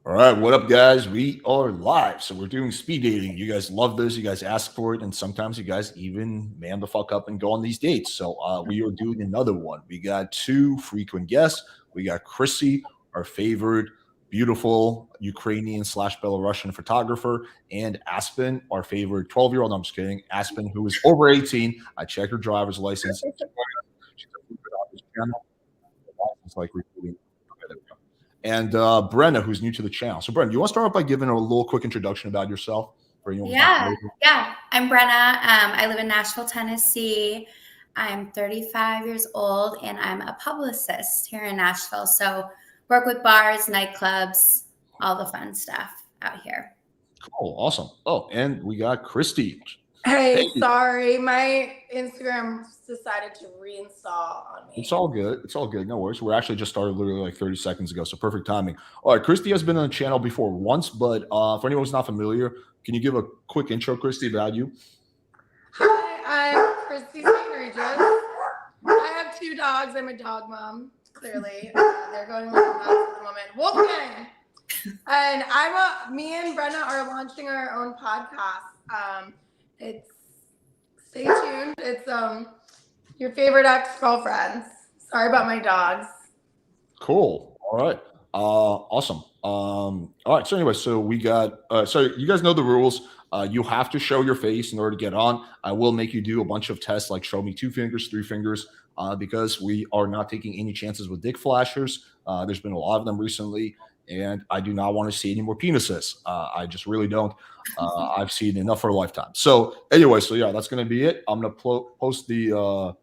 All right, what up, guys? We are live. So we're doing speed dating. You guys love this. You guys ask for it, and sometimes you guys even man the fuck up and go on these dates. So we are doing another one. We got two frequent guests. We got Chrissy, our favorite beautiful Ukrainian slash Belarusian photographer, and Aspen, our favorite 12-year-old. I'm just kidding. Aspen, who is over 18. I checked her driver's license. She's a frequent on this channel. It's like recruiting. Okay, there we go. And Brena, who's new to the channel. So, Brena, you want to start off by giving a little quick introduction about yourself for anyone who's not Yeah, familiar? yeah. I'm Brenna. I live in Nashville, Tennessee. I'm 35 years old and I'm a publicist here in Nashville. So work with bars, nightclubs, all the fun stuff out here. Cool, awesome. Oh, and we got Christy. Hey, Hey, sorry, my Instagram decided to reinstall on me. it's all good. It's all good. No worries. We're actually just started literally like 30 seconds ago, so perfect timing. All right, Christy has been on the channel before once, but for anyone who's not familiar, can you give a quick intro, Christy, about you? Hi, I'm Christy St. Regis. I have two dogs. I'm a dog mom, clearly. They're going like nuts at the moment. Wolfgang! And me and Brenna are launching our own podcast. It's, stay tuned. It's your favorite ex-girlfriends. Sorry about my dogs. Cool. All right. Awesome. All right. So anyway, so we got. So you guys know the rules. You have to show your face in order to get on. I will make you do a bunch of tests, like show me 2 fingers, 3 fingers, because we are not taking any chances with dick flashers. There's been a lot of them recently, and I do not want to see any more penises. I just really don't. I've seen enough for a lifetime. So anyway, so yeah, that's gonna be it. I'm gonna post the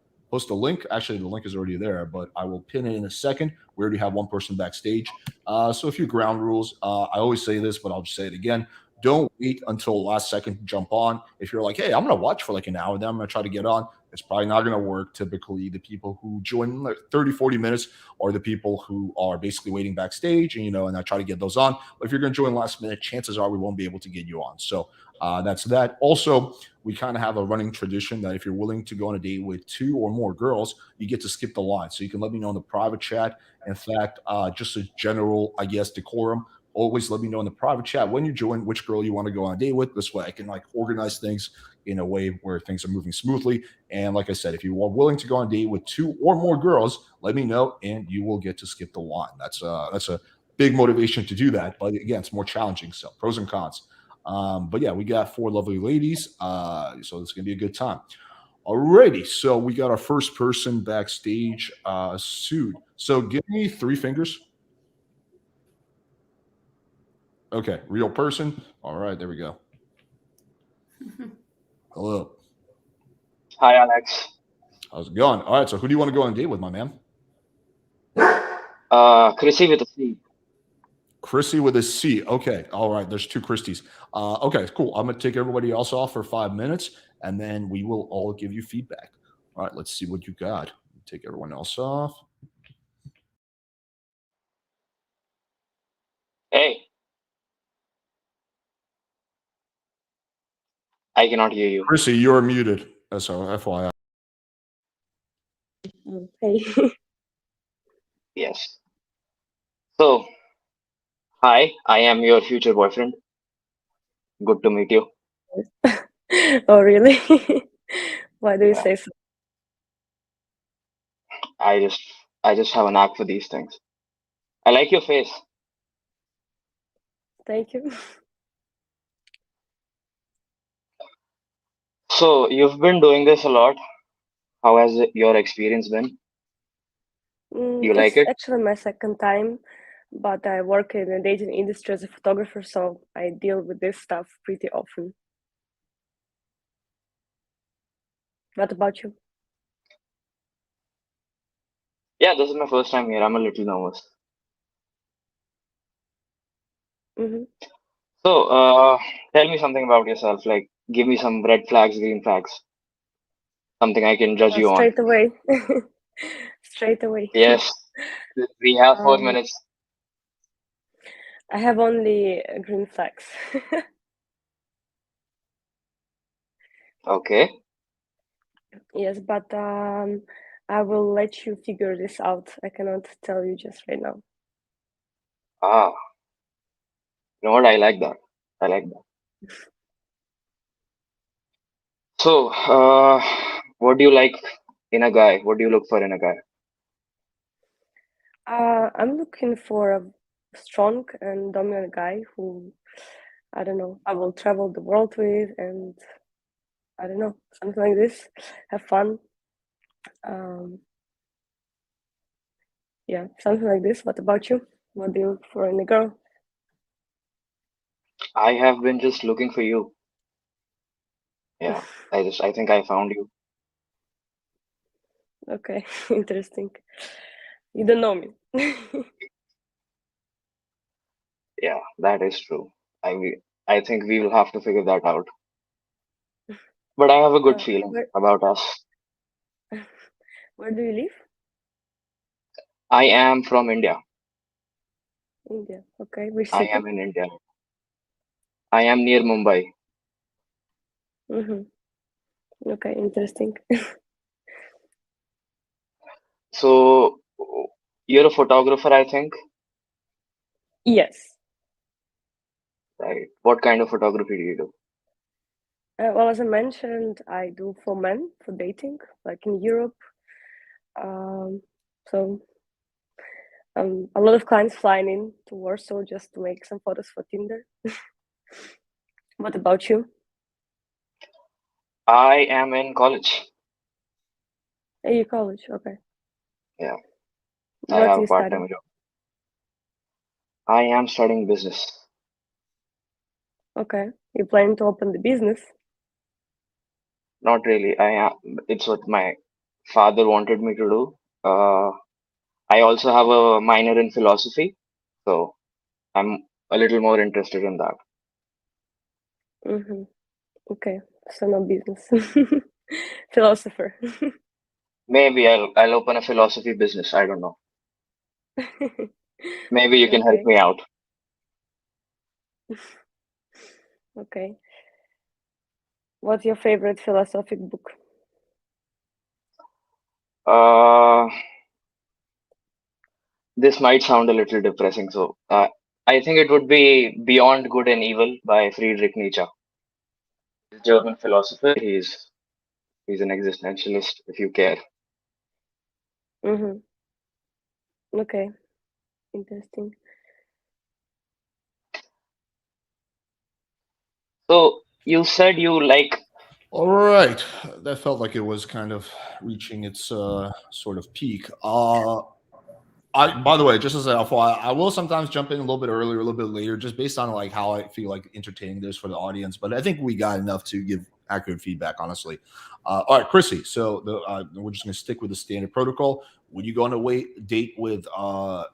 link. Actually, the link is already there, but I will pin it in a second. We already have one person backstage. So a few ground rules. I always say this, but I'll just say it again. Don't wait until the last second to jump on. If you're like, hey, I'm going to watch for like an hour, then I'm going to try to get on, it's probably not going to work. Typically, the people who join in like 30, 40 minutes are the people who are basically waiting backstage, and I try to get those on. But if you're going to join last minute, chances are we won't be able to get you on. So that's that. Also, we kind of have a running tradition that if you're willing to go on a date with 2 or more girls, you get to skip the line. So you can let me know in the private chat. In fact, just a general, I guess, decorum. Always let me know in the private chat when you join which girl you want to go on a date with. This way I can like organize things in a way where things are moving smoothly. And like I said, if you are willing to go on a date with 2 or more girls, let me know and you will get to skip the line. That's a big motivation to do that. But again, it's more challenging. So pros and cons. But yeah, we got 4 lovely ladies. So it's gonna be a good time. Alrighty, so we got our first person backstage, Sued. So give me 3 fingers. Okay, real person. All right, there we go. Hello. Hi, Alex. How's it going? All right, so who do you want to go on a date with, my man? Chrissy with a C. Chrissy with a C. Okay, all right, there's 2 Christies. Okay, cool. I'm going to take everybody else off for 5 minutes, and then we will all give you feedback. All right, let's see what you got. Take everyone else off. Hey, I cannot hear you. Chrissy, you're muted. So FYI. Hey. Yes. So, hi, I am your future boyfriend. Good to meet you. Oh, really? Why do you Yeah. say so? I just have a knack for these things. I like your face. Thank you. So, you've been doing this a lot. How has your experience been? You like It's it? actually my second time, but I work in the dating industry as a photographer, so I deal with this stuff pretty often. What about you? Yeah, this is my first time here. I'm a little nervous. Mm-hmm. So, tell me something about yourself. Like, give me some red flags, green flags. Something I can judge you on. Straight away. Straight away. Yes, we have 4 Um, minutes. I have only green flags. Okay. Yes, but I will let you figure this out. I cannot tell you just right now. Ah, You know what? I like that. I like that. So, what do you like in a guy? What do you look for in a guy? I'm looking for a strong and dominant guy who, I don't know, I will travel the world with, and I don't know, something like this. Have fun. Um, yeah, something like this. What about you? What do you look for in a girl? I have been just looking for you. Yeah, I think I found you. Okay, interesting. You don't know me. Yeah, that is true. I think we will have to figure that out. But I have a good feeling Where about us. where do you live? I am from India. India. Okay, which I city? am in India. I am near Mumbai. Mm-hmm. Okay, interesting. So you're a photographer, I think, Yes. right? What kind of photography do you do? Well, as I mentioned, I do for men for dating, like in Europe. Um, so a lot of clients flying in to Warsaw just to make some photos for Tinder. What about you? I am in college. Hey, you college? Okay. Yeah, I What have are a you part-time studying? job. I am studying business. Okay. You planning to open the business? Not really. I am. It's what my father wanted me to do. I also have a minor in philosophy, so I'm a little more interested in that. Mm-hmm. Okay. So no business. Philosopher. Maybe I'll open a philosophy business. I don't know. Maybe you can help Okay. me out. Okay. What's your favorite philosophic book? Uh, this might sound a little depressing, so I think it would be Beyond Good and Evil by Friedrich Nietzsche. German philosopher. He's an existentialist, if you care. Mm-hmm. Okay. Interesting. So you said you like. All right, that felt like it was kind of reaching its sort of peak. By the way, just as an FYI, I will sometimes jump in a little bit earlier, a little bit later, just based on like how I feel like entertaining this for the audience. But I think we got enough to give accurate feedback, honestly. All right, Chrissy. So we're just gonna stick with the standard protocol. When you go on a date with, I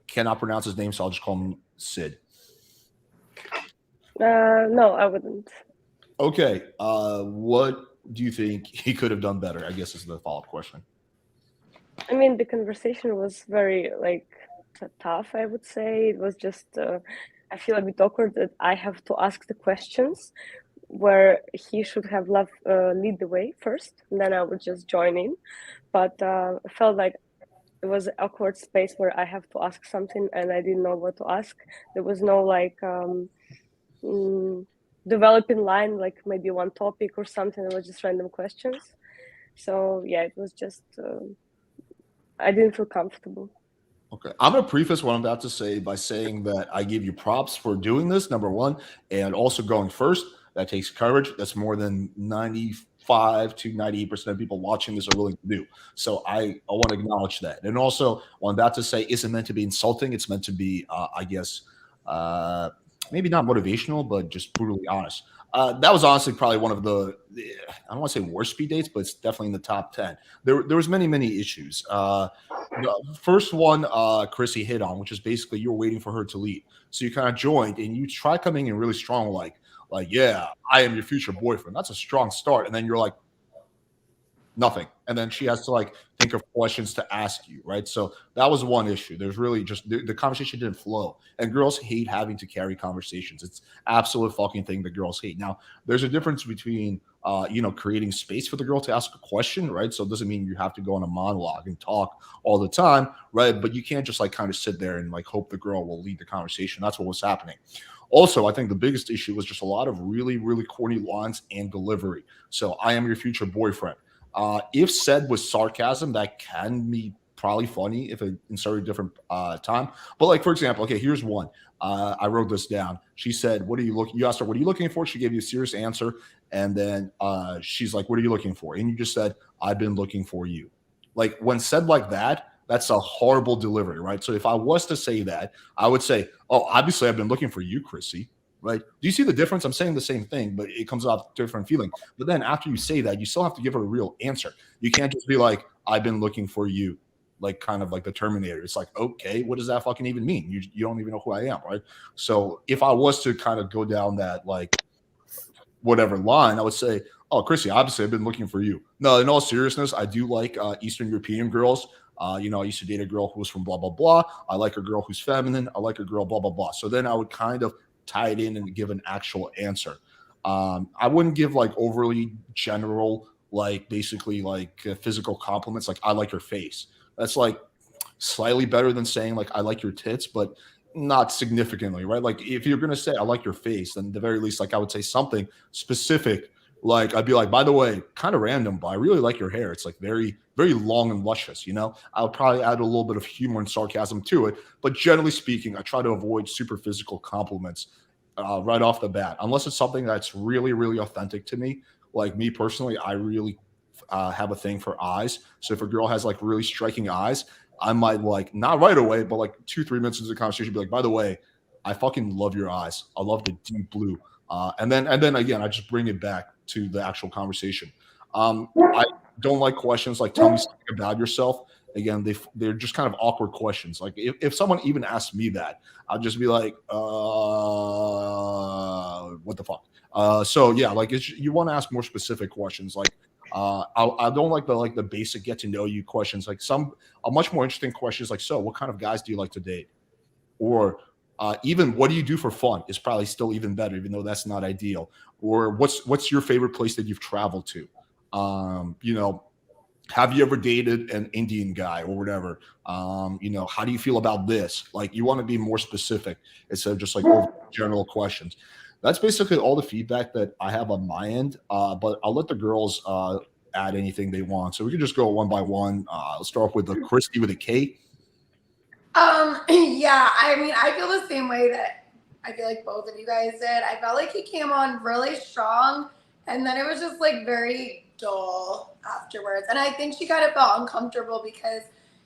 cannot pronounce his name, so I'll just call him Sid. No, I wouldn't. Okay. What do you think he could have done better? I guess is the follow-up question. I mean, the conversation was very like tough. I would say it was just. I feel a bit awkward that I have to ask the questions, where he should have lead the way first, and then I would just join in. But I felt like it was an awkward space where I have to ask something and I didn't know what to ask. There was no like mm, developing line, like maybe one topic or something. It was just random questions. So yeah, it was just I didn't feel comfortable. Okay. I'm going to preface what I'm about to say by saying that I give you props for doing this, number one, and also going first. That takes courage. That's more than 95 to 98% of people watching this are willing to do. So I want to acknowledge that. And also, what I'm about to say isn't meant to be insulting. It's meant to be, I guess, uh, maybe not motivational, but just brutally honest. That was honestly probably one of I don't want to say worst speed dates, but it's definitely in the top 10. There was many issues. The first one, Chrissy hit on, which is basically you're waiting for her to lead. So you kind of joined and you try coming in really strong, like, yeah, I am your future boyfriend. That's a strong start. And then you're like, Nothing. And then she has to like think of questions to ask you, right? So that was one issue. There's really just the conversation didn't flow. And girls hate having to carry conversations. It's absolute fucking thing that girls hate. Now, there's a difference between creating space for the girl to ask a question, right? So it doesn't mean you have to go on a monologue and talk all the time, right? But you can't just like kind of sit there and like hope the girl will lead the conversation. That's what was happening. Also, I think the biggest issue was just a lot of really, really corny lines and delivery. So I am your future boyfriend. If said with sarcasm, that can be probably funny if it inserted a different time. But like for example, okay, here's one. I wrote this down. She said, "What are you looking?" You asked her, "What are you looking for?" She gave you a serious answer, and then she's like, "What are you looking for?" And you just said, "I've been looking for you." Like when said like that, that's a horrible delivery, right? So if I was to say that, I would say, "Oh, obviously, I've been looking for you, Chrissy." Right? Do you see the difference? I'm saying the same thing, but it comes off different feeling. But then after you say that, you still have to give her a real answer. You can't just be like, "I've been looking for you," like kind of like the Terminator. It's like, okay, what does that fucking even mean? You don't even know who I am, right? So if I was to kind of go down that like whatever line, I would say, "Oh, Chrissy, obviously I've been looking for you." No, in all seriousness, I do like Eastern European girls. I used to date a girl who was from blah blah blah. I like a girl who's feminine. I like a girl blah blah blah. So then I would kind of tie it in and give an actual answer. I wouldn't give like overly general, like basically like physical compliments, like "I like your face." That's like slightly better than saying like "I like your tits," but not significantly, right? Like if you're gonna say "I like your face," then at the very least, like I would say something specific. Like I'd be like, "By the way, kind of random, but I really like your hair. It's like very, very long and luscious." I would probably add a little bit of humor and sarcasm to it, but generally speaking, I try to avoid super physical compliments right off the bat, unless it's something that's really, really authentic to me. Like me personally, I really have a thing for eyes. So if a girl has like really striking eyes, I might like not right away, but like 2, 3 minutes into the conversation, be like, "By the way, I fucking love your eyes. I love the deep blue." And then again, I just bring it back to the actual conversation. I don't like questions like "Tell me something about yourself." Again, they're just kind of awkward questions. Like if someone even asked me that, I'd just be like, what the fuck? So yeah, like you want to ask more specific questions. Like I don't like the basic get to know you questions. Like some a much more interesting question is like, "So what kind of guys do you like to date?" Or even "What do you do for fun?" is probably still even better, even though that's not ideal. Or what's your favorite place that you've traveled to? Um, you know, have you ever dated an Indian guy or whatever? How do you feel about this? Like you want to be more specific instead of just like general questions. That's basically all the feedback that I have on my end. But I'll let the girls add anything they want. So we can just go one by one. Let's start off with the Christy with a K. Yeah, I mean, I feel the same way that I feel like both of you guys did. I felt like he came on really strong, and then it was just like very dull afterwards. And I think she kind of felt uncomfortable because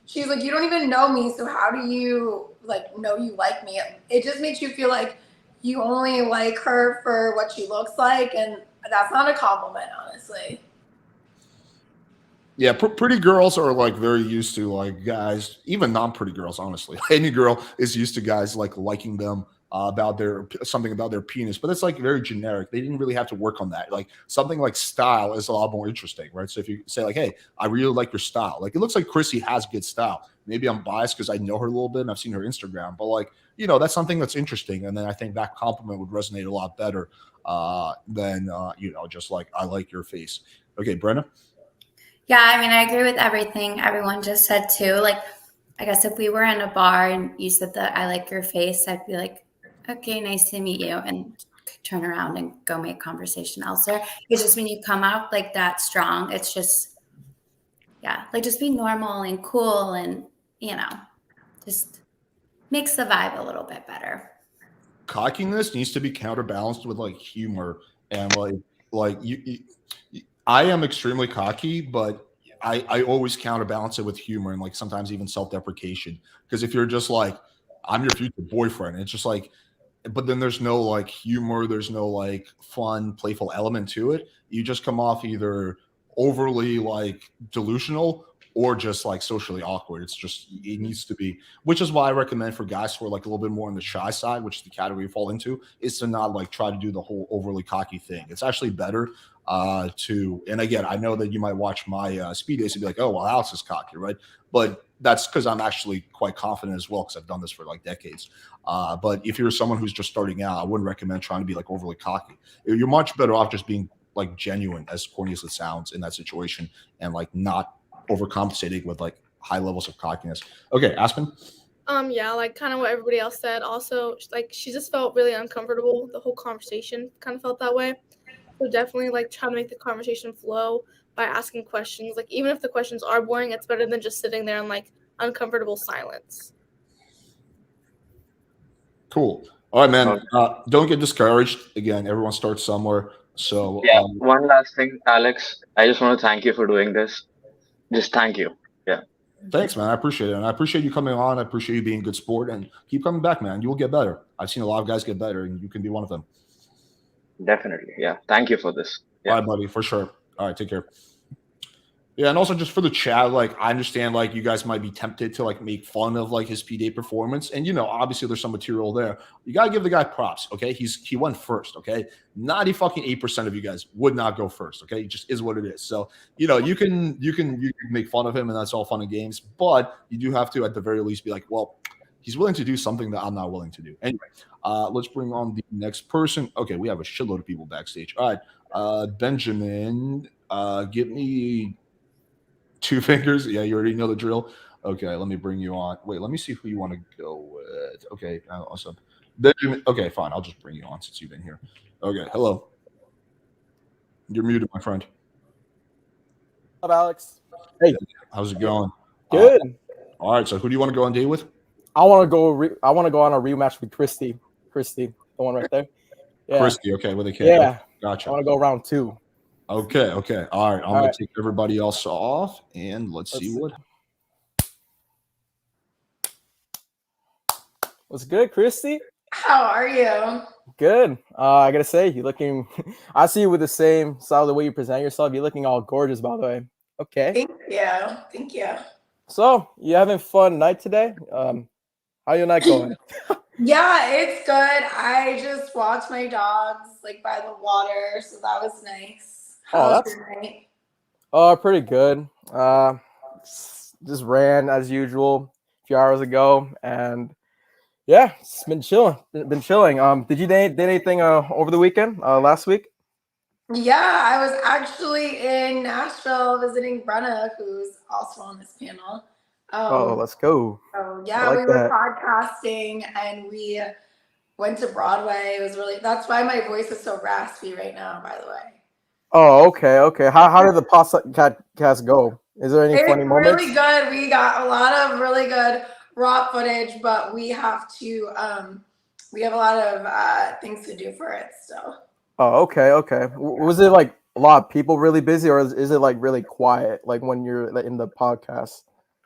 she's like, "You don't even know me, so how do you like know you like me?" It just makes you feel like you only like her for what she looks like, and that's not a compliment, honestly. Yeah, pretty girls are like very used to like guys, even non-pretty girls. Honestly, any girl is used to guys like liking them about their something about their penis, but it's like very generic. They didn't really have to work on that. Like something like style is a lot more interesting, right? So if you say like, "Hey, I really like your style," like it looks like Chrissy has good style. Maybe I'm biased because I know her a little bit and I've seen her Instagram, but like that's something that's interesting, and then I think that compliment would resonate a lot better than just like "I like your face." Okay, Brenna. Yeah, I mean, I agree with everything everyone just said too. Like, I guess if we were in a bar and you said that "I like your face," I'd be like, "Okay, nice to meet you," and turn around and go make conversation elsewhere. It's just when you come out like that strong, it's just, yeah, like just be normal and cool and, you know, just makes the vibe a little bit better. Cockiness needs to be counterbalanced with like humor and I am extremely cocky, but I always counterbalance it with humor and like sometimes even self-deprecation. Because if you're just like, "I'm your future boyfriend," it's just like, but then there's no like humor, there's no like fun, playful element to it. You just come off either overly like delusional or just like socially awkward. It's just it needs to be, which is why I recommend for guys who are like a little bit more on the shy side, which is the category you fall into, is to not like try to do the whole overly cocky thing. It's actually better to, and again, I know that you might watch my speed days and be like, oh well, Alex is cocky, right? But that's because I'm actually quite confident as well because I've done this for like decades. But if you're someone who's just starting out, I wouldn't recommend trying to be like overly cocky. You're much better off just being like genuine, as corny as it sounds, in that situation, and like not overcompensating with like high levels of cockiness. Okay, Aspen. Yeah, like kind of what everybody else said. Also, like she just felt really uncomfortable. The whole conversation kind of felt that way. So definitely like try to make the conversation flow by asking questions. Like even if the questions are boring, it's better than just sitting there in like uncomfortable silence. Cool. All right, man. Don't get discouraged. Again, everyone starts somewhere. So Yeah, one last thing, Alex. I just want to thank you for doing this. Just thank you. Yeah. Thanks, man. I appreciate it. And I appreciate you coming on. I appreciate you being a good sport, and keep coming back, man. You will get better. I've seen a lot of guys get better, and you can be one of them. Definitely. Yeah. Thank you for this. Yeah. All right, buddy, for sure. All right, take care. Yeah, and also just for the chat, like I understand like you guys might be tempted to like make fun of like his P-Day performance. And obviously there's some material there. You gotta give the guy props, okay? He went first, okay? 98% of you guys would not go first, okay? It just is what it is. So, you can make fun of him and that's all fun and games, but you do have to at the very least be like, well, he's willing to do something that I'm not willing to do. Anyway, let's bring on the next person. Okay, we have a shitload of people backstage. All right, Benjamin, give me 2 fingers. Yeah, you already know the drill. Okay, let me bring you on. Wait, let me see who you want to go with. Okay, awesome. Benjamin. Okay, fine. I'll just bring you on since you've been here. Okay, hello. You're muted, my friend. What's up, Alex? Hey, how's it going? Good. All right. So, who do you want to go on date with? I want to go. I want to go on a rematch with Christy. Christy, the one right there. Yeah. Christy. Okay, with a K. Yeah. Gotcha. I want to go round 2. Okay. All right. I'm going to take everybody else off, and let's see what. What's good, Christy? How are you? Good. I gotta say, you're looking. I see you with the same style, the way you present yourself. You're looking all gorgeous, by the way. Okay. Thank you. So, you having fun night today? How your night going? Yeah, it's good. I just walked my dogs like by the water, so that was nice. How was your night? Pretty good. Just ran as usual a few hours ago, and yeah, it's been chilling. Did you do anything over the weekend? Last week? Yeah, I was actually in Nashville visiting Brena, who's also on this panel. Let's go. So yeah, we were podcasting and we went to Broadway. It was that's why my voice is so raspy right now, by the way. Oh, okay. How did the podcast go? Is there any funny moments? It's really good. We got a lot of really good raw footage, but we have a lot of things to do for it still. Oh, okay. Was it like a lot of people really busy, or is it like really quiet, like when you're in the podcast?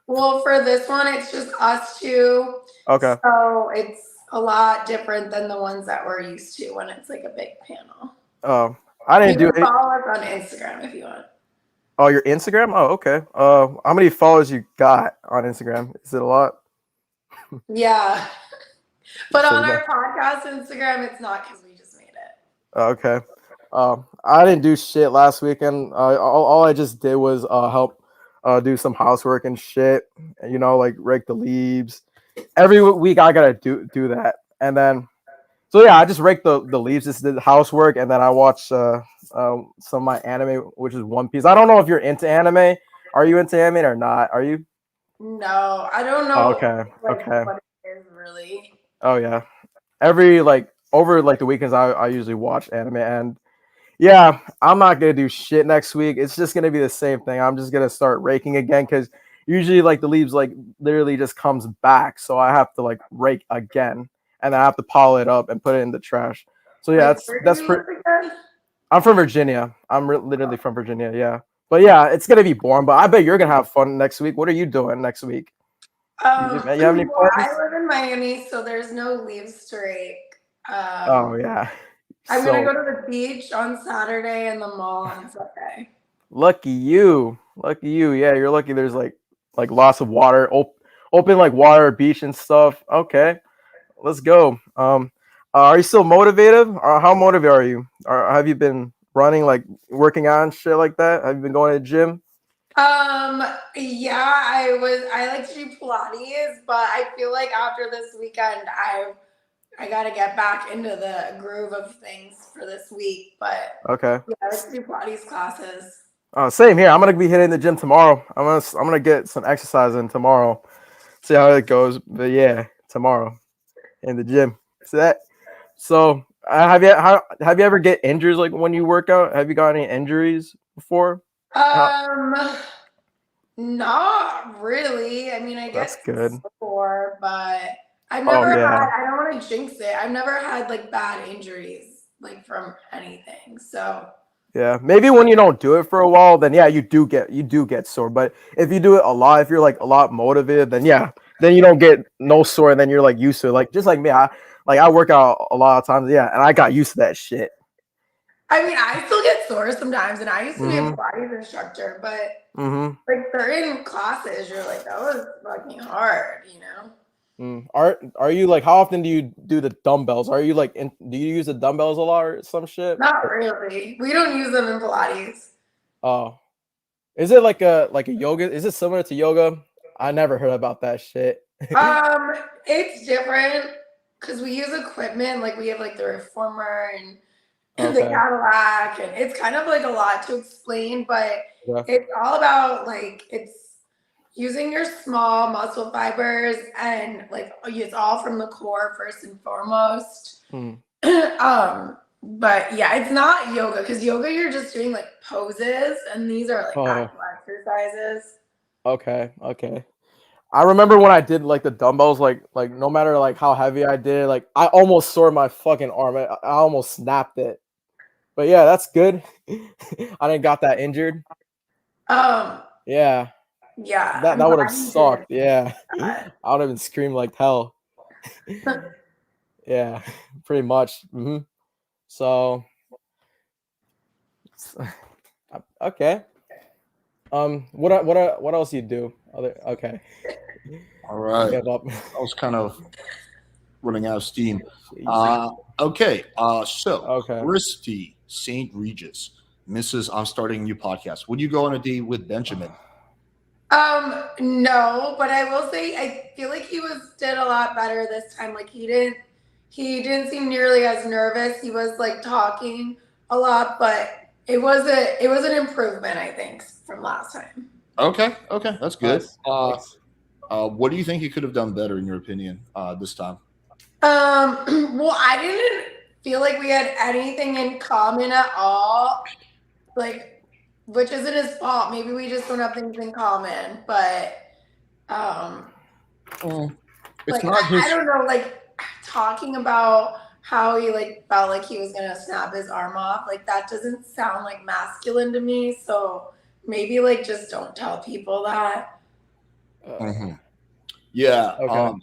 Well, for this one, it's just us two. Okay. So it's a lot different than the ones that we're used to when it's like a big panel. Oh, I didn't do it. Follow us on Instagram if you want. Oh, your Instagram? Oh, okay. How many followers you got on Instagram? Is it a lot? Yeah. But on our podcast Instagram, it's not because we just made it. Okay. I didn't do shit last weekend. All I just did was help do some housework and shit. Like rake the leaves. Every week I gotta do that. And then, so yeah, I just raked the leaves, just did housework, and then I watched some of my anime, which is One Piece. I don't know if you're into anime. Are you into anime or not? Are you? No, I don't know. Okay. What it is really. Oh yeah. Over the weekends I usually watch anime, and yeah, I'm not gonna do shit next week. It's just gonna be the same thing. I'm just gonna start raking again because usually the leaves literally just comes back, so I have to rake again, and I have to pile it up and put it in the trash. So yeah, that's pretty. I'm from Virginia. I'm literally from Virginia. Yeah, but yeah, it's gonna be boring. But I bet you're gonna have fun next week. What are you doing next week? You have any plans? I live in Miami, so there's no leaves to rake. Oh yeah. I'm gonna go to the beach on Saturday and the mall on Sunday. Lucky you. Yeah, you're lucky. There's like lots of water, open like water, beach and stuff. Okay, let's go. Are you still motivated? Or how motivated are you? Or have you been running, like working on shit like that? Have you been going to the gym? Yeah, I like to do Pilates, but I feel like after this weekend, I gotta get back into the groove of things for this week. But Okay. yeah, I like to do Pilates classes. Same here. I'm gonna be hitting the gym tomorrow. I'm gonna get some exercise in tomorrow. See how it goes. But yeah, tomorrow in the gym. So have you ever get injuries like when you work out? Have you got any injuries before? Um, Not really. I mean, I That's get good. sore, but I've Oh never had, yeah. I don't want to jinx it. I've never had like bad injuries, like from anything. So, Yeah, maybe when you don't do it for a while, then yeah, you do get sore. But if you do it a lot, if you're like a lot motivated, then yeah, then you don't get no sore, and then you're like used to it. Like just like me, I work out a lot of times, yeah, and I got used to that shit. I mean, I still get sore sometimes, and I used to be a Mhm. Pilates instructor, but Mhm. like certain classes, you're like, that was fucking hard, you know? Are you like how often do you do the dumbbells? Are you like do you use the dumbbells a lot or some shit? Not really. We don't use them in Pilates. Oh, is it like a yoga? Is it similar to yoga? I never heard about that shit. It's different because we use equipment, like we have like the reformer and the Okay. Cadillac, and it's kind of like a lot to explain, but Yeah. it's all about like it's using your small muscle fibers and like it's all from the core first and foremost. Hmm. But yeah, it's not yoga because yoga you're just doing like poses, and these are like Oh. actual exercises. Okay. Okay. I remember when I did like the dumbbells, like no matter like how heavy I did, like I almost sore my fucking arm. I almost snapped it. But yeah, that's good. I didn't got that injured. Um, Yeah, yeah, that I'm would have glad you did sucked. Yeah, that. I would have been screaming like hell. Yeah, pretty much. So okay. What else you do? Okay. All right. Give up. I was kind of running out of steam. Okay. So Okay. Christy St. Regis, Mrs. I'm starting a new podcast. Would you go on a date with Benjamin? No, but I will say I feel like did a lot better this time. Like he didn't seem nearly as nervous. He was like talking a lot, but it was an improvement, I think, from last time. Okay. Okay. That's good. Nice. Nice. What do you think he could have done better in your opinion this time? Well, I didn't feel like we had anything in common at all. Like, which isn't his fault. Maybe we just don't have things in common. But It's like not I his. don't know, like talking about how he like felt like he was gonna snap his arm off, like that doesn't sound like masculine to me. So maybe like just don't tell people that. Mhm. Yeah. Okay.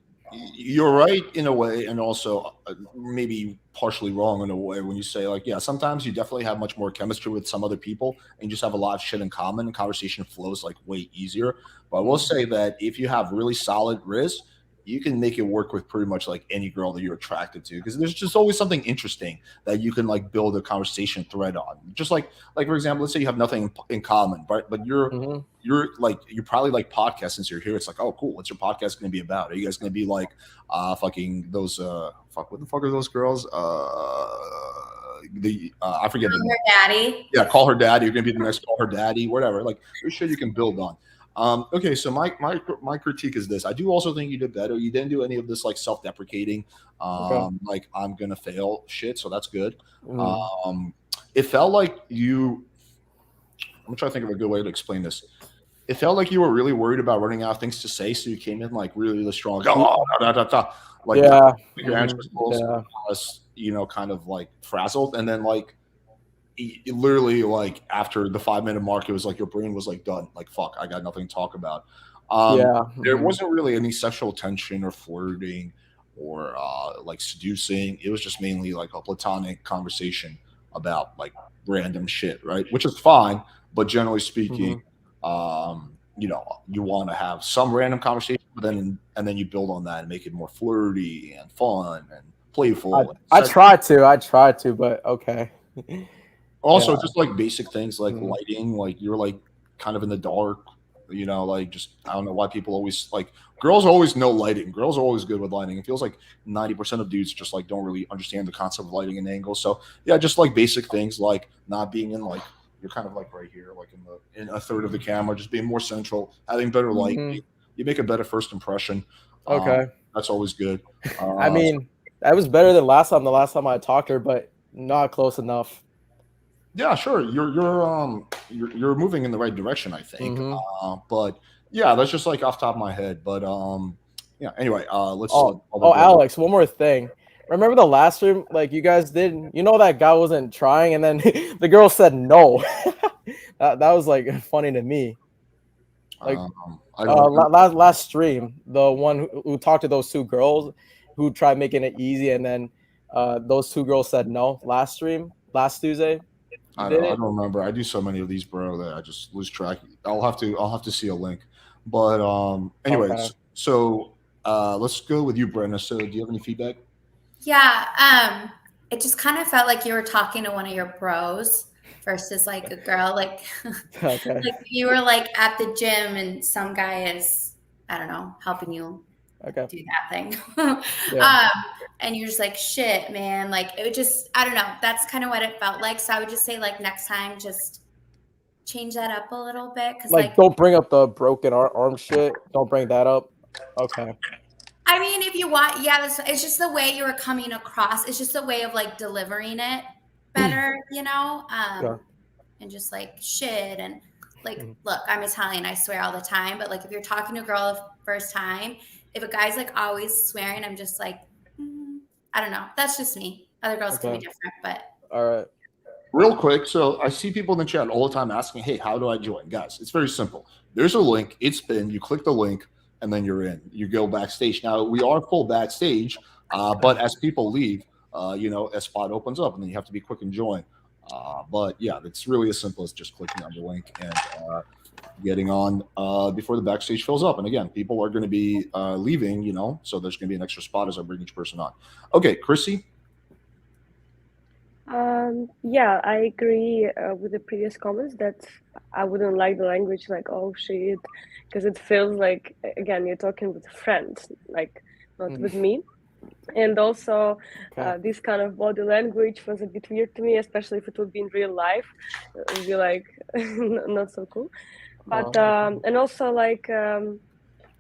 You're right in a way, and also maybe partially wrong in a way when you say like, yeah, sometimes you definitely have much more chemistry with some other people, and you just have a lot of shit in common, and conversation flows like way easier. But I will say that if you have really solid wrist, you can make it work with pretty much like any girl that you're attracted to, because there's just always something interesting that you can like build a conversation thread on. Just like for example, let's say you have nothing in common, right? But you're like you probably like podcasts since you're here. It's like, oh, cool. What's your podcast going to be about? Are you guys going to be like, fucking those, fuck, what the fuck are those girls? I forget the name. Your daddy. Yeah, call her daddy. You're going to be the next call her daddy, whatever. Like, there's shit you can build on. Okay, so my critique is this. I do also think you did better. You didn't do any of this like self-deprecating, Okay. like I'm gonna fail shit. So that's good. It felt like you. I'm trying to think of a good way to explain this. It felt like you were really worried about running out of things to say, so you came in like really strong, like, oh, da, da, da, da. Like Yeah. that. Your answer was Yeah. kind of like frazzled, and then like literally like after the 5 minute mark, it was like your brain was like done. Like fuck, I got nothing to talk about. Yeah. There wasn't really any sexual tension or flirting or like seducing. It was just mainly like a platonic conversation about like random shit, right? Which is fine, but generally speaking, you want to have some random conversation, but then you build on that and make it more flirty and fun and playful. I try to, but okay. Also, Yeah. just like basic things like Mhm. lighting, like you're like kind of in the dark, like just I don't know why people always like girls always know lighting. Girls are always good with lighting. It feels like 90% of dudes just like don't really understand the concept of lighting and angles. So yeah, just like basic things like not being in like you're kind of like right here, like in a third of the camera, just being more central, having better lighting. Mhm. You make a better first impression. Okay. That's always good. I mean, that was better than last time. The last time I talked to her, but not close enough. Yeah, sure. You're moving in the right direction, I think. Mhm. But yeah, that's just like off the top of my head. But yeah. Anyway, let's. Alex, one more thing. Remember the last stream, like you guys did? You know that guy wasn't trying, and then the girl said no. that was like funny to me. Like I don't. last stream, the one who talked to those two girls who tried making it easy, and then those two girls said no. Last stream, last Tuesday. I don't remember. I do so many of these, bro, that I just lose track. I'll have to see a link. But anyways, Okay. so let's go with you, Brenda. So do you have any feedback? Yeah, it just kind of felt like you were talking to one of your bros versus like a girl. Like, Okay. like you were like at the gym and some guy is, I don't know, helping you Okay. do that thing. Yeah. And you're just like, shit, man. Like it would just, I don't know. That's kind of what it felt like. So I would just say like next time, just change that up a little bit. Cause Like, don't bring up the broken arm shit. Don't bring that up. Okay. I mean, if you want, yeah, it's just the way you were coming across. It's just a way of like delivering it better, Yeah. and just like shit. And like, Mhm. look, I'm Italian. I swear all the time. But like, if you're talking to a girl the first time, if a guy's like always swearing, I'm just like, I don't know. That's just me. Other girls can be Okay. different, but All right. Real quick, so I see people in the chat all the time asking, "Hey, how do I join?" Guys, it's very simple. There's a link. It's pinned. You click the link, and then you're in. You go backstage. Now we are full backstage, but as people leave, a spot opens up, and then you have to be quick and join. But yeah, it's really as simple as just clicking on the link and getting on before the backstage fills up. And again, people are going to be leaving, so there's going to be an extra spot as I bring each person on. Okay, Chrissy. Yeah, I agree with the previous comments that I wouldn't like the language like, oh shit, because it feels like, again, you're talking with a friend, like not with me. And also, this kind of body language was a bit weird to me, especially if it would be in real life. It would be like not so cool. But and also like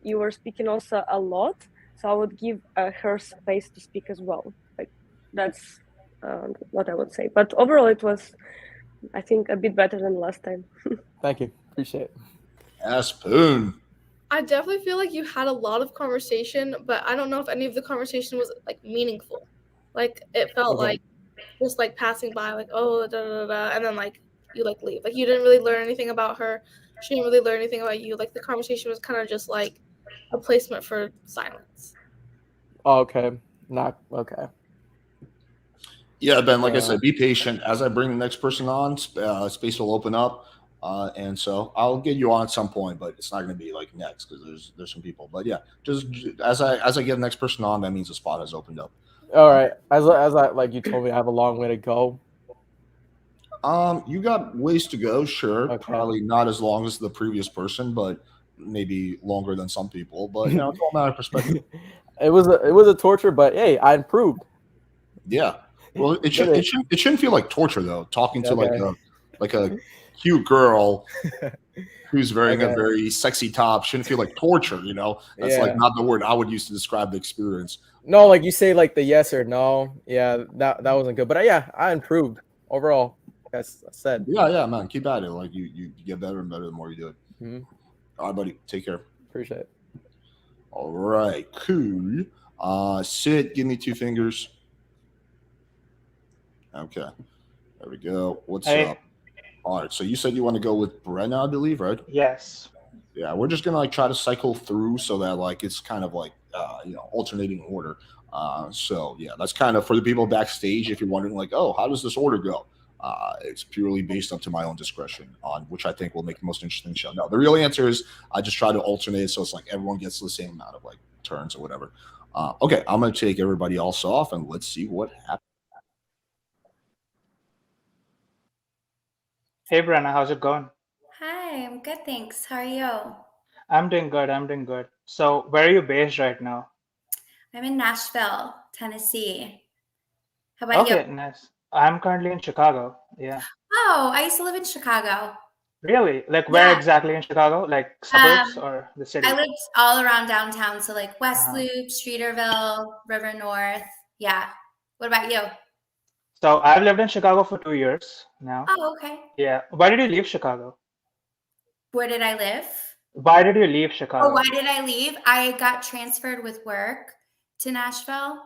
you were speaking also a lot, so I would give her space to speak as well. Like that's what I would say. But overall, it was, I think, a bit better than last time. Thank you. Appreciate it. Aspen. I definitely feel like you had a lot of conversation, but I don't know if any of the conversation was like meaningful. Like it felt like just like passing by, like oh da da da, and then like you like leave. Like you didn't really learn anything about her. She didn't really learn anything about you. Like the conversation was kind of just like a placement for silence. Oh, okay. Not okay. Yeah, Ben, like I said, be patient. As I bring the next person on, space will open up. And so I'll get you on at some point, but it's not going to be like next because there's some people. But yeah, just as I get the next person on, that means the spot has opened up. All right. As I like you told me, I have a long way to go. You got ways to go, sure. Okay. Probably not as long as the previous person, but maybe longer than some people. But it's all a matter of perspective. It was a torture, but hey, I improved. Yeah. Well, it shouldn't feel like torture though. Talking to like a cute girl who's wearing a very sexy top shouldn't feel like torture. That's like not the word I would use to describe the experience. No, like you say, like the yes or no. Yeah, that wasn't good, but I improved overall. Like I said. Yeah, man, keep at it. Like you get better and better the more you do it. Mm-hmm. All right, buddy, take care. Appreciate it. All right, cool. Sid, give me 2 fingers. Okay, there we go. What's up? All right, so you said you want to go with Brena, I believe, right? Yes. Yeah, we're just gonna try to cycle through so that like it's kind of like alternating order. So yeah, that's kind of for the people backstage. If you're wondering like, oh, how does this order go? It's purely based up to my own discretion on which I think will make the most interesting show. No, the real answer is I just try to alternate so it's like everyone gets the same amount of like turns or whatever. Okay, I'm gonna take everybody else off and let's see what happens. Hey, Brenna, how's it going? Hi, I'm good, thanks. How are you? I'm doing good. I'm doing good. So, where are you based right now? I'm in Nashville, Tennessee. How about you? Okay, nice. I'm currently in Chicago. Yeah. Oh, I used to live in Chicago. Really? Like, where Yeah. exactly in Chicago? Like suburbs or the city? I lived all around downtown, so like West Uh-huh. Loop, Streeterville, River North. Yeah. What about you? So, I've lived in Chicago for 2 years now. Oh, okay. Yeah. Why did you leave Chicago? Where did I live? Why did you leave Oh, Chicago? why did I leave? I got transferred with work to Nashville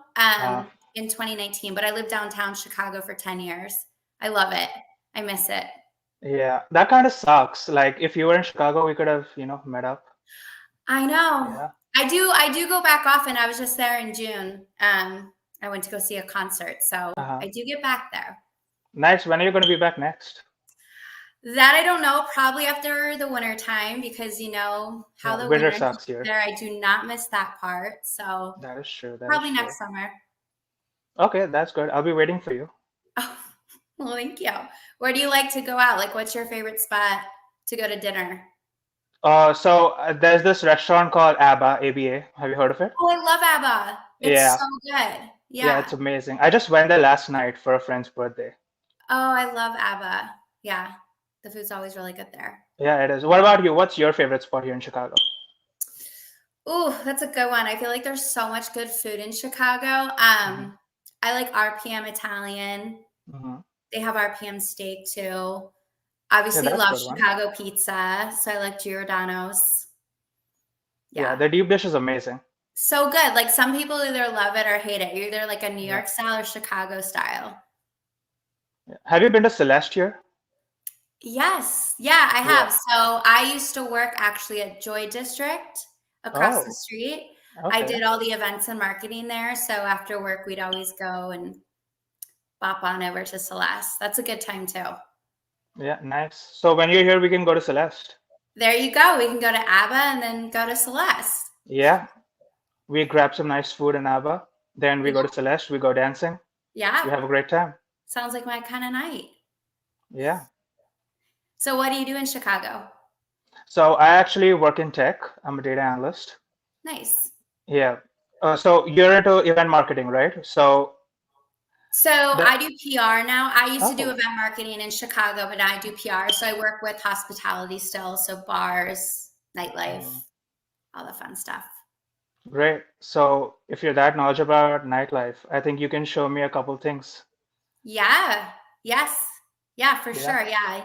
in 2019, but I lived downtown Chicago for 10 years. I love it. I miss it. Yeah, that kind of sucks. Like, if you were in Chicago, we could have, met up. I know. Yeah. I do go back often. I was just there in June. I went to go see a concert, so Uh-huh. I do get back there. Nice. When are you going to be back next? That I don't know. Probably after the winter time, because you know how the Winter winter sucks is here. there. I do not miss that part. So That is true. That probably is true. next summer. Okay, that's good. I'll be waiting for you. Oh, well, thank you. Where do you like to go out? Like, what's your favorite spot to go to dinner? There's this restaurant called ABBA, ABA. Have you heard of it? Oh, I love ABBA. It's Yeah. so good. Yeah, Yeah. it's amazing. I just went there last night for a friend's birthday. Oh, I love ABBA. Yeah. The food's always really good there. Yeah, it is. What about you? What's your favorite spot here in Chicago? Ooh, that's a good one. I feel like there's so much good food in Chicago. I like RPM Italian. Mm-hmm. They have RPM steak too. Yeah, Obviously, that's a love good one. Chicago pizza. So I like Giordano's. Yeah, the deep dish is amazing. So good. Like some people either love it or hate it. You're either like a New York style or Chicago style. Yeah. Have you been to Celeste here? Yes. Yeah, I have. So I used to work actually at Joy District across the street. I Okay. did all the events and marketing there. So after work, we'd always go and bop on over to Celeste. That's a good time too. Yeah, nice. So when you're here, we can go to Celeste. There you go. We can go to ABBA and then go to Celeste. Yeah. We grab some nice food in ABBA. Then we go to Celeste. We go dancing. Yeah. We have a great time. Sounds like my kind of night. Yeah. So what do you do in Chicago? So I actually work in tech. I'm a data analyst. Nice. Yeah. So you're into event marketing, right? So I do PR now. I used to do Oh. event marketing in Chicago, but now I do PR. So I work with hospitality still. So bars, nightlife, all the fun stuff. Great. So if you're that knowledgeable about nightlife, I think you can show me a couple things. Yeah. Yes. Yeah, for Yeah. sure. Yeah.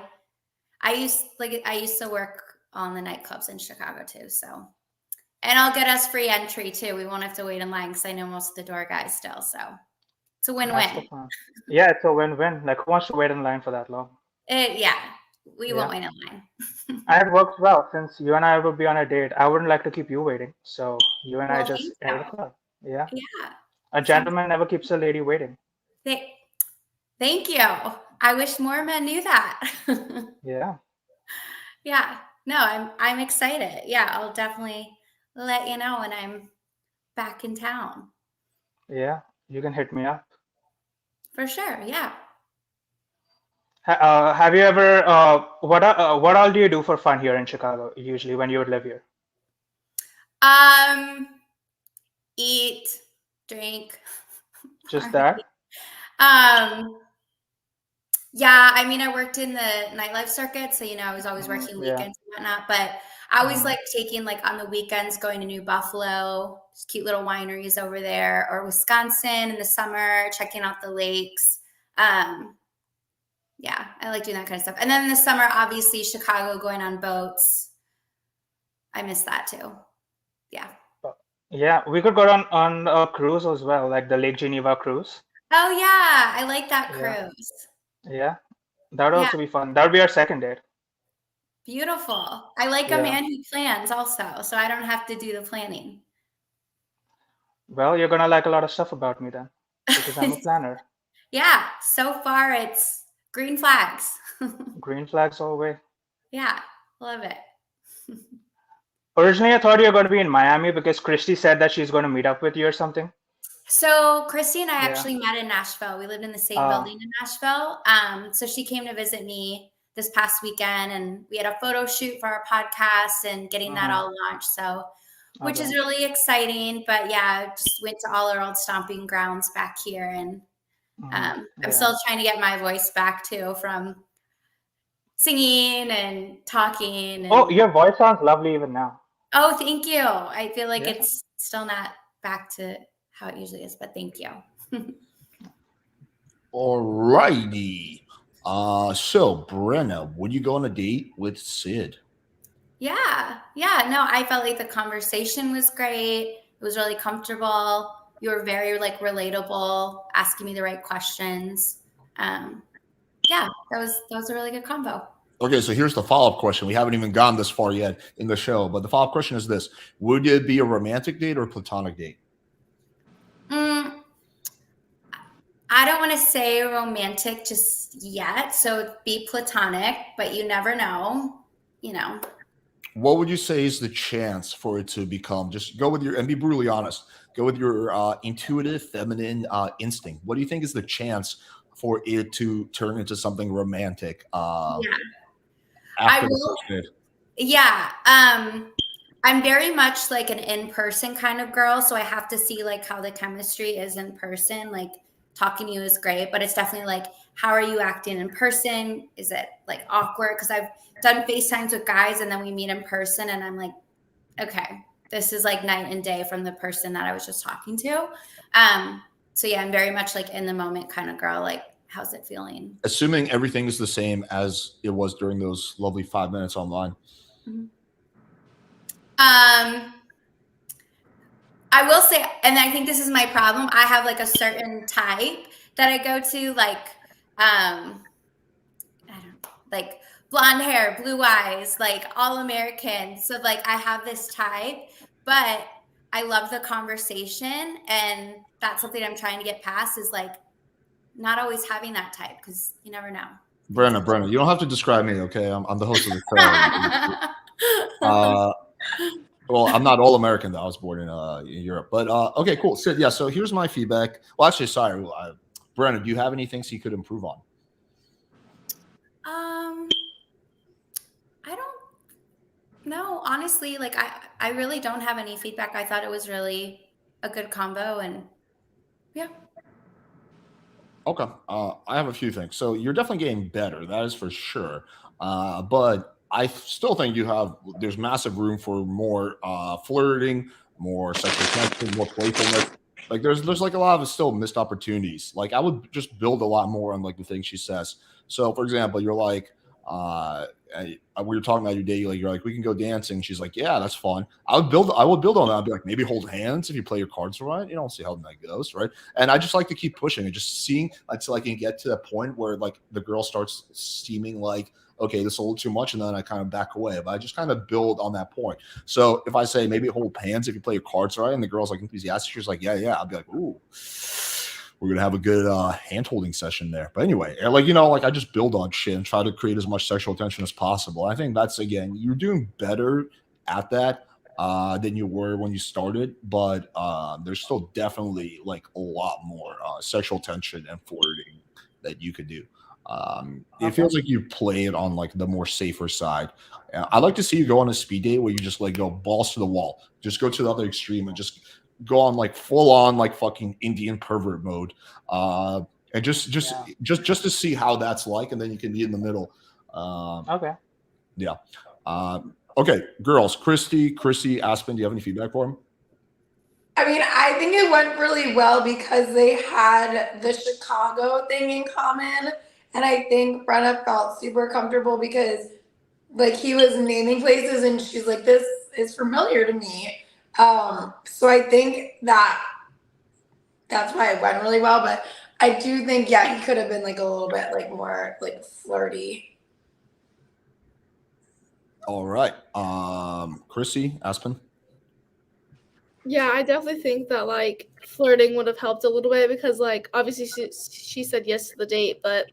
I used to work on the nightclubs in Chicago too. So, and I'll get us free entry too. We won't have to wait in line because I know most of the door guys still. So it's a That's the win-win. fun. Yeah, it's a win-win. Like, who wants to wait in line for that long? Yeah, we won't Yeah. wait in line. And it works well since you and I will be on a date. I wouldn't like to keep you waiting. So you and I Well, just thank enter the you. club. Yeah. Yeah. A gentleman never keeps a lady waiting. Thank you. I wish more men knew that. Yeah. Yeah. No, I'm excited. Yeah, I'll definitely let you know when I'm back in town. Yeah. You can hit me up. For sure. Yeah. Have you ever what all do you do for fun here in Chicago usually when you would live here? Eat, drink. Just party. that? Yeah, I mean, I worked in the nightlife circuit, so I was always working Yeah. weekends and whatnot. But I always like taking on the weekends, going to New Buffalo, just cute little wineries over there, or Wisconsin in the summer, checking out the lakes. Yeah, I like doing that kind of stuff. And then in the summer, obviously, Chicago, going on boats. I miss that too. Yeah. Yeah, we could go on a cruise as well, like the Lake Geneva cruise. Oh yeah, I like that Yeah. cruise. Yeah, that would Yeah. also be fun. That would be our second date. Beautiful. I like a Yeah. man who plans also, so I don't have to do the planning. Well, you're gonna like a lot of stuff about me then, because I'm a planner. Yeah, so far it's Green flags. Green flags all the way. Yeah, love it. Originally, I thought you were going to be in Miami because Christy said that she's going to meet up with you or something. So Christy and I Yeah. actually met in Nashville. We lived in the same Oh. building in Nashville. So she came to visit me this past weekend, and we had a photo shoot for our podcast and getting that all launched. So, which is really exciting. But yeah, just went to all our old stomping grounds back here, and I'm still trying to get my voice back too from singing and talking. And, Oh, your voice sounds lovely even now. oh, thank you. I feel like Yeah. it's still not back to how it usually is, but thank you. All righty. So Brenna, would you go on a date with Sid? Yeah. No, I felt like the conversation was great. It was really comfortable. You were very like relatable, asking me the right questions. Yeah, that was a really good combo. Okay, so here's the follow-up question. We haven't even gone this far yet in the show, but the follow-up question is this: would it be a romantic date or a platonic date? I don't want to say romantic just yet, so it'd be platonic, but you never know, you know. What would you say is the chance for it to become, just go with your, and be brutally honest, go with your intuitive feminine instinct. What do you think is the chance for it to turn into something romantic after the first date? Yeah. I'm very much like an in-person kind of girl, so I have to see like how the chemistry is in person. Like talking to you is great, but it's definitely like, how are you acting in person? Is it like awkward? Because I've done FaceTimes with guys and then we meet in person and I'm like, okay, this is like night and day from the person that I was just talking to. So yeah, I'm very much like in the moment kind of girl. Like, how's it feeling? Assuming everything is the same as it was during those lovely 5 minutes online. I will say, and I think this is my problem, I have like a certain type that I go to, like, I don't know, like blonde hair, blue eyes, like all American. So like I have this type, but I love the conversation, and that's something I'm trying to get past, is like not always having that type, because you never know. Brenna, you don't have to describe me, okay? I'm the host of the show. Well, I'm not all American though. I was born in Europe, but okay, cool. So yeah, so here's my feedback. Well, actually, sorry, Brenna, do you have any things you could improve on? I don't know, honestly. Like I really don't have any feedback. I thought it was really a good combo, and yeah. Okay, I have a few things. So you're definitely getting better, that is for sure. But I still think there's massive room for more flirting, more sexual tension, more playfulness. Like there's like a lot of still missed opportunities. Like I would just build a lot more on like the things she says. So for example, you're like, we were talking about your day, like you're like, we can go dancing. She's like, yeah, that's fun. I would build on that. I'd be like, maybe hold hands if you play your cards right. You know, see how that goes, right? And I just like to keep pushing and just seeing until I can get to that point where like the girl starts seeming like, okay, this is a little too much, and then I kind of back away. But I just kind of build on that point. So if I say maybe hold hands if you play your cards right, and the girl's like enthusiastic, she's like, yeah, I'll be like, ooh, we're gonna have a good hand holding session there. But anyway, like like I just build on shit and try to create as much sexual tension as possible. I think that's, again, you're doing better at that than you were when you started, but there's still definitely like a lot more sexual tension and flirting that you could do. It feels like you play it on like the more safer side. I'd like to see you go on a speed date where you just like go balls to the wall, just go to the other extreme and just go on like full on like fucking Indian pervert mode, and just to see how that's like, and then you can be in the middle. Okay. Yeah. Okay, girls, Chrissy, Aspen, do you have any feedback for him? I mean, I think it went really well because they had the Chicago thing in common. And I think Brenna felt super comfortable because like he was naming places and she's like, this is familiar to me. So I think that's why it went really well. But I do think, yeah, he could have been like a little bit like more like flirty. All right. Chrissy, Aspen. Yeah, I definitely think that like flirting would have helped a little bit because like obviously she said yes to the date, but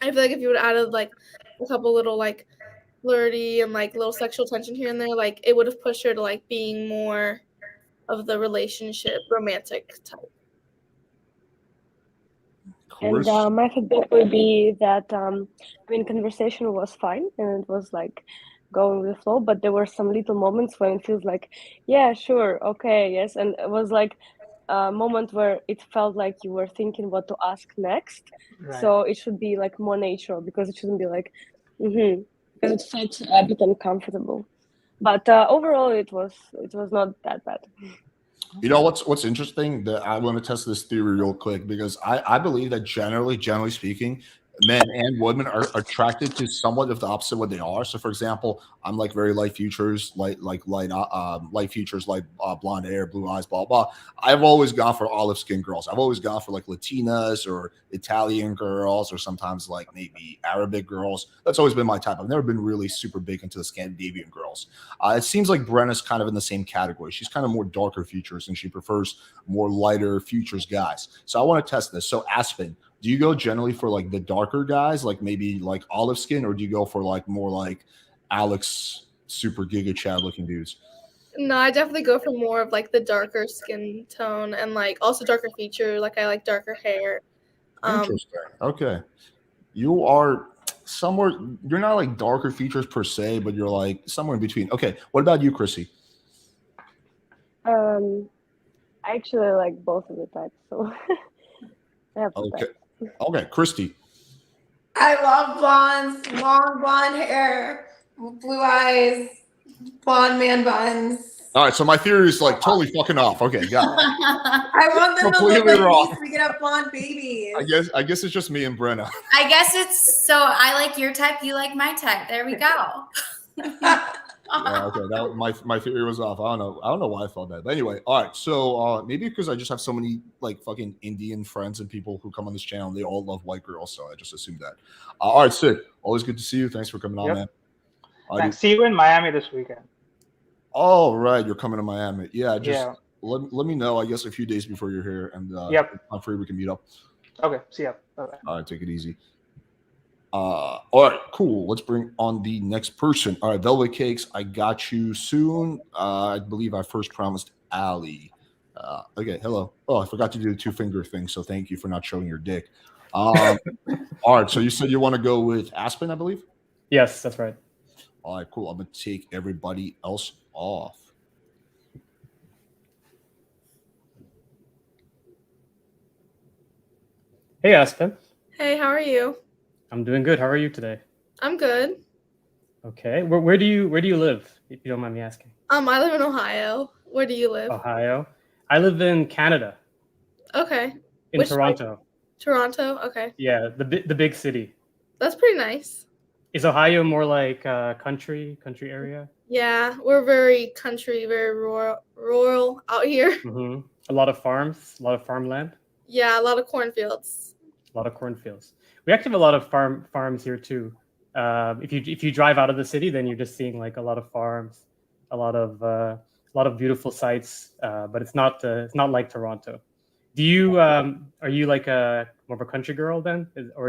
I feel like if you would have added like a couple little like flirty and like little sexual tension here and there, like it would have pushed her to like being more of the relationship romantic type. And Chris? my feedback would be that conversation was fine and it was like going with the flow, but there were some little moments when it feels like, yeah, sure, okay, yes, and it was like a moment where it felt like you were thinking what to ask next. Right. So it should be like more natural because it shouldn't be like, because it felt a bit uncomfortable. But overall, it was not that bad. You know what's interesting? That I want to test this theory real quick because I believe that generally speaking, men and women are attracted to somewhat of the opposite what they are. So, for example, I'm like very light features, light features, like blonde hair, blue eyes, blah blah. I've always gone for olive skin girls. I've always gone for like Latinas or Italian girls, or sometimes like maybe Arabic girls. That's always been my type. I've never been really super big into the Scandinavian girls. It seems like Brenna's kind of in the same category. She's kind of more darker features and she prefers more lighter features guys. So I want to test this. So Aspen, do you go generally for like the darker guys, like maybe like olive skin, or do you go for like more like Alex super Giga Chad looking dudes? No, I definitely go for more of like the darker skin tone and like also darker feature. Like I like darker hair. Interesting. Okay. You are somewhere, you're not like darker features per se, but you're like somewhere in between. Okay. What about you, Chrissy? I actually like both of the types, so I have to Okay. type. Okay. Christy. I love blondes, long blonde hair, blue eyes, blonde man buns. All right. So my theory is like totally fucking off. Okay. Got it. I want them to look Completely like wrong. me so we can have blonde babies. I guess it's just me and Brenna. I guess it's so I like your type, you like my type. There we go. Yeah, okay. That my theory was off. I don't know why I thought that. But anyway, all right. So maybe because I just have so many like fucking Indian friends and people who come on this channel, they all love white girls, so I just assumed that. All right, Sid. Always good to see you. Thanks for coming on, Yep. man. Thanks. See you in Miami this weekend. All right, you're coming to Miami. Yeah, just Yeah. let me know, I guess, a few days before you're here, and Yep. if I'm free, we can meet up. Okay. See ya. Bye-bye. All right, take it easy. All right, cool. Let's bring on the next person. All right, Velvet Cakes, I got you soon. I believe I first promised Ali. Okay, hello. Oh, I forgot to do the 2-finger thing, so thank you for not showing your dick. All right, so you said you want to go with Aspen, I believe? Yes, that's right. All right, cool. I'm going to take everybody else off. Hey, Aspen. Hey, how are you? I'm doing good. How are you today? I'm good. Okay. Where do you live, if you don't mind me asking? I live in Ohio. Where do you live? Ohio. I live in Canada, Okay. in Which Toronto. Toronto? Okay. Yeah, the big city. That's pretty nice. Is Ohio more like country area? Yeah, we're very country, very rural out here. Mm-hmm. A lot of farms, a lot of farmland, Yeah, a lot of cornfields. a lot of cornfields. We actually have a lot of farms here too. If you drive out of the city, then you're just seeing like a lot of farms, a lot of beautiful sights. But it's not like Toronto. Do you are you like more of a country girl then, or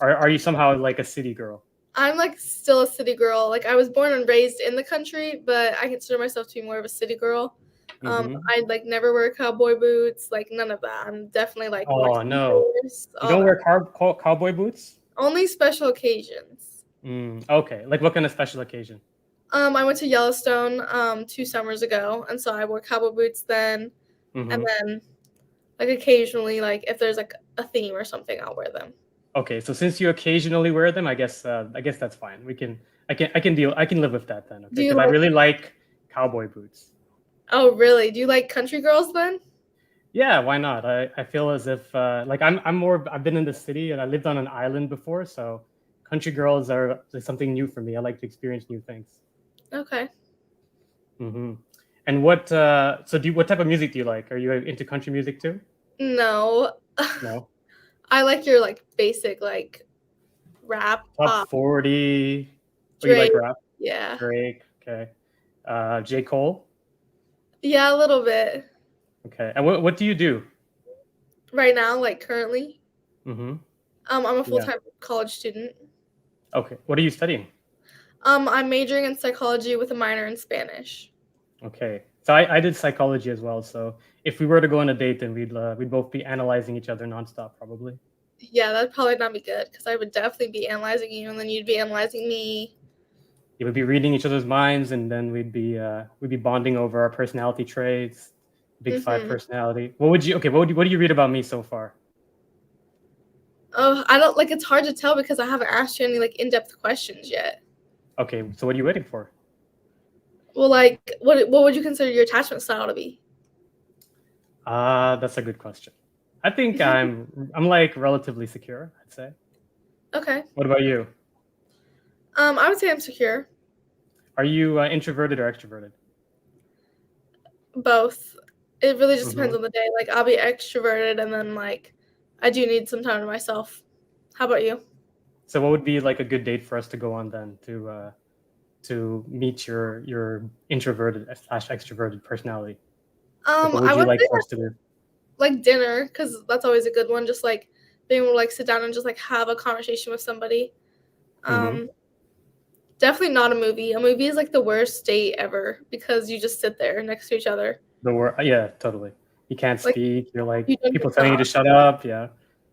are you somehow like a city girl? I'm like still a city girl. Like I was born and raised in the country, but I consider myself to be more of a city girl. Mhm. I like never wear cowboy boots, like none of that. I'm definitely like Oh no, sneakers, you all don't that. wear cowboy boots? Only special occasions. Okay, like what kind of special occasion? I went to Yellowstone 2 summers ago, and so I wore cowboy boots then, and Mhm. then like occasionally, like if there's like a theme or something, I'll wear them. Okay, so since you occasionally wear them, I guess that's fine. I can live with that then. Okay, Do you because I like- really like cowboy boots. Oh, really? Do you like country girls then? Yeah, why not? I feel as if like I've been in the city and I lived on an island before, so country girls are like something new for me. I like to experience new things. Okay. Mm-hmm. And what what type of music do you like? Are you into country music too? No. No. I like your like basic like rap, Top pop, 40. Oh, you like Drake. rap? Yeah. Drake. Okay. J. Cole. Yeah, a little bit. Okay. And what do you do? Right now, like currently, Mm-hmm. I'm a Yeah. full-time college student. Okay. What are you studying? I'm majoring in psychology with a minor in Spanish. Okay. So I did psychology as well. So if we were to go on a date, then we'd both be analyzing each other nonstop, probably. Yeah, that'd probably not be good because I would definitely be analyzing you, and then you'd be analyzing me. Yeah, we'd be reading each other's minds, and then we'd be bonding over our personality traits, big five personality. What do you read about me so far? Oh, I don't like. It's hard to tell because I haven't asked you any like in-depth questions yet. Okay, so what are you waiting for? Well, like, what would you consider your attachment style to be? That's a good question. I think I'm like relatively secure, I'd say. Okay. What about you? I would say I'm secure. Are you introverted or extroverted? Both. It really just depends on the day. Like, I'll be extroverted, and then like, I do need some time to myself. How about you? So what would be like a good date for us to go on then to meet your introverted / extroverted personality? Like, what would I you would like say for us to do? like dinner because that's always a good one. Just like being able to like sit down and just like have a conversation with somebody. Definitely not a movie. A movie is like the worst date ever because you just sit there next to each other. Yeah, totally. You can't Like, speak. You're like you don't people get telling you to talk. shut up. Yeah.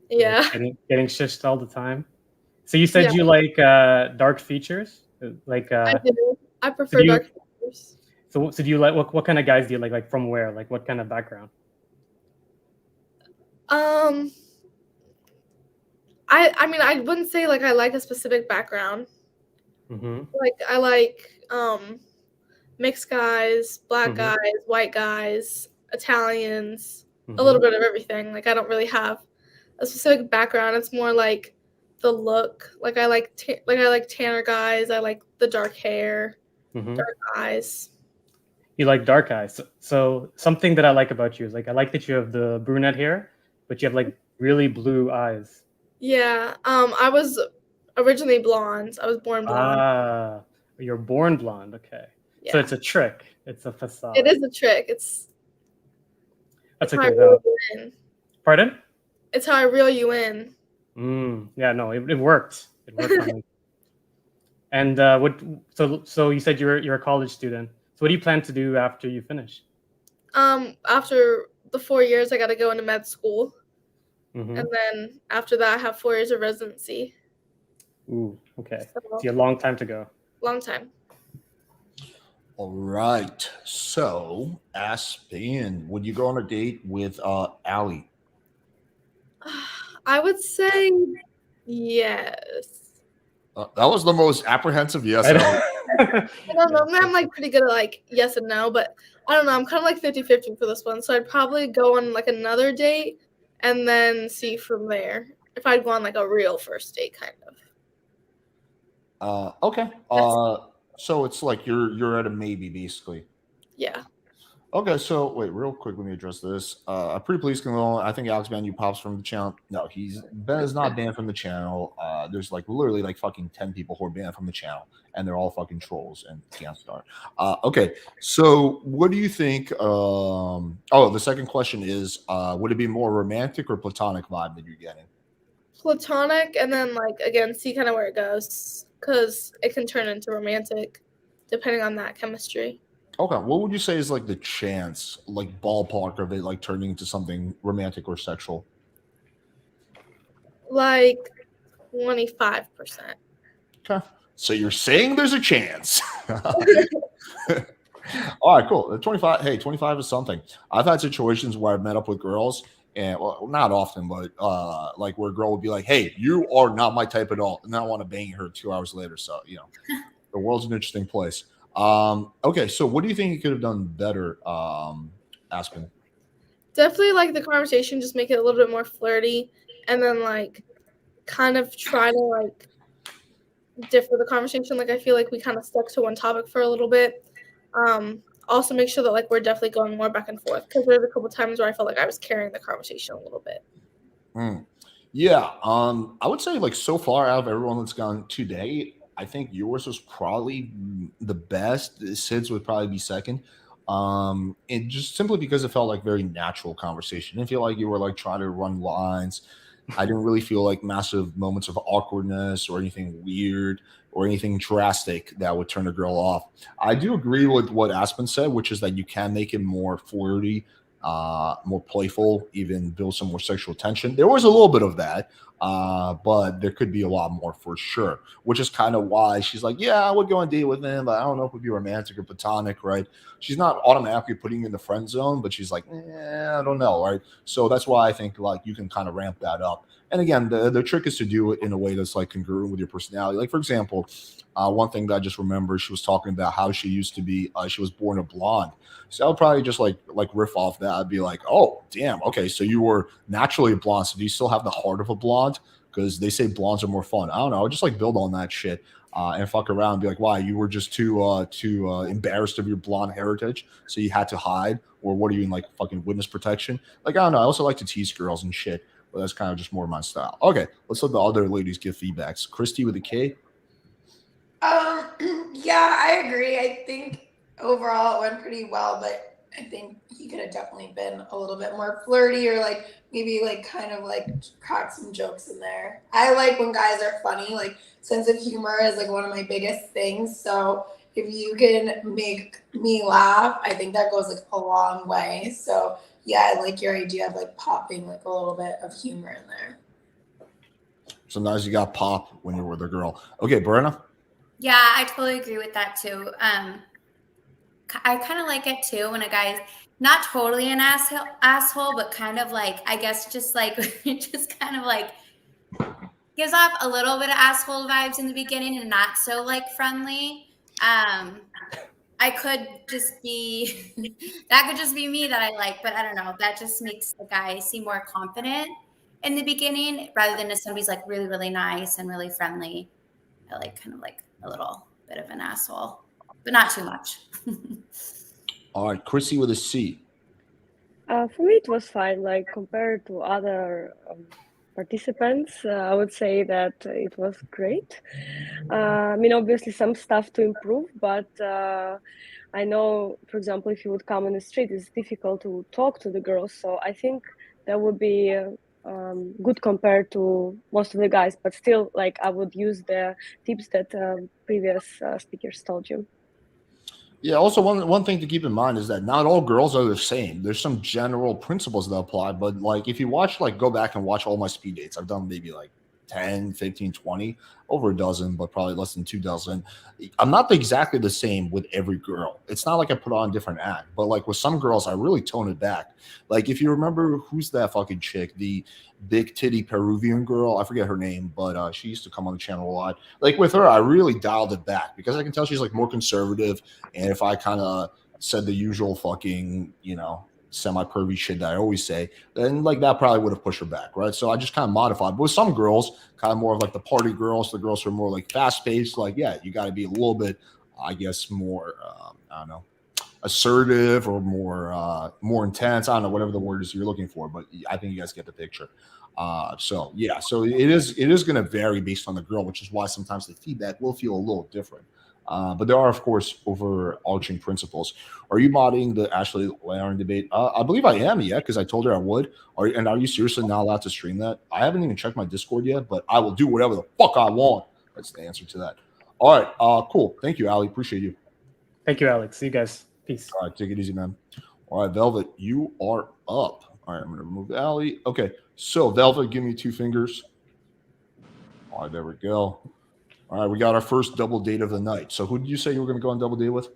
Yeah. Getting shushed all the time. So you said Yeah. you like dark features, like I do. I prefer dark features. So do you like what kind of guys do you like? Like from where? Like what kind of background? I mean I wouldn't say like I like a specific background. Like I like mixed guys, black guys, white guys, Italians, a little bit of everything. Like I don't really have a specific background. It's more like the look. Like I like tanner guys. I like the dark hair, dark eyes. You like dark eyes. So something that I like about you is like I like that you have the brunette hair, but you have like really blue eyes. Yeah. I was originally blonde. I was born blonde. Ah, you're born blonde. Okay. Yeah. So it's a trick. It's a facade. It is a trick. That's how okay I though. reel you in. Pardon? It's how I reel you in. Yeah, no, it worked. It worked on me. And so you said you're a college student. So what do you plan to do after you finish? After the 4 years, I got to go into med school, Mm-hmm. and then after that, I have 4 years of residency. Ooh, okay. So, See, a long time to go. long time. All right. So, Aspen, would you go on a date with Allie? I would say yes. That was the most apprehensive yes. I don't know. I'm like pretty good at like yes and no, but I don't know. I'm kind of like 50-50 for this one. So I'd probably go on like another date and then see from there if I'd go on like a real first date kind of. Okay. So it's like you're at a maybe basically. Yeah. Okay, so wait, real quick, let me address this. Pretty please can go. I think Alex banned you pops from the channel. No, Ben is not banned from the channel. There's like literally like fucking 10 people who are banned from the channel, and they're all fucking trolls and can't start. Okay, so what do you think? The second question is, would it be more romantic or platonic vibe that you're getting? Platonic, and then like again, see kind of where it goes, because it can turn into romantic, depending on that chemistry. Okay, what would you say is like the chance, like ballpark of it, like turning into something romantic or sexual? Like 25%. Okay, so you're saying there's a chance. All right, cool. 25. Hey, 25 is something. I've had situations where I've met up with girls, and well, not often, but like where a girl would be like, "Hey, you are not my type at all," and then I want to bang her 2 hours later. So the world's an interesting place. Okay, so what do you think you could have done better, Aspen? Definitely like the conversation, just make it a little bit more flirty, and then like kind of try to like differ the conversation. Like I feel like we kind of stuck to one topic for a little bit. Also make sure that like we're definitely going more back and forth, because there's a couple times where I felt like I was carrying the conversation a little bit. Yeah, I would say like so far out of everyone that's gone today, I think yours was probably the best. Sid's would probably be second. And just simply because it felt like very natural conversation. I didn't feel like you were like trying to run lines. I didn't really feel like massive moments of awkwardness or anything weird or anything drastic that would turn a girl off. I do agree with what Aspen said, which is that you can make it more flirty, more playful, even build some more sexual tension. There was a little bit of that, but there could be a lot more for sure, which is kind of why she's like, yeah, I would go on a date with him, but I don't know if it would be romantic or platonic, right? She's not automatically putting you in the friend zone, but she's like, I don't know, right? So that's why I think like you can kind of ramp that up. And again, the trick is to do it in a way that's like congruent with your personality. Like for example, one thing that I just remember, she was talking about how she used to be. She was born a blonde, so I would probably just like riff off that. I'd be like, oh damn, okay, so you were naturally a blonde. So do you still have the heart of a blonde? Because they say blondes are more fun. I don't know. I would just like build on that shit. And fuck around and be like, why you were just too embarrassed of your blonde heritage, so you had to hide, or what are you in like fucking witness protection? Like I don't know. I also like to tease girls and shit, but that's kind of just more my style. Okay, let's let the other ladies give feedbacks. Christy with a K. Yeah, I agree. I think overall it went pretty well, but I think he could have definitely been a little bit more flirty or like maybe like kind of like crack some jokes in there. I like when guys are funny. Like sense of humor is like one of my biggest things. So if you can make me laugh, I think that goes like a long way. So yeah, I like your idea of like popping like a little bit of humor in there. Sometimes you got pop when you're with a girl. Okay, Brenna. Yeah, I totally agree with that too. I kind of like it too when a guy's not totally an asshole, but kind of like, I guess just like just kind of like gives off a little bit of asshole vibes in the beginning and not so like friendly. I could just be that could just be me that I like, but I don't know. That just makes the guy seem more confident in the beginning rather than if somebody's like really, really nice and really friendly. I like kind of like a little bit of an asshole, but not too much. All right, Chrissy with a C. For me, it was fine. Like compared to other participants, I would say that it was great. I mean, obviously, some stuff to improve, but I know, for example, if you would come on the street, it's difficult to talk to the girls. So I think that would be good compared to most of the guys. But still, like I would use the tips that previous speakers told you. Yeah, also one thing to keep in mind is that not all girls are the same. There's some general principles that apply, but like if you watch, like go back and watch all my speed dates, I've done maybe like 10, 15, 20, over a dozen, but probably less than 2 dozen. I'm not exactly the same with every girl. It's not like I put on a different act, but like with some girls, I really tone it back. Like if you remember, who's that fucking chick, the big titty Peruvian girl? I forget her name, but she used to come on the channel a lot. Like with her, I really dialed it back because I can tell she's like more conservative. And if I kind of said the usual fucking, semi-pervy shit that I always say, then like that probably would have pushed her back, right? So I just kind of modified. But with some girls, kind of more of like the party girls, the girls who are more like fast-paced, like, yeah, you got to be a little bit, I guess, more, I don't know, assertive or more intense. I don't know, whatever the word is you're looking for, but I think you guys get the picture. So it is going to vary based on the girl, which is why sometimes the feedback will feel a little different. But there are, of course, overarching principles. Are you modding the Ashley Lauren debate? I believe I am, yeah, because I told her I would. Are you seriously not allowed to stream that? I haven't even checked my Discord yet, but I will do whatever the fuck I want. That's the answer to that. All right, cool. Thank you, Ali. Appreciate you. Thank you, Alex. See you guys. Peace. All right, take it easy, man. All right, Velvet, you are up. All right, I'm going to remove Ali. Okay, so Velvet, give me 2 fingers. All right, there we go. All right, we got our first double date of the night. So who did you say you were going to go on double date with?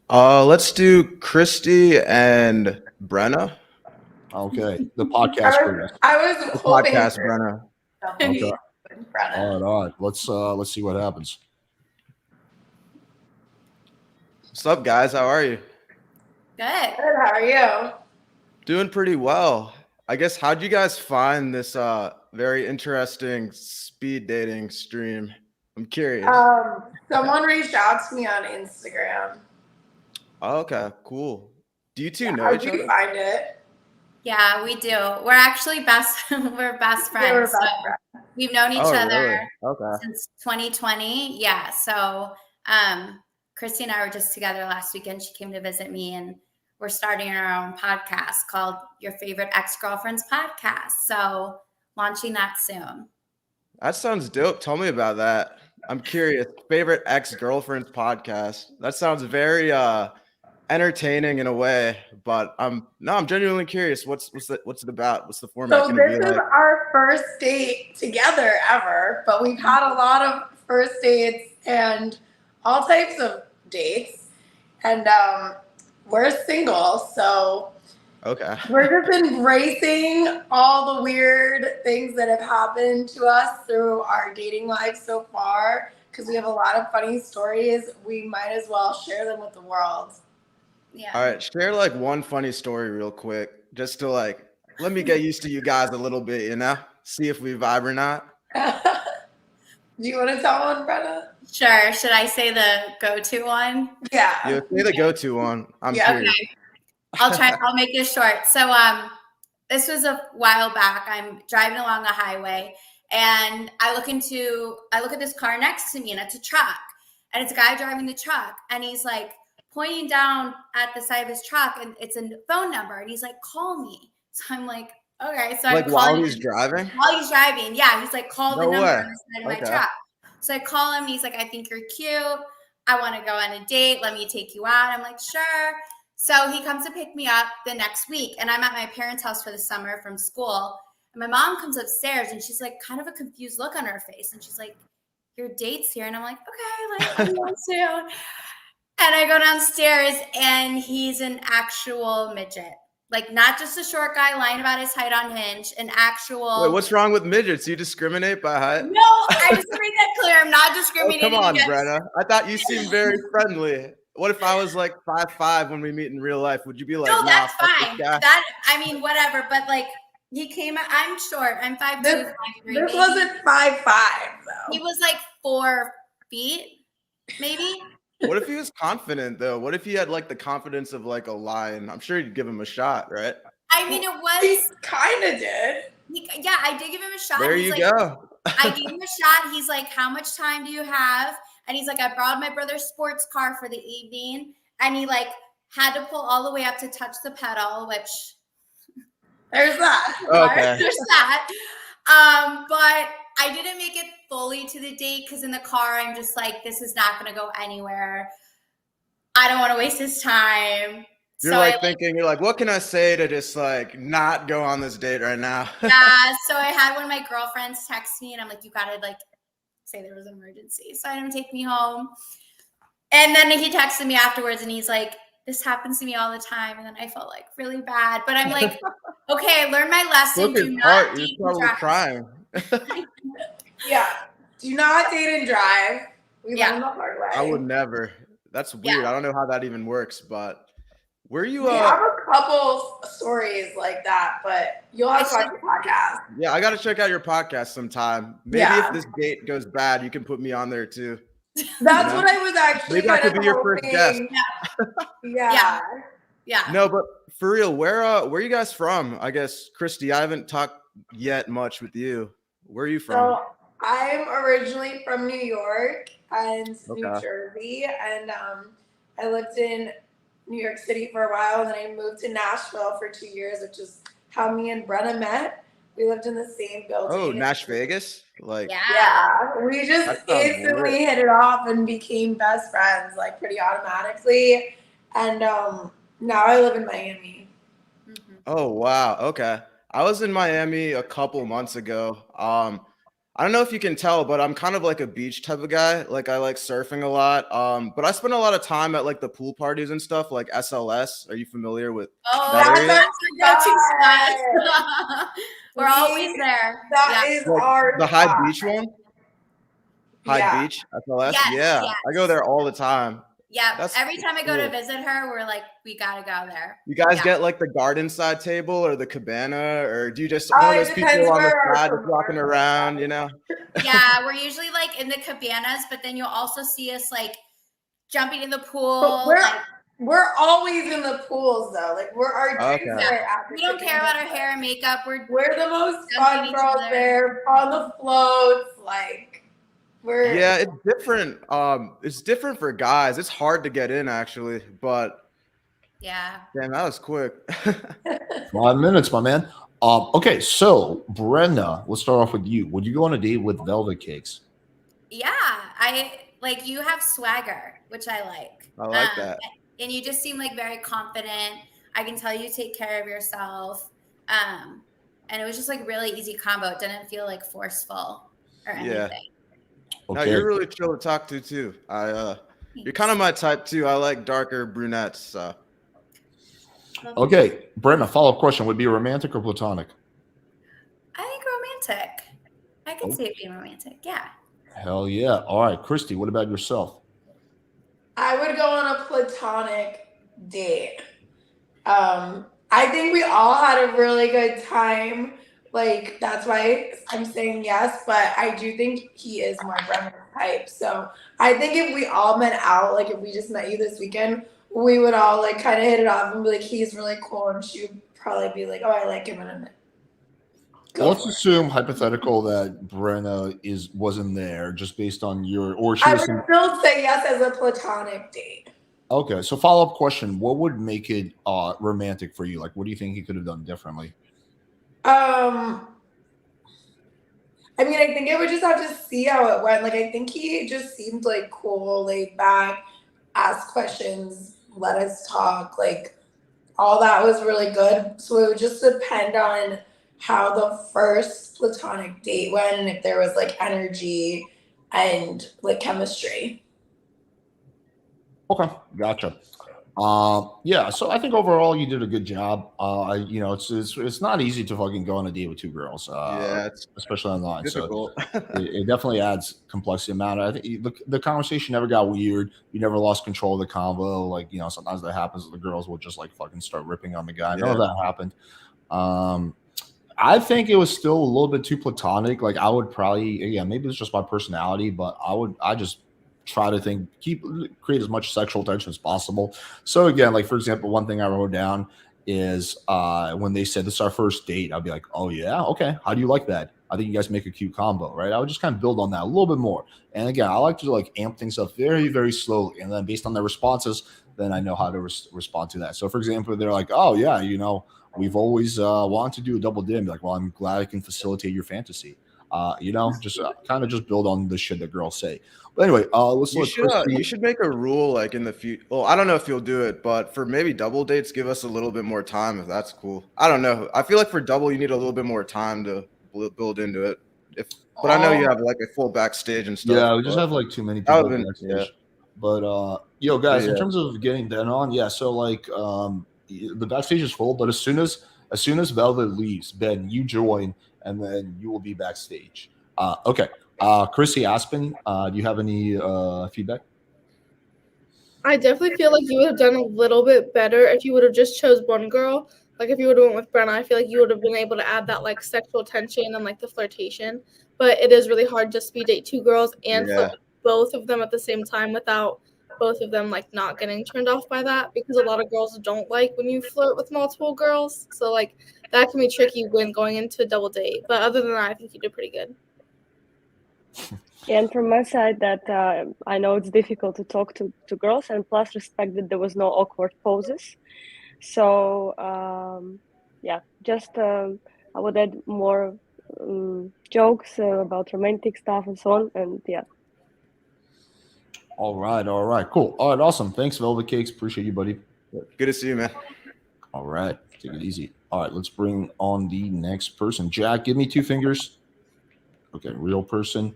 Let's do Christy and Brena. Okay, the podcast. I was The hoping podcast, for Brena. Okay. Brena. All right. Let's see what happens. What's up, guys? How are you? Good. Good. How are you? Doing pretty well. I guess, how'd you guys find this very interesting speed dating stream? I'm curious. Someone reached out to me on Instagram. Oh, okay, cool. Do you two know How each did other? you find it? Yeah, we do. We're actually we're best friends. We're best So friends. we've known each Oh, other really? Okay. since 2020. Yeah. So Christy and I were just together last weekend. She came to visit me and we're starting our own podcast called Your Favorite Ex-Girlfriend's Podcast. So launching that soon. That sounds dope. Tell me about that. I'm curious. Favorite ex-girlfriend's podcast. That sounds very entertaining in a way, but I'm genuinely curious. What's it about? What's the format So gonna this be is like? our first date together ever, but we've had a lot of first dates and all types of dates, and we're single, so Okay. we're just embracing all the weird things that have happened to us through our dating life so far, because we have a lot of funny stories. We might as well share them with the world. Yeah. All right, share like one funny story real quick, just to like let me get used to you guys a little bit, you know, see if we vibe or not. Do you want to tell one, Brenna? Sure. Should I say the go-to one? Yeah. Yeah, say the go-to one. I'm Yeah, curious. Okay. I'll make it short. So this was a while back. I'm driving along a highway and I look at this car next to me, and it's a truck. And it's a guy driving the truck, and he's like pointing down at the side of his truck, and it's a phone number, and he's like, call me. So I'm like, okay. So Like I'm while calling he's driving? While he's driving. Yeah. He's like, call the No number way. on the side of my Okay. truck. So I call him, and he's like, I think you're cute. I want to go on a date. Let me take you out. I'm like, sure. So he comes to pick me up the next week, and I'm at my parents' house for the summer from school. And my mom comes upstairs, and she's like kind of a confused look on her face. And she's like, your date's here. And I'm like, okay, like, I'm going soon. And I go downstairs, and he's an actual midget. Like, not just a short guy lying about his height on Hinge, an actual. Wait, what's wrong with midgets? You discriminate by height? No, I just to make that clear. I'm not Oh, discriminating. come on, against- Brenna. I thought you seemed very friendly. What if I was like 5'5" when we meet in real life? Would you be like, No, nah, that's fuck this fine. guy? I mean, whatever. But like, he came. I'm short. I'm 5'2", This 5'3". This wasn't 5'5" though. He was like 4 feet, maybe. What if he was confident though? What if he had like the confidence of like a lion? I'm sure you'd give him a shot, right? I mean, it He was. kind of did. Yeah, I did give him a shot. There He's you like, go. I gave him a shot. He's like, how much time do you have? And he's like, I borrowed my brother's sports car for the evening. And he like had to pull all the way up to touch the pedal, which There's that. Okay. there's that. But I didn't make it fully to the date because in the car, I'm just like, this is not going to go anywhere. I don't want to waste his time. You're So like thinking, you're like, what can I say to just like not go on this date right now? Yeah, so I had one of my girlfriends text me, and I'm like, you gotta like say there was an emergency. So I had him take me home. And then he texted me afterwards, and he's like, this happens to me all the time. And then I felt like really bad. But I'm like, okay, I learned my lesson. Look Do at not heart. date You're and probably drive. crying. Yeah. Do not date and drive. We Yeah. learned the hard way. I would never. That's weird. I don't know how that even works, but were you We have a couple stories like that, but you'll have to watch your podcast. yeah, I gotta check out your podcast sometime. Maybe Yeah. if this date goes bad, you can put me on there too. That's know? what I was actually Maybe I kind could of be your first guest. hoping. Yeah. Yeah. No, but for real, where are you guys from? I guess Christy, I haven't talked yet much with you. Where are you from? So I'm originally from New York and New Okay. Jersey, and I lived in New York City for a while, and then I moved to Nashville for 2 years, which is how me and Brenna met. We lived in the same building. Oh, Nash Vegas? Like Yeah. Yeah, we That just sounds instantly lit. hit it off and became best friends, like pretty automatically. And now I live in Miami. Mhm. oh wow. Okay. I was in Miami a couple months ago. I don't know if you can tell, but I'm kind of like a beach type of guy. Like I like surfing a lot. But I spend a lot of time at like the pool parties and stuff, like SLS. Are you familiar with Oh, that that's area? our go-to spot. We're always there. That Yeah. is Like our the High spot. Beach one? High Yeah. Beach, SLS? Yes, Yeah. yes. I go there all the time. Yeah. That's Every time I go to cool. visit her, we're like, we gotta go there. You guys Yeah. get like the garden side table or the cabana, or do you just one of it those depends people on the where our side just walking commercial around, is. you know? Yeah, we're usually like in the cabanas, but then you'll also see us like jumping in the pool. But Like, we're always in the pools though. Like our drinks Okay. are at the we don't care about our cabana. hair and makeup. We're We're the most Jumping fun each girls other. there on the floats. Like we're Yeah, it's different. It's different for guys. It's hard to get in actually, but yeah. damn, that was quick. 5 minutes, my man. Okay, so Brenda, let's start off with you. Would you go on a date with velvet cakes? Yeah, I like you have swagger, which I like. I like that. And you just seem like very confident. I can tell you take care of yourself. And it was just like really easy combo. It didn't feel like forceful or Yeah. anything. No, Okay. you're really chill to talk to too. You're kind of my type too. I like darker brunettes. So. Okay, Brenda, follow-up question. Would it be romantic or platonic? I think romantic. I can see it being romantic. Yeah. Hell yeah. All right, Christy, what about yourself? I would go on a platonic date. I think we all had a really good time. Like, that's why I'm saying yes, but I do think he is more Brennan type. So I think if we all met out, like if we just met you this weekend, we would all like kind of hit it off and be like, he's really cool, and she would probably be like, oh, I like him, and Let's assume hypothetical that Brenna wasn't there just based on your or she I was would still say yes as a platonic date. Okay, so follow-up question. What would make it romantic for you? Like what do you think he could have done differently? I mean, I think I would just have to see how it went. Like, I think he just seemed like cool, laid back, asked questions, let us talk. Like, all that was really good. So it would just depend on how the first platonic date went and if there was like energy and like chemistry. Okay, gotcha. Yeah, so I think overall you did a good job. It's not easy to fucking go on a date with two girls. Yeah, it's especially online. difficult. So it definitely adds complexity amount. I think the conversation never got weird. You never lost control of the convo. Like sometimes that happens. The girls will just like fucking start ripping on the guy. None of that happened. I think it was still a little bit too platonic. Like I would probably, maybe it's just my personality, but I just try to create as much sexual tension as possible. So again, like for example, one thing I wrote down is when they said this is our first date, I'd be like, oh yeah, okay, how do you like that? I think you guys make a cute combo, right? I would just kind of build on that a little bit more. And again, I like to like amp things up very, very slowly, and then based on their responses, then I know how to respond to that. So for example, they're like, oh yeah, we've always wanted to do a double date. And be like, well, I'm glad I can facilitate your fantasy. Just kind of just build on the shit that girls say. But anyway, You should make a rule like in the future. Well, I don't know if you'll do it, but for maybe double dates, give us a little bit more time if that's cool. I don't know. I feel like for double, you need a little bit more time to build into it. But I know you have like a full backstage and stuff. Yeah, we just have like too many people backstage. Yeah. But guys, in terms of getting Ben on, so like the backstage is full, but as soon as Velvet leaves, Ben, you join, and then you will be backstage. Okay. Chrissy, Aspen, do you have any feedback? I definitely feel like you would have done a little bit better if you would have just chose one girl. Like if you would have went with Brenna, I feel like you would have been able to add that like sexual tension and like the flirtation. But it is really hard to speed date two girls and flirt with both of them at the same time without both of them like not getting turned off by that, because a lot of girls don't like when you flirt with multiple girls. So like that can be tricky when going into a double date. But other than that, I think you did pretty good. And from my side, that I know it's difficult to talk to girls, and plus respect that there was no awkward poses. So I would add more jokes about romantic stuff and so on, and yeah. All right, cool. All right, awesome. Thanks, Velvet Cakes. Appreciate you, buddy. Good to see you, man. All right, take it easy. All right, let's bring on the next person. Jack, give me 2 fingers. Okay, real person.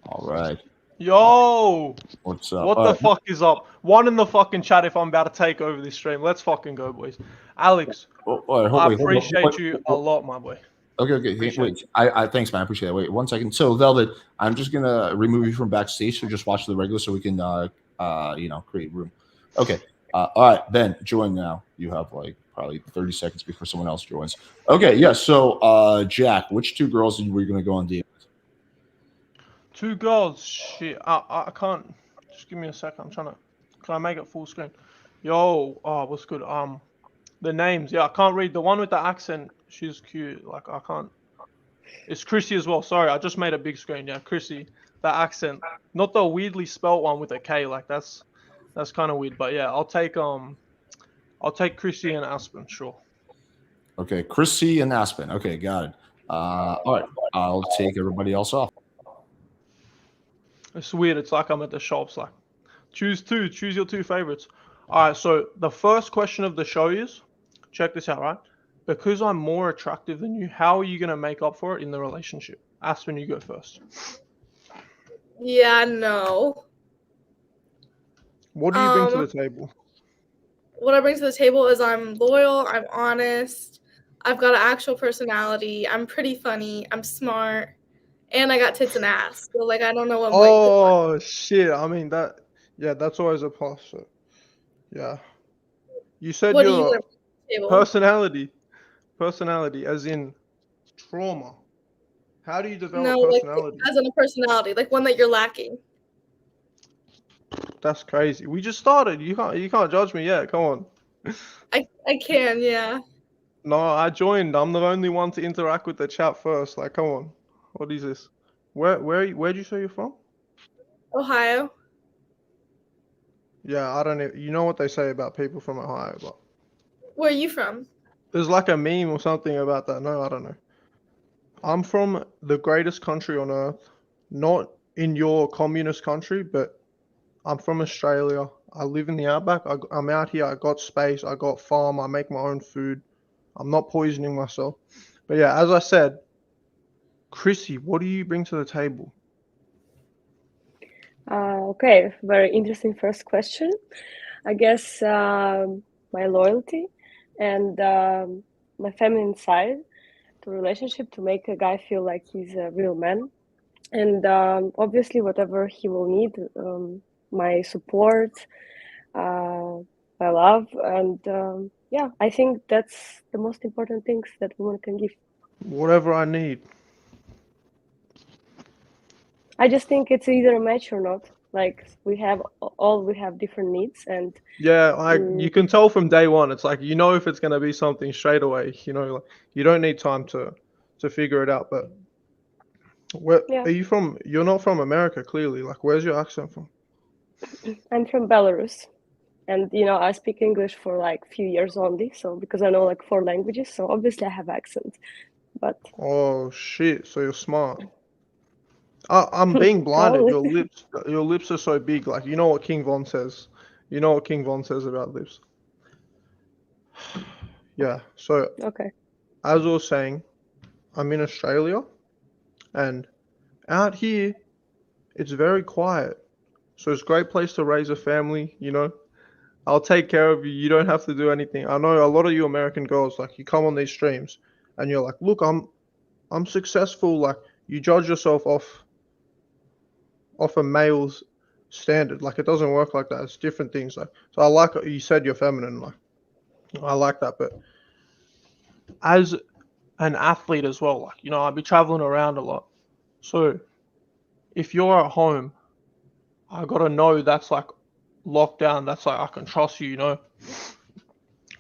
All right. Yo! What's up? What the fuck is up? One in the fucking chat if I'm about to take over this stream. Let's fucking go, boys. Alex, I appreciate you a lot, my boy. Okay. Wait. I thanks, man. I appreciate it. Wait 1 second. So, Velvet, I'm just gonna remove you from backstage. So just watch the regular, so we can create room. Okay. All right, Ben, join now. You have like probably 30 seconds before someone else joins. Okay. Yeah. So, Jack, which 2 girls were you gonna go on date? 2 girls. Shit. I can't. Just give me a second. I'm trying to. Can I make it full screen? Yo. What's good? The names. Yeah, I can't read. The one with the accent. She's cute. Like I can't. It's Chrissy as well. Sorry, I just made a big screen. Yeah, Chrissy. That accent. Not the weirdly spelt one with a K. Like that's kind of weird. But yeah, I'll take Chrissy and Aspen. Sure. Okay, Chrissy and Aspen. Okay, got it. All right, I'll take everybody else off. It's weird. It's like I'm at the shops. Like, choose two. Choose your two favorites. All right. So the first question of the show is, check this out, right? Because I'm more attractive than you, how are you gonna make up for it in the relationship? Aspen, you go first. Yeah, no. What do you bring to the table? What I bring to the table is I'm loyal, I'm honest, I've got an actual personality, I'm pretty funny, I'm smart, and I got tits and ass. So like I don't know what more you could want. Oh shit! I mean that. Yeah, that's always a plus. So, yeah. You said What do you your bring to the table? personality, as in trauma. How do you develop No, like personality? as in a personality, like one that you're lacking. That's crazy. We just started. You can't judge me yet. Come on. I can, yeah. No, I joined. I'm the only one to interact with the chat first. Like, come on. What is this? Where'd you say you're from? Ohio. Yeah, I don't know. You know what they say about people from Ohio, but Where are you from? there's like a meme or something about that. No, I don't know. I'm from the greatest country on earth, not in your communist country, but I'm from Australia. I live in the outback. I'm out here. I got space. I got farm. I make my own food. I'm not poisoning myself. But yeah, as I said, Chrissy, what do you bring to the table? Okay, very interesting first question. I guess my loyalty and my feminine side to relationship to make a guy feel like he's a real man. And obviously, whatever he will need, my support, my love, and yeah, I think that's the most important things that woman can give. Whatever I need. I just think it's either a match or not. Like we have different needs, and Yeah, you can tell from day one. It's like you know if it's gonna be something straight away. You know, like you don't need time to figure it out. But where yeah, are you from? You're not from America, clearly. Like, where's your accent from? I'm from Belarus, and I speak English for like few years only. So because I know like 4 languages, so obviously I have accent. But Oh shit! So you're smart. I'm being blinded. probably Your lips are so big. Like you know what King Von says. You know what King Von says about lips. Yeah. So okay. as I was saying, I'm in Australia, and out here it's very quiet. So it's a great place to raise a family. You know, I'll take care of you. You don't have to do anything. I know a lot of you American girls like you come on these streams, and you're like, look, I'm successful. Like you judge yourself off a male's standard. Like it doesn't work like that. It's different things. Like so, I like you said you're feminine. Like I like that, but as an athlete as well, like I'd be traveling around a lot. So if you're at home, I gotta know that's like locked down. That's like I can trust you,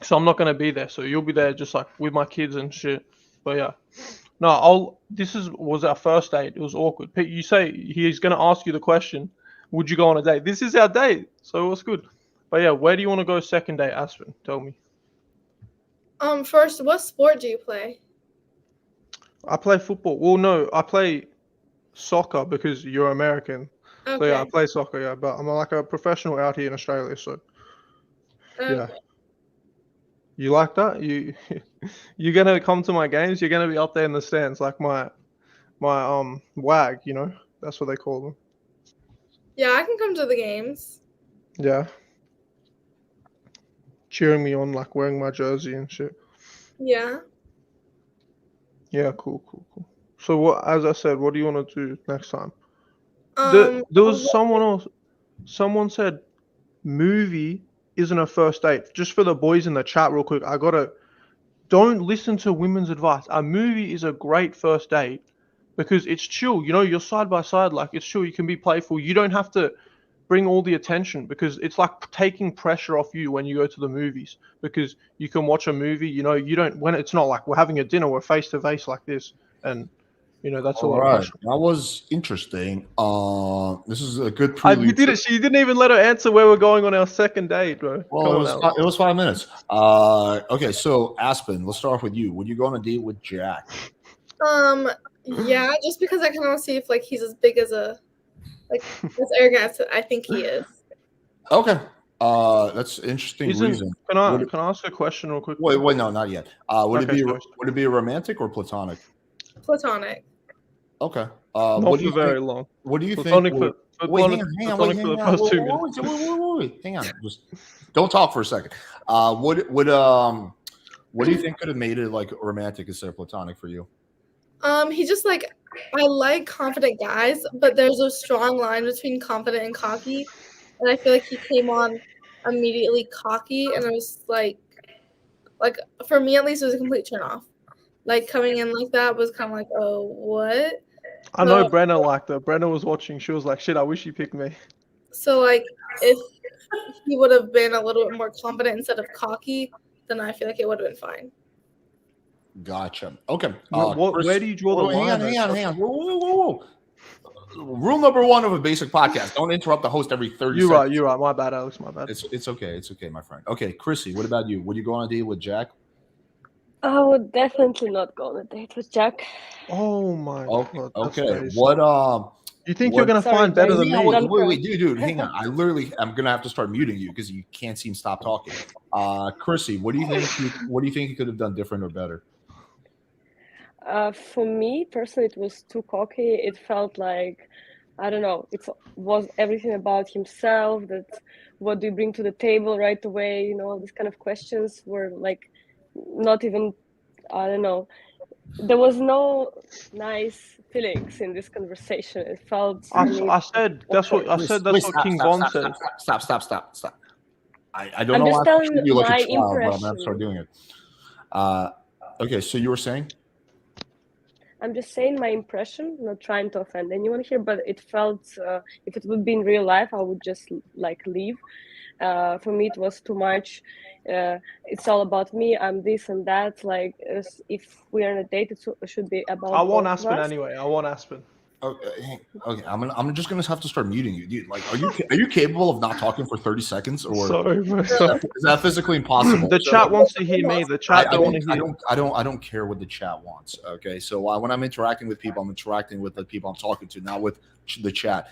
So I'm not gonna be there. So you'll be there just like with my kids and shit. But yeah. No, this was our first date. It was awkward. Pete, you say he's gonna ask you the question, would you go on a date? This is our date, so it was good. But yeah, where do you want to go second date, Aspen? Tell me. First, what sport do you play? I play football. Well, no, I play soccer because you're American. Okay. So yeah, I play soccer, yeah, but I'm like a professional out here in Australia, so yeah. You like that? You're gonna come to my games, you're gonna be up there in the stands like my wag, That's what they call them. Yeah, I can come to the games. Yeah. Cheering me on, like wearing my jersey and shit. Yeah. Yeah, cool. So what, as I said, what do you want to do next time? There was someone else. Someone said movie isn't a first date. Just for the boys in the chat real quick, don't listen to women's advice. A movie is a great first date because it's chill. You're side by side, like it's chill. You can be playful. You don't have to bring all the attention because it's like taking pressure off you when you go to the movies because you can watch a movie, you don't when it's not like we're having a dinner, we're face to face like this, and That's a All lot of right, pressure. that was interesting. This is a good You prelude. did it. She didn't even let her answer where we're going on our second date, bro. Well, Come on now. it was 5 minutes. Okay, so Aspen, let's start off with you. Would you go on a date with Jack? Yeah, just because I kind of want to see if like he's as big as as arrogant as I think he is. Okay. That's an interesting reason. Can I ask a question real quick? Wait, no, not yet. Would Okay, it be a romantic or platonic? Platonic. Okay. Not What do for you very think? long. What do you Platonic think? for Wait, hang on. for the first 2 minutes. Wait, hang on. Just don't talk for a second. What do you think could have made it like romantic instead of platonic for you? He just like I like confident guys, but there's a strong line between confident and cocky, and I feel like he came on immediately cocky, and it was like for me at least, it was a complete turn off. Like coming in like that was kind of like, oh, what? I know Brenna liked her. Brenna was watching. She was like, shit, I wish you picked me. So like if he would have been a little bit more confident instead of cocky, then I feel like it would have been fine. Gotcha. Okay. Where do you draw the line? Hang on. Whoa. Rule number 1 of a basic podcast: don't interrupt the host every 30 seconds. You're right. My bad, Alex. My bad. It's okay. It's okay, my friend. Okay, Chrissy, what about you? Would you go on a date with Jack? I would definitely not go on a date with Jack. Oh my god. Okay. What you think you're gonna find better than me? Wait, dude, hang on. I'm gonna have to start muting you because you can't seem to stop talking. Chrissy, what do you think you could have done different or better? For me personally, it was too cocky. It felt like, I don't know, it was everything about himself. That what do you bring to the table right away? These kind of questions were like not even, I don't know. There was no nice feelings in this conversation. It felt. I said that's what King Von said. Stop. I don't know why I treat you like a child, but I'm gonna start doing it. Okay, so you were saying? I'm just saying my impression, not trying to offend anyone here, but it felt, if it would be in real life, I would just like leave. For me, it was too much. It's all about me. I'm this and that. Like, if we are on a date, it should be about. I want Aspen anyway. I want Aspen. Okay, I'm just gonna have to start muting you, dude. Like, are you capable of not talking for 30 seconds, or sorry. Is that physically impossible? The chat wants to hear me. The chat don't want to hear. I don't care what the chat wants. Okay, so when I'm interacting with people, I'm interacting with the people I'm talking to, not with the chat.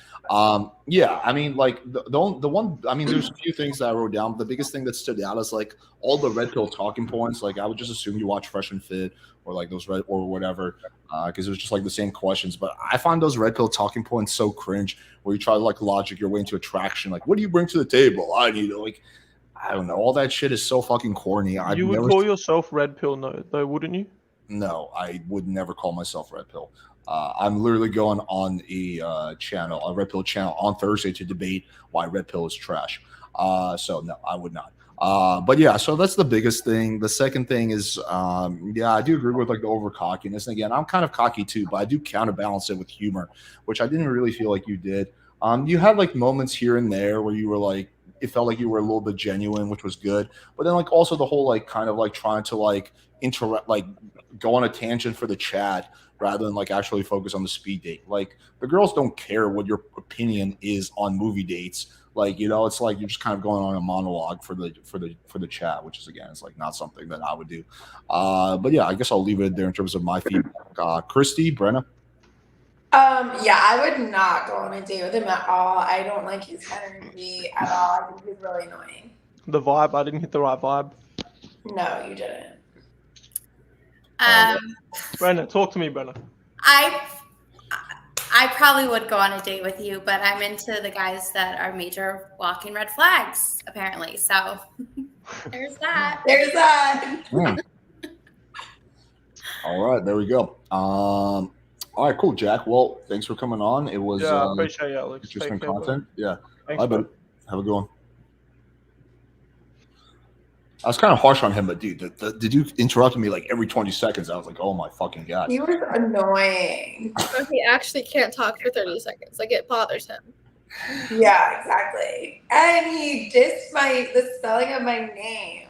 Yeah, I mean, like the one. I mean, there's a few things that I wrote down. The biggest thing that stood out is like all the red pill talking points. Like, I would just assume you watch Fresh and Fit or like those red or whatever. Because it was just like the same questions, but I find those red pill talking points so cringe. Where you try to like logic your way into attraction, like what do you bring to the table? I need like, I don't know, all that shit is so fucking corny. You would call yourself red pill, though, wouldn't you? No, I would never call myself red pill. I'm literally going on a red pill channel on Thursday to debate why red pill is trash. So no, I would not. But yeah, so that's the biggest thing. The second thing is, yeah, I do agree with like the over cockiness. And again, I'm kind of cocky too, but I do counterbalance it with humor, which I didn't really feel like you did. You had like moments here and there where you were like, it felt like you were a little bit genuine, which was good. But then like also the whole like kind of like trying to like interact, like go on a tangent for the chat rather than like actually focus on the speed date. Like the girls don't care what your opinion is on movie dates. Like, it's like you're just kind of going on a monologue for the chat, which is again, it's like not something that I would do. But yeah, I guess I'll leave it there in terms of my feedback. Christy, Brena. Yeah, I would not go on a date with him at all. I don't like his energy at all. I think he's really annoying. The vibe, I didn't hit the right vibe. No, you didn't. Brena, talk to me, Brena. I probably would go on a date with you, but I'm into the guys that are major walking red flags, apparently. So there's that. There's that. All right, there we go. All right, cool, Jack. Well, thanks for coming on. It was appreciate you, Alex. Interesting content. Yeah. Thanks, bye, have a good one. I was kind of harsh on him, but dude, did you interrupt me like every 20 seconds? I was like, oh my fucking God. He was annoying. He actually can't talk for 30 seconds. Like, it bothers him. Yeah, exactly. And he dissed the spelling of my name.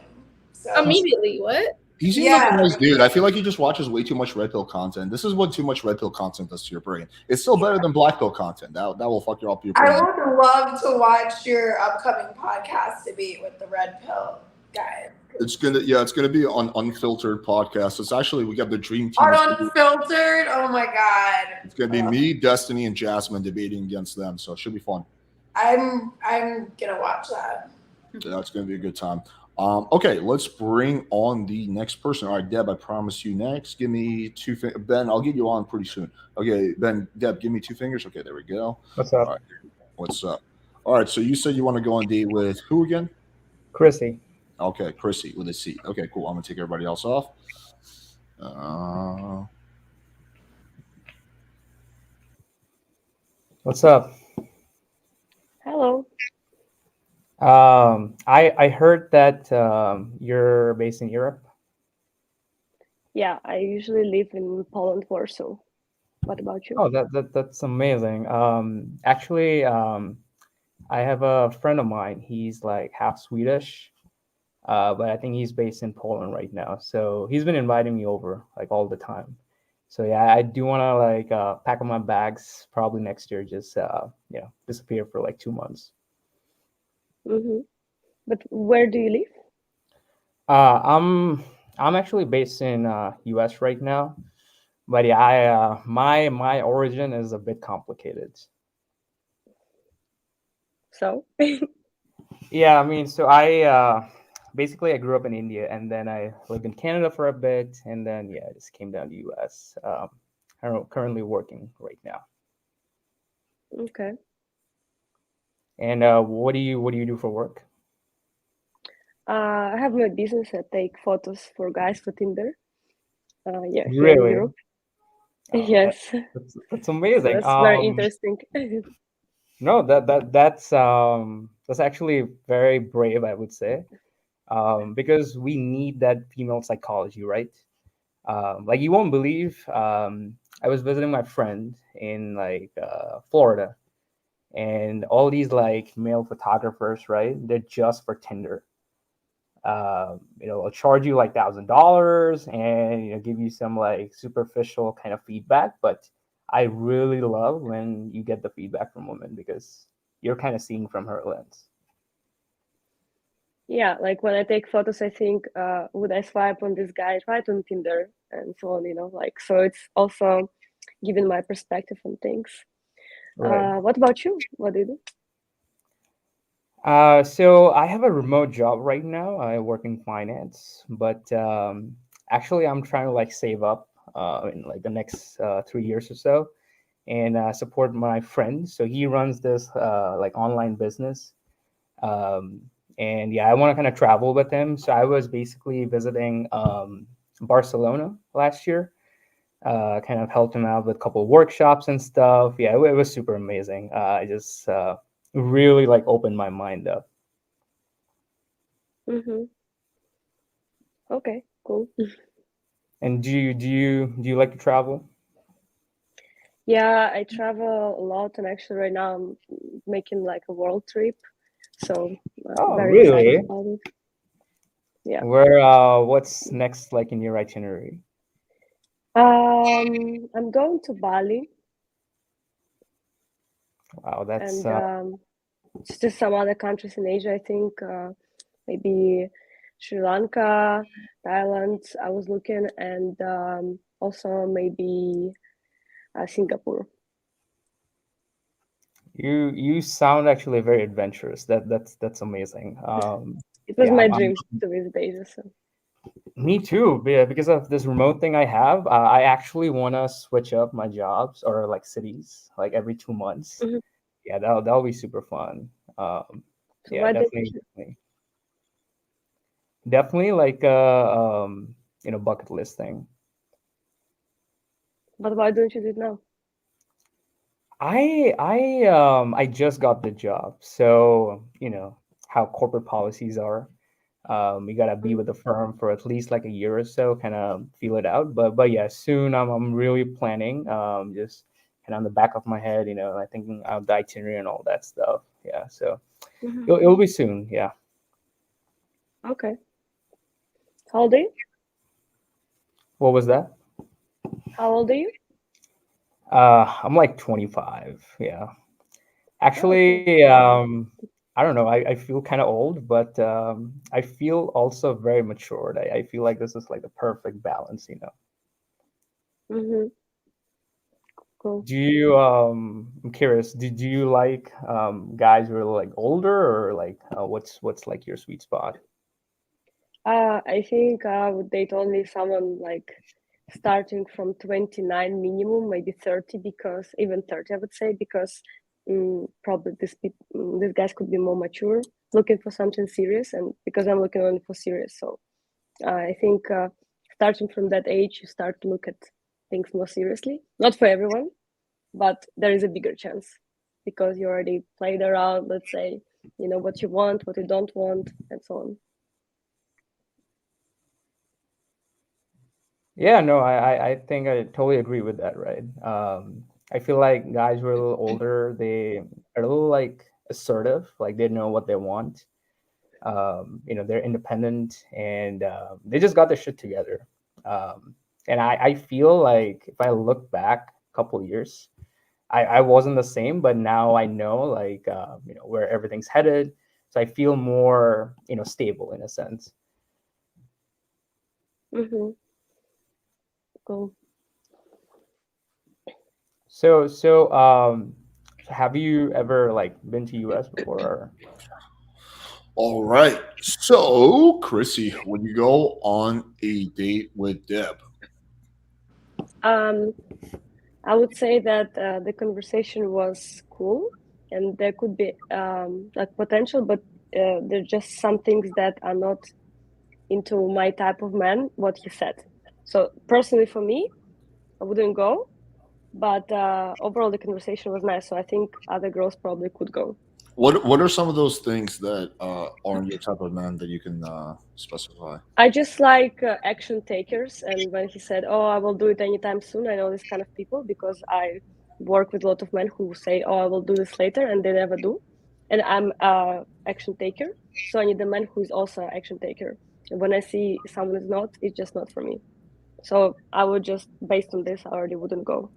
So. Immediately, what? He seems like a nice dude. I feel like he just watches way too much red pill content. This is what too much red pill content does to your brain. It's still better than black pill content. That will fuck you up your brain. I would love to watch your upcoming podcast debate with the red pill guy. It's gonna be on Unfiltered podcast. It's actually, we got the dream team. Unfiltered? Oh my god. It's gonna be me, Destiny, and Jasmine debating against them. So it should be fun. I'm gonna watch that. Yeah, it's gonna be a good time. Okay, let's bring on the next person. All right, Deb, I promise you next. Give me two fingers. Ben, I'll get you on pretty soon. Okay, Ben, Deb, give me 2 fingers. Okay, there we go. What's up? All right. What's up? All right, so you said you want to go on date with who again? Chrissy. Okay, Chrissy with a C. Okay, cool. I'm gonna take everybody else off. What's up? Hello. I heard that you're based in Europe. Yeah, I usually live in Poland, Warsaw. What about you? Oh, that's amazing. Actually, I have a friend of mine. He's like half Swedish, but I think he's based in Poland right now. So he's been inviting me over like all the time. So yeah, I do want to like pack up my bags probably next year. Just disappear for like 2 months. Mm-hmm. But where do you live? I'm actually based in U.S. right now, but yeah, my origin is a bit complicated. So Yeah, I mean, so I basically I grew up in India, and then I lived in Canada for a bit, and then I just came down to U.S. I'm currently working right now. okay. And what do you do for work? I have my business. I take photos for guys for Tinder. Here in Really? Europe. Oh, Yes, that's amazing. that's very interesting. No, that's actually very brave, I would say, because we need that female psychology, right? Like you won't believe, I was visiting my friend in like Florida, and all these like male photographers, right? They're just for Tinder. I'll charge you like $1,000 and give you some like superficial kind of feedback, but I really love when you get the feedback from women because you're kind of seeing from her lens. Yeah, like when I take photos, I think, would I swipe on this guy right on Tinder and so on, like, so it's also giving my perspective on things. Right. What about you? What do you do? So I have a remote job right now. I work in finance, but actually I'm trying to like save up in like the next 3 years or so and support my friend. So he runs this like online business. And yeah, I want to kind of travel with him. So I was basically visiting Barcelona last year. Kind of helped him out with a couple of workshops and stuff. Yeah, it was super amazing. I just really like opened my mind up. Mm-hmm. Okay, cool. And do you like to travel? Yeah, I travel a lot, and actually right now I'm making like a world trip, so Oh, very excited really? about it. Yeah. What's next like in your itinerary? I'm going to Bali Wow, that's and just some other countries in Asia. I think maybe Sri Lanka, Thailand. I was looking, and also maybe Singapore. you sound actually very adventurous. That's amazing. It was Yeah, my I'm dream to visit Asia. So. Me too. Yeah, because of this remote thing I have, I actually want to switch up my jobs or like cities like every 2 months. Mhm. Yeah, that'll be super fun. So Yeah, why don't definitely like a bucket list thing. But why don't you do it now? I just got the job, so you know how corporate policies are. You gotta be with the firm for at least like a year or so, kind of feel it out. But yeah, soon I'm really planning. Just kind of on the back of my head, I thinking out the itinerary and all that stuff. Yeah, so Mhm. it'll be soon. Yeah. Okay. How old are you? What was that? How old are you? I'm like 25. Yeah. Oh, Actually, okay. I don't know. I feel kind of old, but I feel also very matured. I feel like this is like the perfect balance, you know. Mm-hmm. Cool. Do you, I'm curious, do you like guys who are like older or like what's like your sweet spot? I think I would date only someone like starting from 29 minimum, maybe 30, because even 30, I would say, because probably these guys could be more mature, looking for something serious, and because I'm looking only for serious, so I think starting from that age, you start to look at things more seriously. Not for everyone, but there is a bigger chance because you already played around. Let's say you know what you want, what you don't want, and so on. Yeah, no, I think I totally agree with that, right? I feel like guys who are a little older, they are a little like assertive, like they know what they want. You know, they're independent and they just got their shit together. And I feel like if I look back a couple years, I wasn't the same, but now I know like you know where everything's headed. So I feel more, you know, stable in a sense. Mm-hmm. Cool. So have you ever like been to US before? Or... All right. So, Chrissy, when you go on a date with Deb, Um, I would say that the conversation was cool, and there could be like potential, but there's just some things that are not into my type of man. What he said. So personally, for me, I wouldn't go, but overall the conversation was nice. So I think other girls probably could go. what are some of those things that aren't your type of man that you can specify? I just like action takers, and when he said, "Oh, I will do it anytime soon," I know this kind of people because I work with a lot of men who say, "Oh, I will do this later," and they never do. And I'm a action taker, so I need a man who is also an action taker. And when I see someone is not, it's just not for me. So I would just, based on this, I already wouldn't go.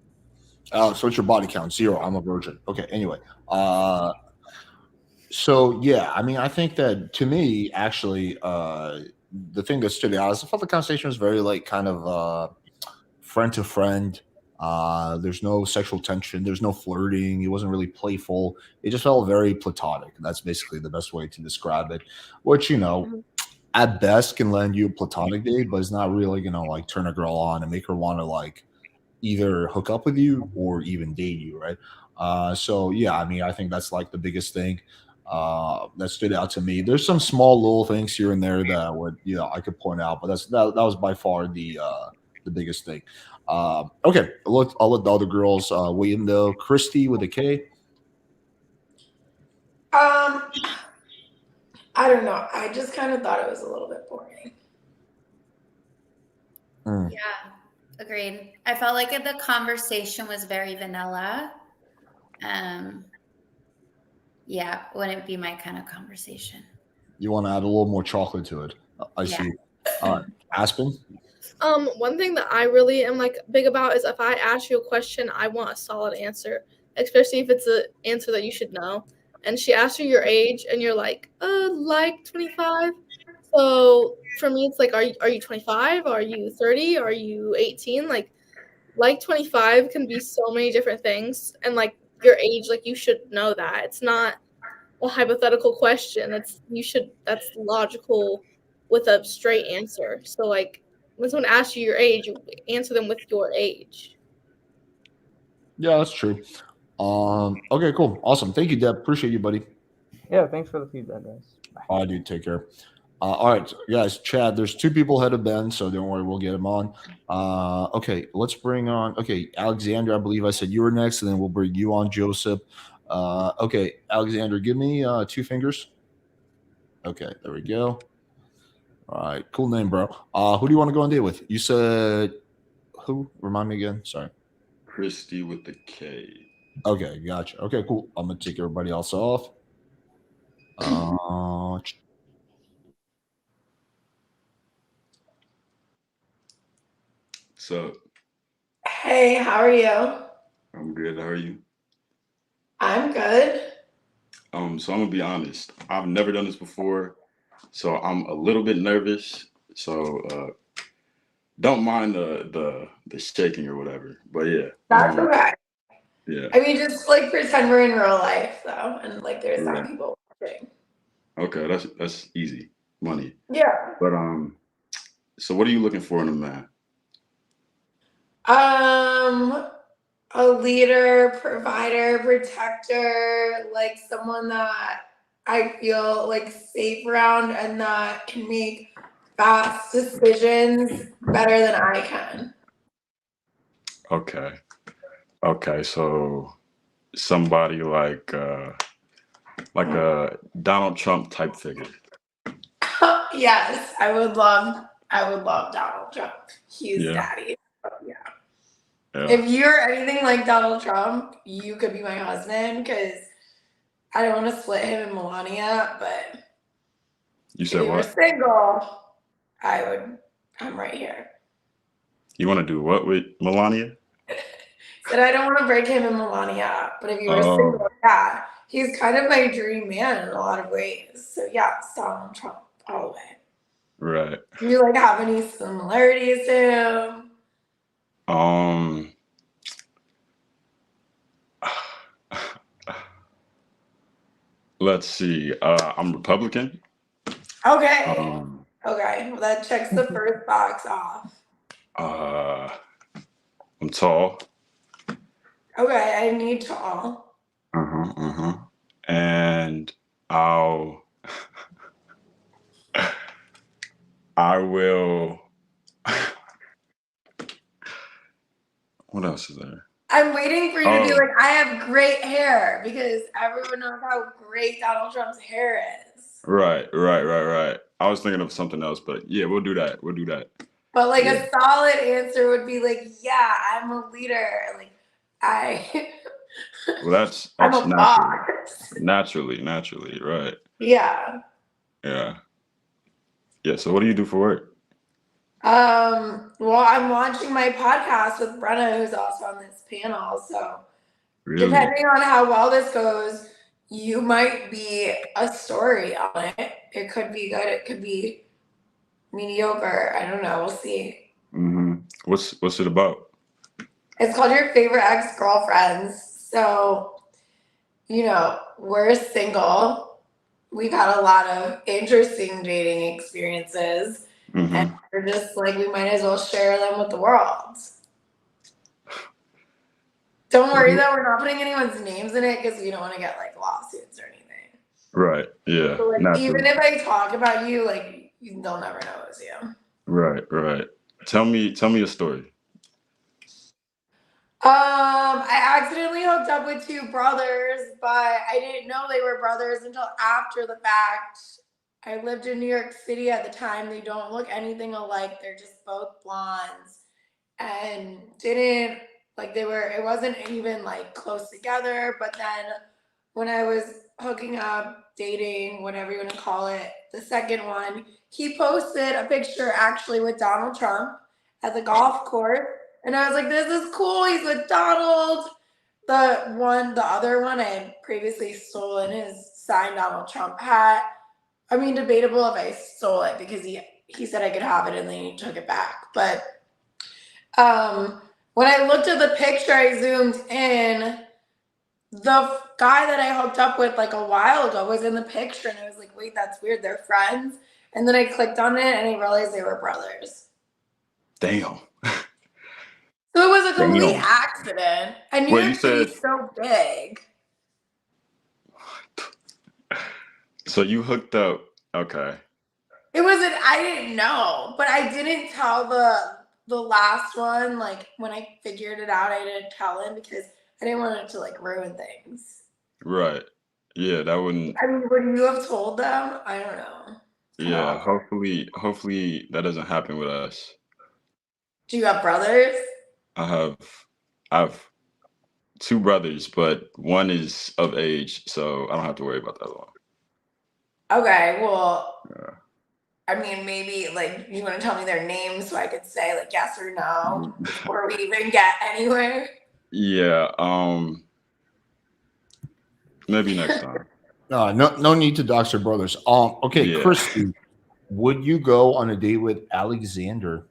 So it's your body count 0. I'm a virgin. Okay. Anyway, so yeah, I mean, I think that to me, actually, the thing that stood out is I felt the conversation was very like kind of friend to friend. There's no sexual tension. There's no flirting. It wasn't really playful. It just felt very platonic. That's basically the best way to describe it. Which Mhm. at best can lend you a platonic date, but it's not really gonna like turn a girl on and make her want to like either hook up with you or even date you, right? So yeah, I mean, I think that's like the biggest thing that stood out to me. There's some small little things here and there that would I could point out, but that was by far the biggest thing. Okay, I'll let the other girls weigh in though. Christy with a K. Um, I don't know. I just kind of thought it was a little bit boring. Mm. Yeah, agreed. I felt like the conversation was very vanilla. Um, yeah, wouldn't be my kind of conversation. You want to add a little more chocolate to it. I Yeah. see. Aspen. One thing that I really am like big about is if I ask you a question, I want a solid answer, especially if it's an answer that you should know. And she asked you your age, and you're like 25. So for me, it's like, are you 25? Are you 30? Are you 18? Like 25 can be so many different things, and like your age, like you should know that. It's not a hypothetical question. That's logical with a straight answer. So like when someone asks you your age, you answer them with your age. Yeah, that's true. Okay, cool, awesome. Thank you, Deb. Appreciate you, buddy. Yeah, thanks for the feedback, guys. Bye. All right, dude. Take care. All right, guys. Chad, there's 2 people ahead of Ben, so don't worry, we'll get him on. Okay, let's bring on. Okay, Alexander. I believe I said you were next, and then we'll bring you on, Joseph. Okay, Alexander, give me 2 fingers. Okay, there we go. All right, cool name, bro. Who do you want to go on date with? You said who? Remind me again. Sorry. Christy with the K. Okay, gotcha. Okay, cool. I'm gonna take everybody else off. So Hey, how are you? I'm good. How are you? I'm good. So I'm gonna be honest. I've never done this before, so I'm a little bit nervous. So don't mind the shaking or whatever. But yeah, That's okay. yeah, I mean, just like pretend we're in real life though, and like there's not yeah. people watching. Okay, that's easy money. Yeah. But so what are you looking for in a man? A leader, provider, protector, like someone that I feel like safe around and that can make fast decisions better than I can. Okay, okay. So somebody like a Donald Trump type figure. Yes, I would love Donald Trump. He's Yeah, daddy. Yeah. yeah. If you're anything like Donald Trump, you could be my husband because I don't want to split him and Melania, but You if said you were what? single, I'm right here. You want to do what with Melania? Said I don't want to break him and Melania up, but if you were Oh, single, yeah, he's kind of my dream man in a lot of ways. So yeah, it's Donald Trump all the way. right. Do you like have any similarities to him? Um, let's see. I'm Republican. Okay. Um, Okay. Well, that checks the first box off. uh, I'm tall. Okay, I need tall. And I'll, I will. What else is there? I'm waiting for you to be Oh, like, I have great hair because everyone knows how great Donald Trump's hair is. right. I was thinking of something else, but yeah, we'll do that. We'll do that. But like Yeah. a solid answer would be like, yeah, I'm a leader. Like I Well, that's I'm that's a boss. naturally, right? Yeah. Yeah. Yeah. So what do you do for work? Well, I'm launching my podcast with Brenna, who's also on this panel. So Really? depending on how well this goes, you might be a story on it. It could be good. It could be mediocre. I don't know. We'll see. What's it about? It's called Your Favorite Ex-Girlfriends. So, we're single. We've had a lot of interesting dating experiences. And we're just like, we might as well share them with the world. Don't worry though, we're not putting anyone's names in it because we don't want to get like lawsuits or anything. Right. Yeah. So like even Naturally. if I talk about you, like they'll never know it was you. Right. Tell me a story. I accidentally hooked up with two brothers, but I didn't know they were brothers until after the fact. I lived in New York City at the time. They don't look anything alike. They're just both blondes. And it wasn't even like close together. But then when I was hooking up, dating, whatever you want to call it, the second one, he posted a picture actually with Donald Trump at the golf course. And I was like, this is cool. He's with Donald. The other one, I had previously stolen his signed Donald Trump hat. I mean, debatable if I stole it because he said I could have it and then he took it back. But when I looked at the picture, I zoomed in. The guy that I hooked up with like a while ago was in the picture, and I was like, wait, that's weird. They're friends. And then I clicked on it and I realized they were brothers. Damn. So it was a complete Damn. accident. And New Well, you York said City's so big. so you hooked up. Okay. I didn't know, but I didn't tell the last one. Like when I figured it out, I didn't tell him because I didn't want it to like ruin things. Right. Yeah, that wouldn't. I mean, would you have told them? I don't know. Yeah. Hopefully that doesn't happen with us. Do you have brothers? I have two brothers, but one is of age, so I don't have to worry about that one. Okay, well, Yeah. I mean, maybe like you want to tell me their names so I could say like yes or no before we even get anywhere. Yeah. Maybe next time. No need to dox your brothers. Okay, Yeah. Christy, would you go on a date with Alexander?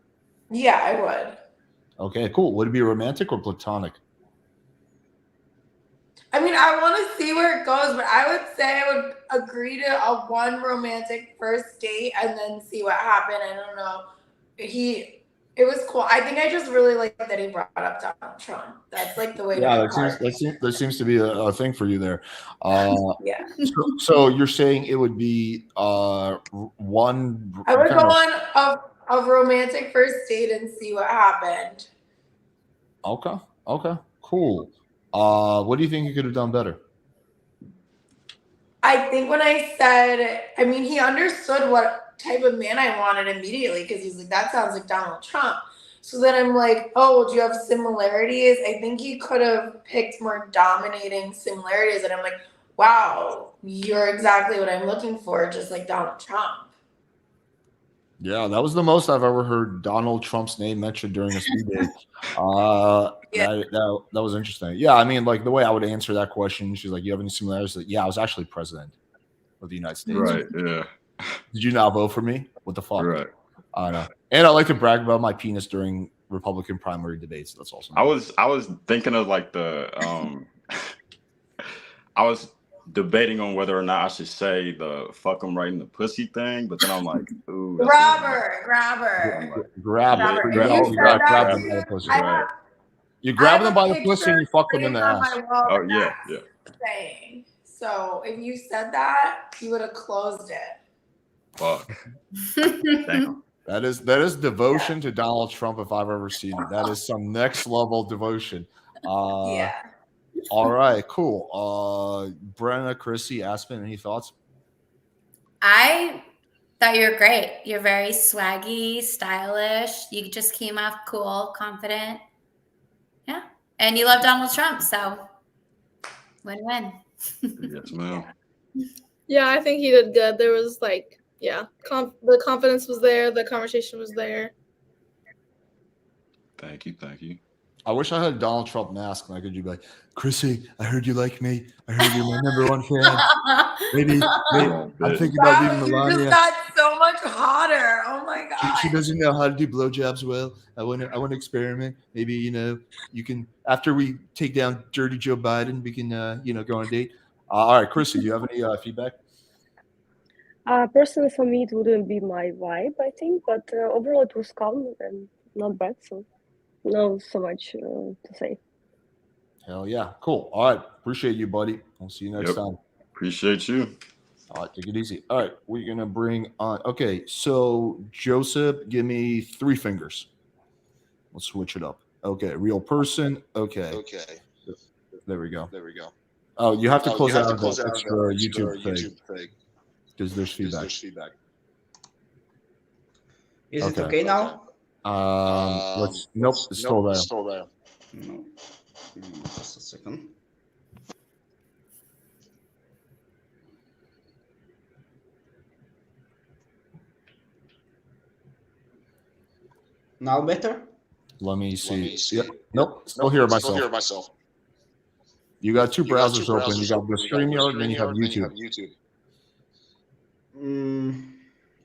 Yeah, I would. Okay, cool. Would it be romantic or platonic? I mean, I want to see where it goes, but I would say I would agree to a one romantic first date and then see what happened. I don't know. It was cool. I think I just really like that he brought up Donald Trump. That's like the way Yeah, to my heart. that seems to be a thing for you there. Yeah. So you're saying it would be one. I would go kind on a romantic first date and see what happened. Okay, cool. What do you think you could have done better? I think when I said, I mean, he understood what type of man I wanted immediately because he's like, that sounds like Donald Trump. So then I'm like, oh, well, do you have similarities? I think he could have picked more dominating similarities. And I'm like, wow, you're exactly what I'm looking for, just like Donald Trump. Yeah, that was the most I've ever heard Donald Trump's name mentioned during a speed date. That was interesting. Yeah, I mean, like the way I would answer that question, she's like, "You have any similarities?" Like, yeah, I was actually president of the United States. Right. Yeah. Did you not vote for me? What the fuck? Right. I know. And I like to brag about my penis during Republican primary debates. That's awesome. I was thinking of like I was debating on whether or not I should say the fuck 'em right in the pussy thing, but then I'm like, ooh, Grabber. Grab them by the pussy. Right. You grab them by the pussy and you fuck them in the ass. Oh yeah. Saying. So if you said that, you would have closed it. Fuck. Damn. That is devotion to Donald Trump if I've ever seen it. That is some next level devotion. Yeah. All right, cool. Brena, Chrissy, Aspen, any thoughts? I thought you were great. You're very swaggy, stylish. You just came off cool, confident. Yeah. And you love Donald Trump, so win-win. Yes, ma'am. Yeah, I think he did good. There was like, yeah, the confidence was there. The conversation was there. Thank you. I wish I had a Donald Trump mask and I could be like, Chrissy, I heard you like me. I heard you're my number one fan. Maybe I'm thinking about leaving Melania. You just got so much hotter. Oh my god. She doesn't know how to do blowjobs well. I want to experiment. Maybe you can after we take down Dirty Joe Biden, we can go on a date. All right, Chrissy, do you have any feedback? Personally, for me, it wouldn't be my vibe, I think, but overall, it was calm and not bad. So, no, so much to say. Hell yeah, cool. All right, appreciate you, buddy. I'll see you next time. Appreciate you. All right, take it easy. All right, we're gonna bring on. Okay, so Joseph, give me 3 fingers. Let's switch it up. Okay, real person. Okay. There we go. Oh, you have to close out the extra YouTube thing because there's feedback. Is it okay now? Nope, it's still there. No. Just a second. Now better? Let me see. Yep. Nope, still here myself. You got two browsers open. You got the StreamYard, then you have YouTube.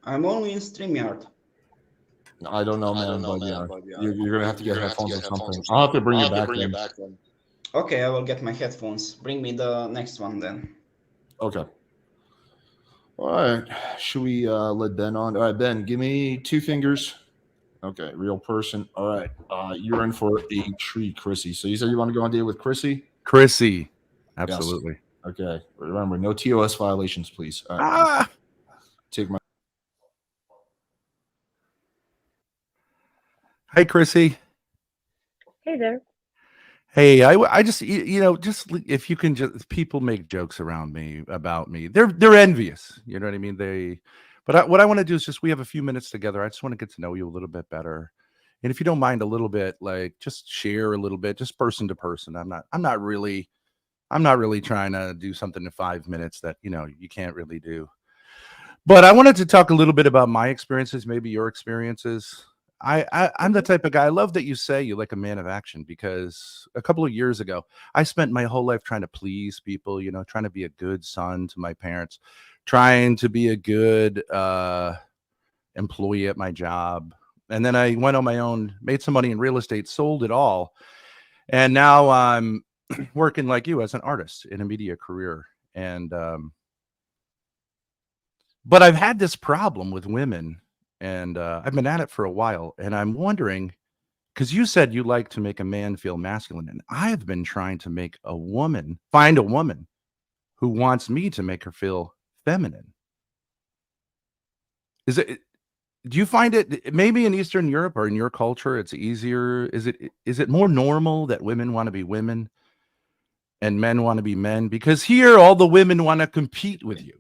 I'm only in StreamYard. I don't know, man. But you're gonna have to get headphones or something. I'll have to bring you back then. Okay, I will get my headphones. Bring me the next one then. Okay. All right. Should we let Ben on? All right, Ben, give me 2 fingers. Okay, real person. All right. You're in for a treat, Chrissy. So you said you want to go on a date with Chrissy? Chrissy. Absolutely. Yes. Okay. Remember, no TOS violations, please. All right. Take my. Hey, Chrissy. Hey there. Hey, I just just if you can just people make jokes around me about me. They're envious. You know what I mean? What I want to do is just we have a few minutes together. I just want to get to know you a little bit better. And if you don't mind a little bit, like just share a little bit, just person to person. I'm not really trying to do something in 5 minutes that you can't really do. But I wanted to talk a little bit about my experiences, maybe your experiences. I'm the type of guy. I love that you say you like a man of action, because a couple of years ago, I spent my whole life trying to please people, trying to be a good son to my parents, trying to be a good employee at my job. And then I went on my own, made some money in real estate, sold it all. And now I'm working like you as an artist in a media career. And, but I've had this problem with women, and I've been at it for a while. And I'm wondering, because you said you like to make a man feel masculine, and I have been trying to find a woman who wants me to make her feel feminine. Do you find it maybe in Eastern Europe or in your culture it's easier? Is it more normal that women want to be women and men want to be men? Because here all the women want to compete with you.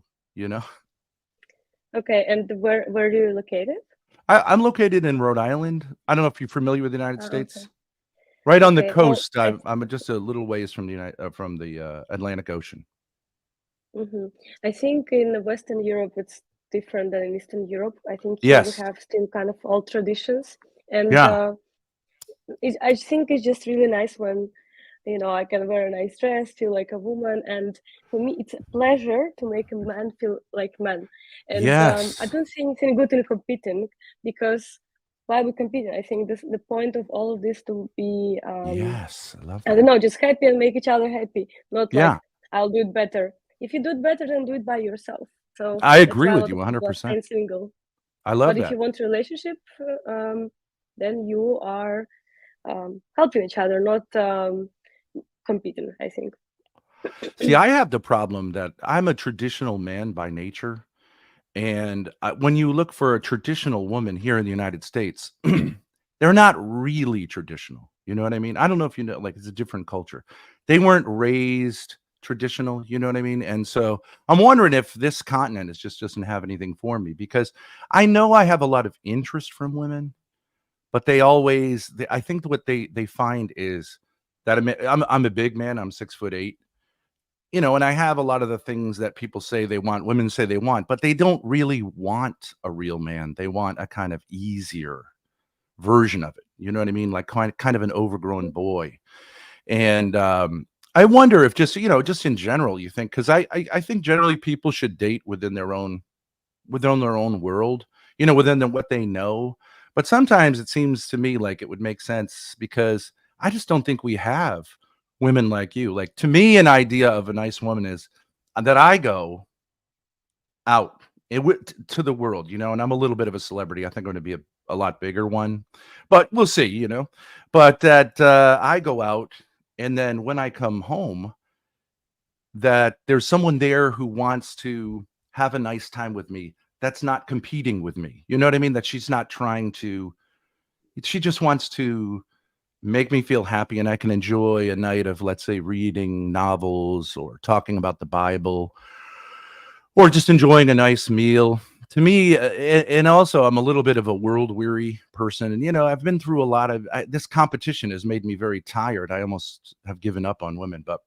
Okay, and where are you located? I'm located in Rhode Island. I don't know if you're familiar with the United States. Okay. Right on the Okay, well, coast. I'm just a little ways from the Atlantic Ocean. I think in Western Europe it's different than in Eastern Europe. I think here we Yes. have still kind of old traditions, and Yeah. I think it's just really nice when I can wear a nice dress, feel like a woman, and for me it's a pleasure to make a man feel like man. And Yes. I don't see anything good in competing, because why we competing? I think the point of all of this to be Yes. I love I that. don't know, just happy and make each other happy, not like Yeah. I'll do it better. If you do it better, then do it by yourself. So I that's agree why a with lot you of people are 100%. staying single. I love But if that. you want a relationship, then you are helping each other, not competing, I think. See, I have the problem that I'm a traditional man by nature. And when you look for a traditional woman here in the United States, they're not really traditional. You know what I mean? I don't know if you know, like, it's a different culture. They weren't raised traditional, you know what I mean? And so I'm wondering if this continent just doesn't have anything for me, because I know I have a lot of interest from women, but I think what they find is that I'm a big man. I'm 6'8", and I have a lot of the things that people say they want, women say they want, but they don't really want a real man. They want a kind of easier version of it. You know what I mean? Like kind of an overgrown boy. And I wonder if just in general, you think, because I think generally people should date within their own world, within what they know. But sometimes it seems to me like it would make sense, because I just don't think we have women like you. Like, to me, an idea of a nice woman is that I go out to the world, and I'm a little bit of a celebrity. I think I'm going to be a lot bigger one, but we'll see, but that I go out, and then when I come home, that there's someone there who wants to have a nice time with me, that's not competing with me. You know what I mean? That she just wants to make me feel happy, and I can enjoy a night of, let's say, reading novels or talking about the Bible, or just enjoying a nice meal. To me, and also I'm a little bit of a world weary person, and I've been through a lot of this competition has made me very tired. I almost have given up on women, but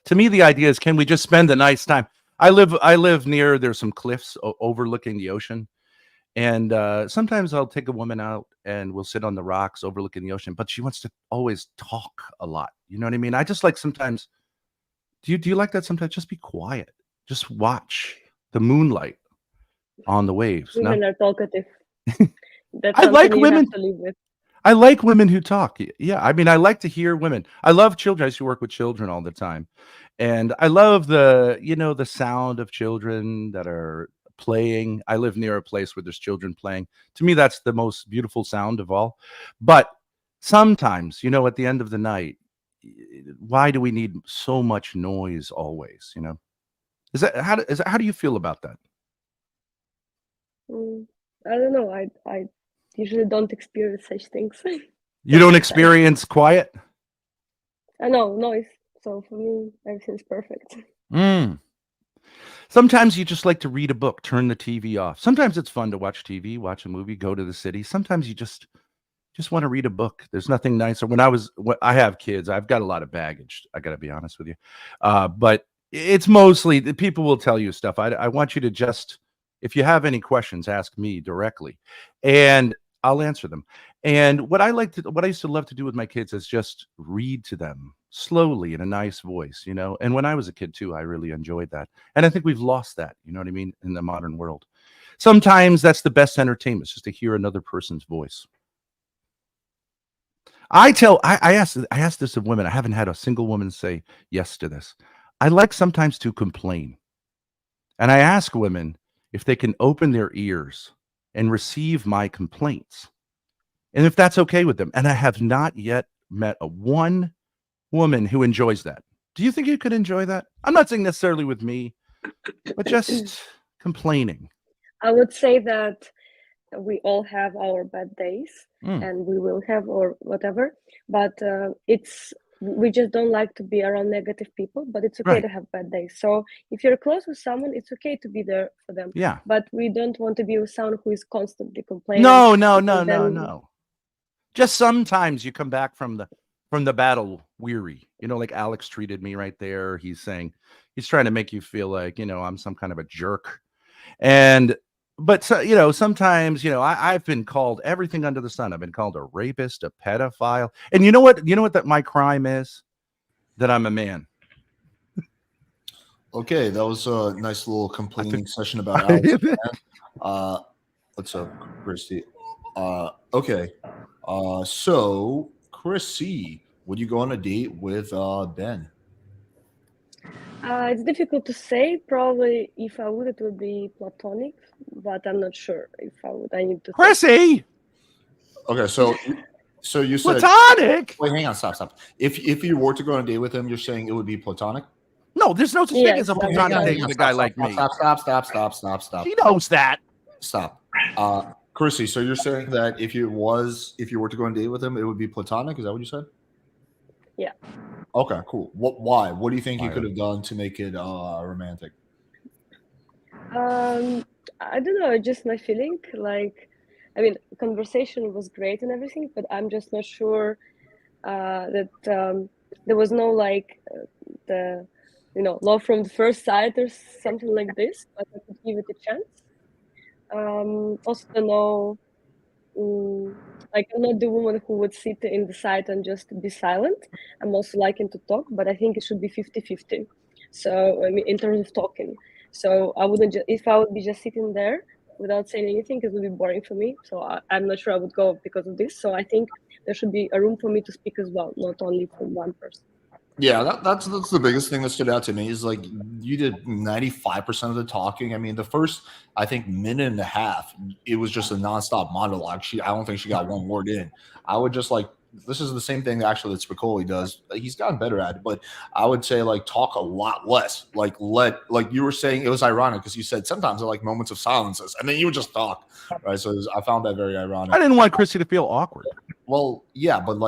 to me the idea is, can we just spend a nice time? I live near, there's some cliffs overlooking the ocean, and sometimes I'll take a woman out and we'll sit on the rocks overlooking the ocean, but she wants to always talk a lot. You know what I mean? I just like sometimes. Do you like that sometimes? Just be quiet. Just watch the moonlight on the waves. Women No? are talkative. That's I something like you women. have to live with. I like women who talk. Yeah, I mean, I like to hear women. I love children. I used to work with children all the time, and I love the sound of children that are playing. I live near a place where there's children playing. To me, that's the most beautiful sound of all. But sometimes, at the end of the night, why do we need so much noise always? How do you feel about that? I don't know. I usually don't experience such things. You don't experience quiet? I know noise. So for me, everything's perfect. Sometimes you just like to read a book, turn the TV off. Sometimes it's fun to watch TV, watch a movie, go to the city. Sometimes you just want to read a book. There's nothing nicer. When I have kids, I've got a lot of baggage. I got to be honest with you. But it's mostly, the people will tell you stuff. I want you to just If you have any questions, ask me directly, and I'll answer them. And what I used to love to do with my kids is just read to them slowly in a nice voice, you know. And when I was a kid too, I really enjoyed that. And I think we've lost that, you know what I mean, in the modern world. Sometimes that's the best entertainment, just to hear another person's voice. I asked this of women. I haven't had a single woman say yes to this. I like sometimes to complain. And I ask women if they can open their ears and receive my complaints, and if that's okay with them. And I have not yet met one woman who enjoys that. Do you think you could enjoy that? I'm not saying necessarily with me, but just complaining. I would say that we all have our bad days, Mm. and we will have or whatever, but we just don't like to be around negative people, but it's okay Right. to have bad days. So if you're close with someone, it's okay to be there for them. Yeah. But we don't want to be with someone who is constantly complaining. No. and then- Just sometimes you come back from the battle weary. You know, like Alex treated me right there. He's trying to make you feel like, you know, I'm some kind of a jerk. But so, you know, sometimes, you know, I've been called everything under the sun. I've been called a rapist, a pedophile. And you know what that my crime is? That I'm a man. Okay, that was a nice little complaining session about Alex. What's up, Christy? Okay. So Chrissy, would you go on a date with Ben? It's difficult to say. Probably if I would, it would be platonic, but I'm not sure if I would. I need to think. Chrissy! Okay, so you said Platonic? Wait, hang on, stop. If you were to go on a date with him, you're saying it would be platonic? No, there's no such thing as a platonic date with a guy like me. Stop. He knows that. Stop. Chrissy, so you're saying that if you were to go on a date with him, it would be platonic? Is that what you said? Yeah. Okay, cool. Why? What do you think you could have done to make it romantic? I don't know, just my feeling. Like, I mean, conversation was great and everything, but I'm just not sure that there was no the love from the first sight or something like this. But I could give it a chance. Also, to know, like, I'm not the woman who would sit in the side and just be silent. I'm also liking to talk, but I think it should be 50-50. So, I mean, in terms of talking. So I wouldn't if I would be just sitting there without saying anything, it would be boring for me. So I'm not sure I would go because of this. So I think there should be a room for me to speak as well, not only from one person. Yeah, that's the biggest thing that stood out to me is like you did 95% of the talking. I mean, the first, I think, minute and a half, it was just a nonstop monologue. I don't think she got one word in. I would just this is the same thing actually that Spicoli does. He's gotten better at it, but I would say talk a lot less. Like you were saying, it was ironic because you said sometimes I like moments of silences, and then you would just talk, right? So I found that very ironic. I didn't want Chrissy to feel awkward. Well, yeah, but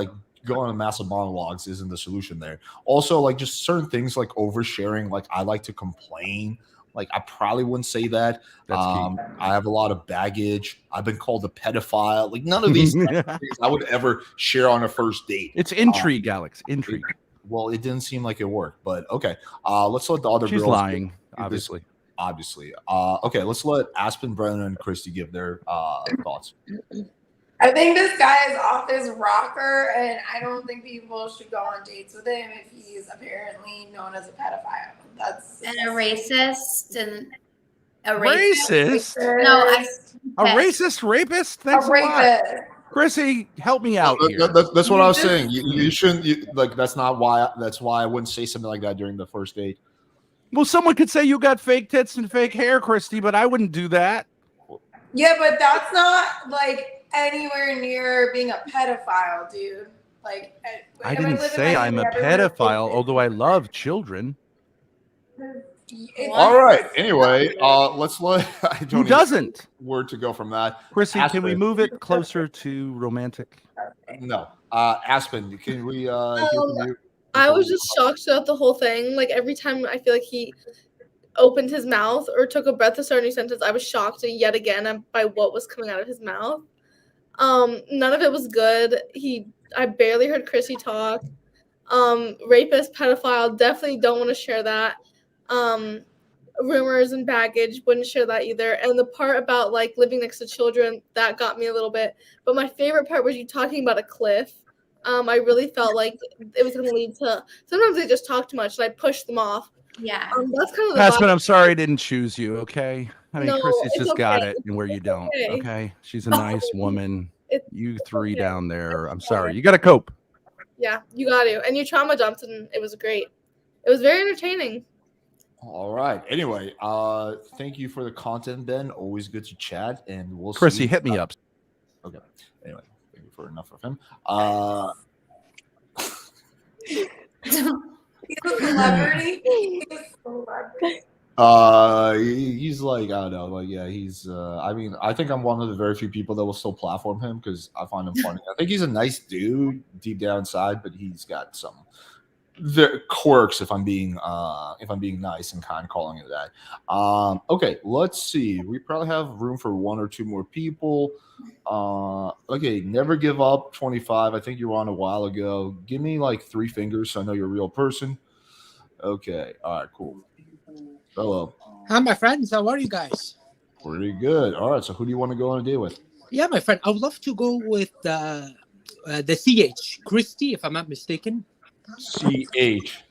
going on massive monologues isn't the solution there. Also, just certain things like oversharing. Like I like to complain. Like I probably wouldn't say that. That's key. I have a lot of baggage. I've been called a pedophile. Like none of these things I would ever share on a first date. It's intrigue, Alex. Intrigue. Well, it didn't seem like it worked, but okay. Let's let the other She's girls. lying, obviously. Okay, let's let Aspen, Brena, and Christy give their thoughts. I think this guy is off his rocker, and I don't think people should go on dates with him if he's apparently known as a pedophile. That's and a racist and a Racist? No, A racist rapist? Thanks a lot. Chrissy, help me out here. That's what I was saying. You shouldn't that's not why. That's why I wouldn't say something like that during the first date. Well, someone could say you got fake tits and fake hair, Christy, but I wouldn't do that. Yeah, but that's not anywhere near being a pedophile, dude. I didn't say I'm a pedophile, although I love children. All right. Anyway, let's let. Who doesn't? Word to go from that. Chrissy, Aspen. can we move it closer to romantic? No. Aspen, can we hear from you? I was just shocked throughout the whole thing. Like every time I feel like he opened his mouth or took a breath to start a new sentence, I was shocked yet again by what was coming out of his mouth. None of it was good. I barely heard Chrissy talk. Rapist, pedophile, definitely don't want to share that. rumors and baggage, wouldn't share that either. And the part about like living next to children, that got me a little bit. But my favorite part was you talking about a cliff. I really felt like it was going to lead to, sometimes they just talk too much and I push them off. Yeah. That's kind of the Aspen, vibe. I'm sorry I didn't choose you, okay? I mean, No, Chrissy's it's just got okay. it and where you don't, okay. okay? She's a nice woman. You three okay. down there, I'm sorry. You got to cope. Yeah, you got to. And you trauma dumped and it was great. It was very entertaining. All right. Anyway, thank you for the content, Ben. Always good to chat, and we'll Chrissy, see. hit me up. Okay. Anyway, thank you for enough of him. He's a celebrity. He's a celebrity. He's like, I don't know, like, yeah, he's I mean, I think I'm one of the very few people that will still platform him because I find him funny. I think he's a nice dude deep down inside, but he's got some quirks, if I'm being nice and kind, calling it that. Okay, let's see. We probably have room for one or two more people. Okay, never give up 25. I think you were on a while ago. Give me like 3 fingers so I know you're a real person. Okay, all right, cool. Hello. Hi, my friends. How are you guys? Pretty good. All right, so who do you want to go on a date with? Yeah, my friend. I would love to go with the CH, Christy, if I'm not mistaken. CH.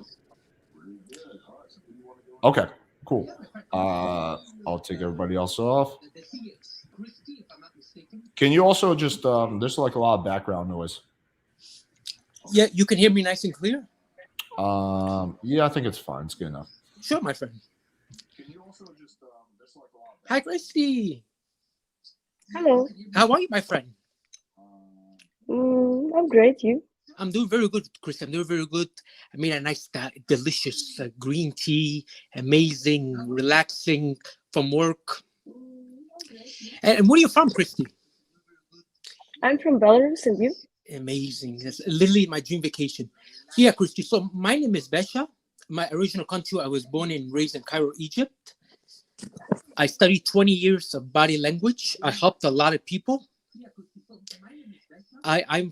Okay, cool. I'll take everybody else off. Can you also just there's like a lot of background noise. Yeah, you can hear me nice and clear? Yeah, I think it's fine. It's good enough. Sure, my friend. Hi, Christy. Hello. How are you, my friend? I'm great. You? I'm doing very good, Christy. I'm doing very good. I made a nice, delicious green tea. Amazing, relaxing from work. And where are you from, Christy? I'm from Belarus, and you? Amazing. That's literally my dream vacation. So yeah, Christy. So my name is Basa. My original country, I was born and raised in Cairo, Egypt. I studied 20 years of body language. I helped a lot of people. I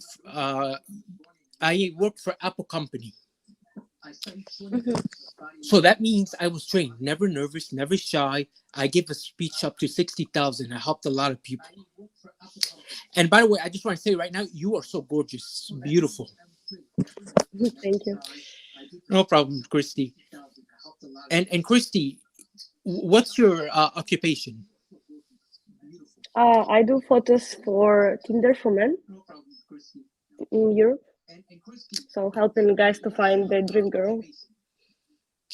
work for Apple Company. So that means I was trained, never nervous, never shy. I give a speech up to 60,000. I helped a lot of people. And by the way, I just want to say right now, you are so gorgeous, beautiful. Thank you. No problem, Christy. And Christy, what's your occupation? I do photos for Tinder for men in Europe. So helping guys to find their dream girl.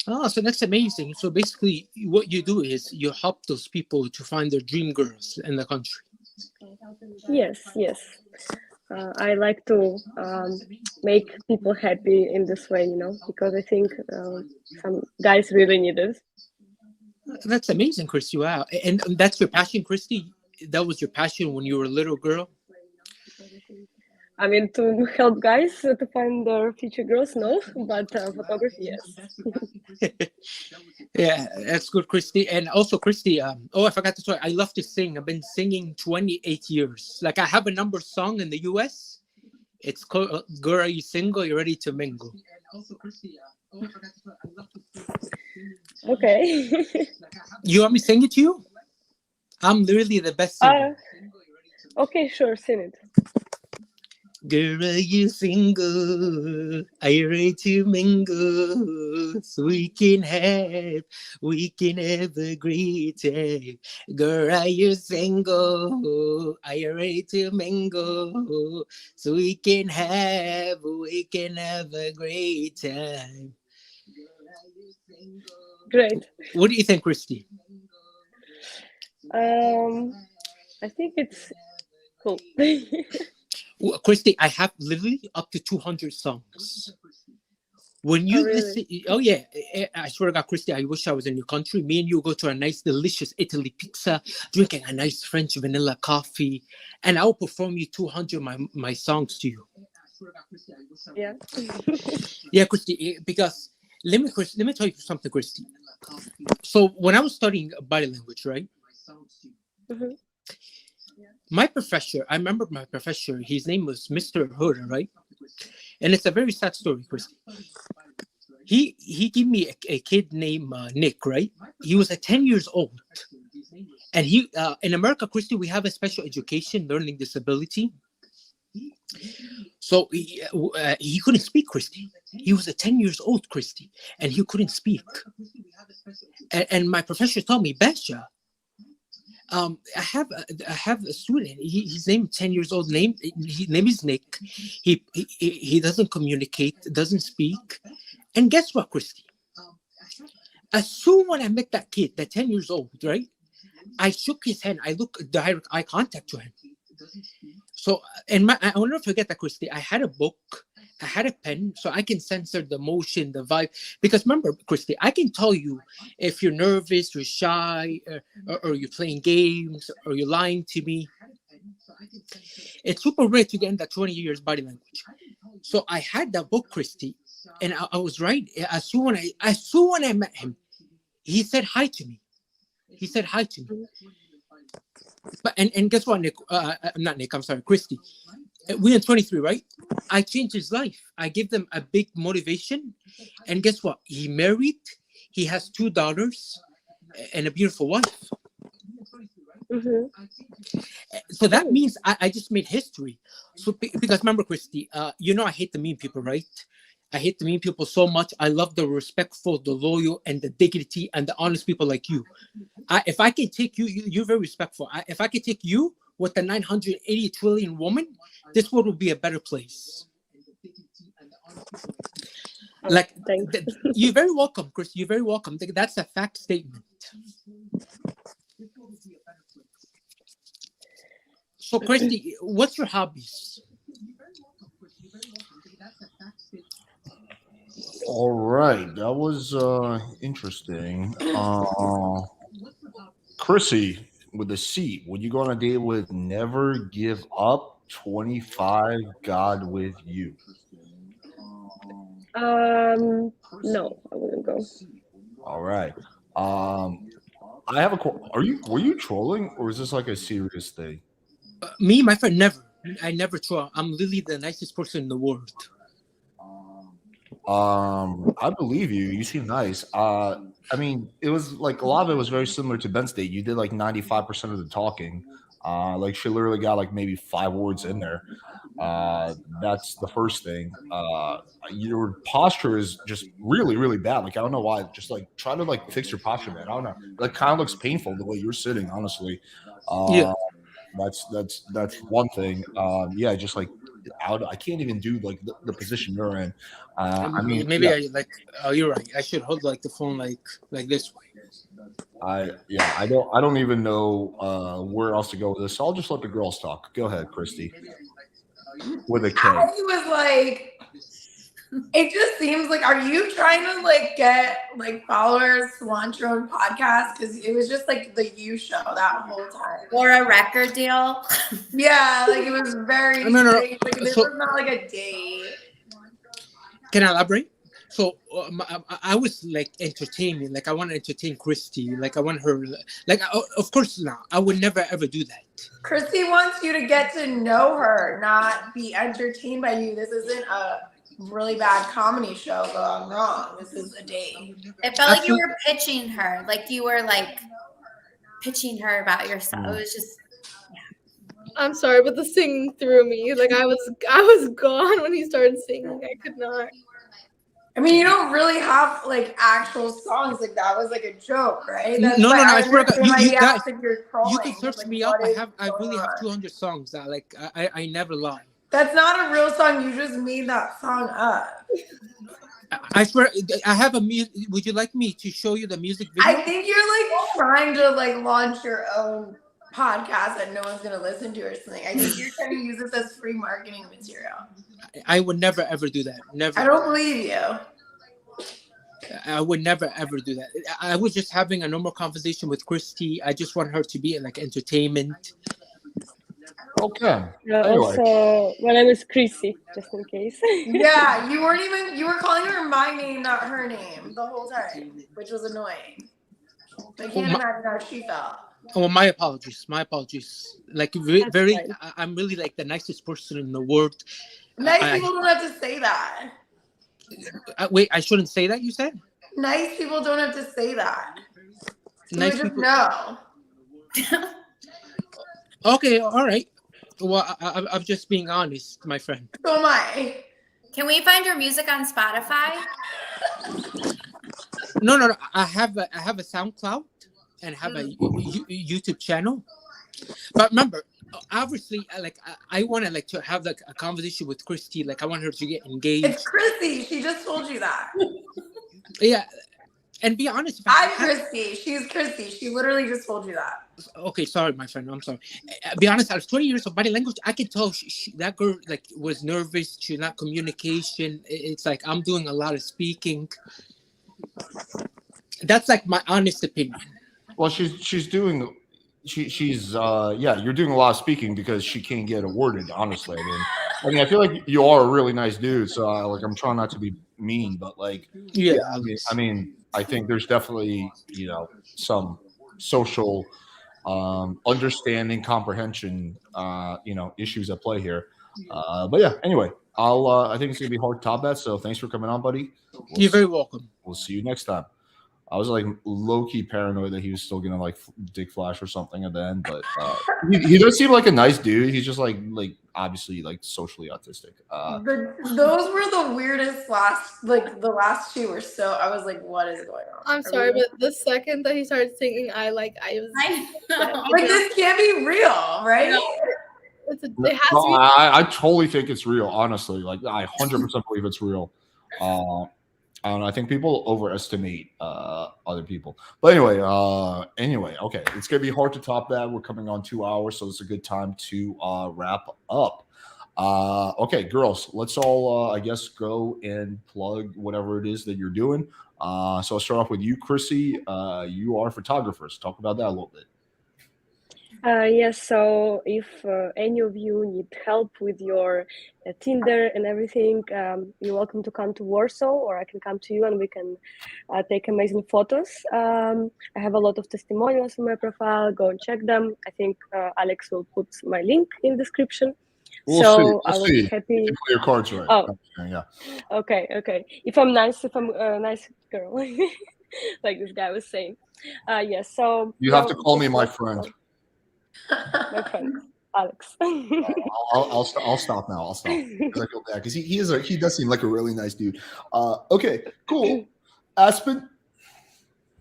Oh, so that's amazing. So basically, what you do is you help those people to find their dream girls in the country. Yes. I like to make people happy in this way, because I think some guys really need it. That's amazing, Christy. Wow. And that's your passion, Christy? That was your passion when you were a little girl? I mean, to help guys to find their future girls, no, but photography, yes. Yeah, that's good, Christy. And also, Christy, I forgot to say, I love to sing. I've been singing 28 years. Like, I have a number song in the US. It's called Girl, Are You Single? You're Ready to Mingle. Okay. You want me to sing it to you? I'm literally the best singer. Okay, sure, sing it. Girl, are you single? Are you ready to mingle? So we can have a great time. Girl, are you single? Are you ready to mingle? So we can have a great time. Great. What do you think, Christy? I think it's cool. Well, Christy, I have literally up to 200 songs. When you listen, oh yeah, I swear to God, Christy, I wish I was in your country. Me and you go to a nice, delicious Italy pizza, drinking a nice French vanilla coffee, and I will perform you 200 my songs to you. Yeah. Yeah, Christy, because let me tell you something, Christy. So when I was studying body language, right? Mm-hmm. My professor, I remember my professor, his name was Mr. Hood, right? And it's a very sad story, Christy. he gave me a kid named Nick, right? He was 10 years old, and he in America, Christy, we have a special education learning disability. So he couldn't speak, Christy. He was 10 years old, Christy, and he couldn't speak. And my professor told me, Basha, I have a student. His name 10 years old. His name is Nick. He doesn't communicate, doesn't speak. And guess what, Christy? As soon when I met that kid, that 10 years old, right? I shook his hand. I looked direct eye contact to him. So, and I will never forget that, Christy. I had a book, I had a pen, so I can censor the motion, the vibe. Because remember, Christy, I can tell you if you're nervous, you're shy, or you're playing games, or you're lying to me. It's super rare to get in that 20 years body language. So I had that book, Christy, and I was right. As soon when I met him, he said hi to me. He said hi to me. But and guess what, Nick? Not Nick. I'm sorry, Christy. We're in 23, right? I changed his life. I gave them a big motivation, and guess what? He married. He has 2 daughters and a beautiful wife. So that means I just made history. So because remember, Christy, I hate the mean people, right? I hate the mean people so much. I love the respectful, the loyal, and the dignity, and the honest people like you. If I can take you, you're very respectful. If I can take you with the 980 trillion woman, this world will be a better place. Like, you're very welcome, Chris. You're very welcome. That's a fact statement. So, Christy, what's your hobbies? All right, that was interesting. Chrissy with the C. Would you go on a date with Never Give Up 25 God with You? No, I wouldn't go. All right. I have a. Were you trolling, or is this like a serious thing? Me, my friend, never. I never troll. I'm literally the nicest person in the world. I believe you. You seem nice. I mean, it was like a lot of it was very similar to Ben's date. You did like 95% of the talking. Like she literally got like maybe 5 words in there. That's the first thing. Your posture is just really, really bad. Like I don't know why. Just like try to like fix your posture, man. I don't know. Like kind of looks painful the way you're sitting, honestly. Yeah. That's one thing. Yeah, just like I can't even do like the position you're in. I mean, maybe yeah. you're right. I should hold like the phone like this way. I don't even know where else to go with this. So I'll just let the girls talk. Go ahead, Christy. With a K. I was like, it just seems like, are you trying to like get like followers to launch your own podcast? Because it was just like the You show that whole time. Or a record deal. Yeah, like it was very No. strange. Like this was not like a date. Can I elaborate? So I was like entertaining. Like I want to entertain Christy. Like I want her. Like of course now I would never ever do that. Christy wants you to get to know her, not be entertained by you. This isn't a really bad comedy show going wrong. This is a date. It felt like you were pitching her. Like you were like pitching her about yourself. It was just I'm sorry, but the singing threw me. Like I was gone when he started singing. I could not. I mean, you don't really have like actual songs. Like that was like a joke, right? That's No. why I swear to God, you guys, you can search me up. I really have 200 songs that like I never lie. That's not a real song. You just made that song up. I swear, I have a music. Would you like me to show you the music video? I think you're like trying to like launch your own podcast that no one's gonna listen to or something. I think you're trying to use this as free marketing material. I would never ever do that. Never. I don't believe you. I would never ever do that. I was just having a normal conversation with Christy. I just want her to be like entertainment. Okay. Also, my name is Chrissy, just in case. Yeah, you were calling her my name, not her name, the whole time, which was annoying. I can't imagine how she felt. Oh, my apologies. My apologies. Like very, I'm really like the nicest person in the world. Nice people don't have to say that. Wait, I shouldn't say that. You said Nice people don't have to say that. You nice would just people. know. Okay, all right. Well, I'm just being honest, my friend. So am I. Can we find your music on Spotify? No. I have a SoundCloud and have a YouTube channel. But remember, obviously, like I want to like to have like a conversation with Christy. Like I want her to get engaged. It's Chrissy. She just told you that. Yeah, and be honest. I'm Chrissy. She's Chrissy. She literally just told you that. Okay, sorry, my friend. I'm sorry. Be honest. Out of 20 years of body language, I can tell that girl like was nervous. She's not communication. It's like I'm doing a lot of speaking. That's like my honest opinion. Well, she's doing. She's yeah, you're doing a lot of speaking because she can't get awarded. Honestly, I mean, I feel like you are a really nice dude. So like, I'm trying not to be mean, but like, yeah, I mean, I think there's definitely some social understanding, comprehension, issues at play here. But yeah, anyway, I think it's gonna be hard to top that. So thanks for coming on, buddy. You're very welcome. We'll see you next time. I was like low key paranoid that he was still gonna like dick flash or something at the end, but he does seem like a nice dude. He's just like obviously like socially autistic. Those were the weirdest the last two were so. I was like, what is going on? I'm sorry, but the second that he started singing, I was like, this can't be real, right? No. It has to be. I totally think it's real. Honestly, like I 100% believe it's real. I don't know. I think people overestimate other people. But anyway, okay. It's gonna be hard to top that. We're coming on 2 hours, so it's a good time to wrap up. Okay, girls, let's all I guess go and plug whatever it is that you're doing. So I'll start off with you, Chrissy. You are photographers. Talk about that a little bit. Yes, so if any of you need help with your Tinder and everything, you're welcome to come to Warsaw, or I can come to you and we can take amazing photos. I have a lot of testimonials on my profile. Go and check them. I think Alex will put my link in description. We'll I will see. be happy. You play your cards right. Oh, yeah. Okay. If I'm a nice girl, like this guy was saying. Yes. So you have to call me my friend. My friend Alex. I'll stop now. I'll stop because I feel bad because he does seem like a really nice dude. Okay, cool. Aspen.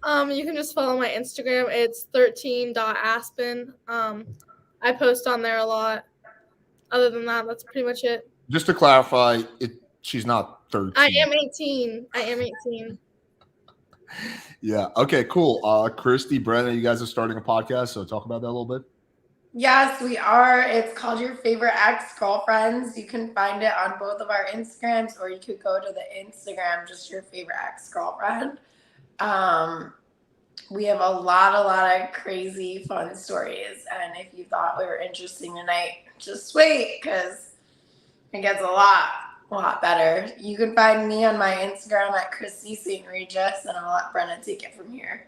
You can just follow my Instagram. It's 13.aspen. I post on there a lot. Other than that, that's pretty much it. Just to clarify, she's not 13. I am 18. Yeah. Okay. Cool. Christy, Brena, you guys are starting a podcast, so talk about that a little bit. Yes, we are. It's called Your Favorite Ex-Girlfriends. You can find it on both of our Instagrams, or you could go to the Instagram, just Your Favorite Ex-Girlfriend. We have a lot of crazy fun stories. And if you thought we were interesting tonight, just wait, because it gets a lot better. You can find me on my Instagram at Christy St. Regis, and I'll let Brena take it from here.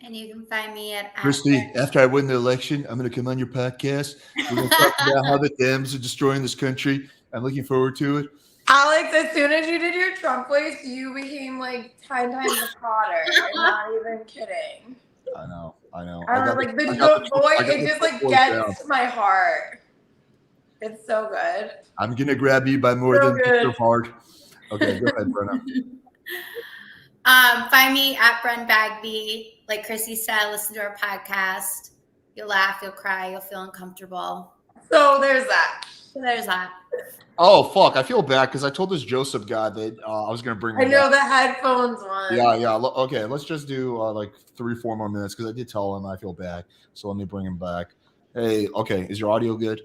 And you can find me at Christy, after I win the election, I'm going to come on your podcast. We're going to talk about how the Dems are destroying this country. I'm looking forward to it. Alex, as soon as you did your Trump voice, you became like 10 times hotter. I'm not even kidding. I know. I was like, the good boy, it just like gets to my heart. It's so good. I'm going to grab you by more than your heart. Okay, go ahead, Brena. Find me at Bren Bagby. Like Chrissy said, listen to our podcast. You'll laugh, you'll cry, you'll feel uncomfortable. So there's that. Oh, fuck. I feel bad because I told this Joseph guy that I was going to bring him I know back. the headphones one. Yeah. Okay, let's just do like 3-4 more minutes because I did tell him I feel bad. So let me bring him back. Hey, okay. Is your audio good?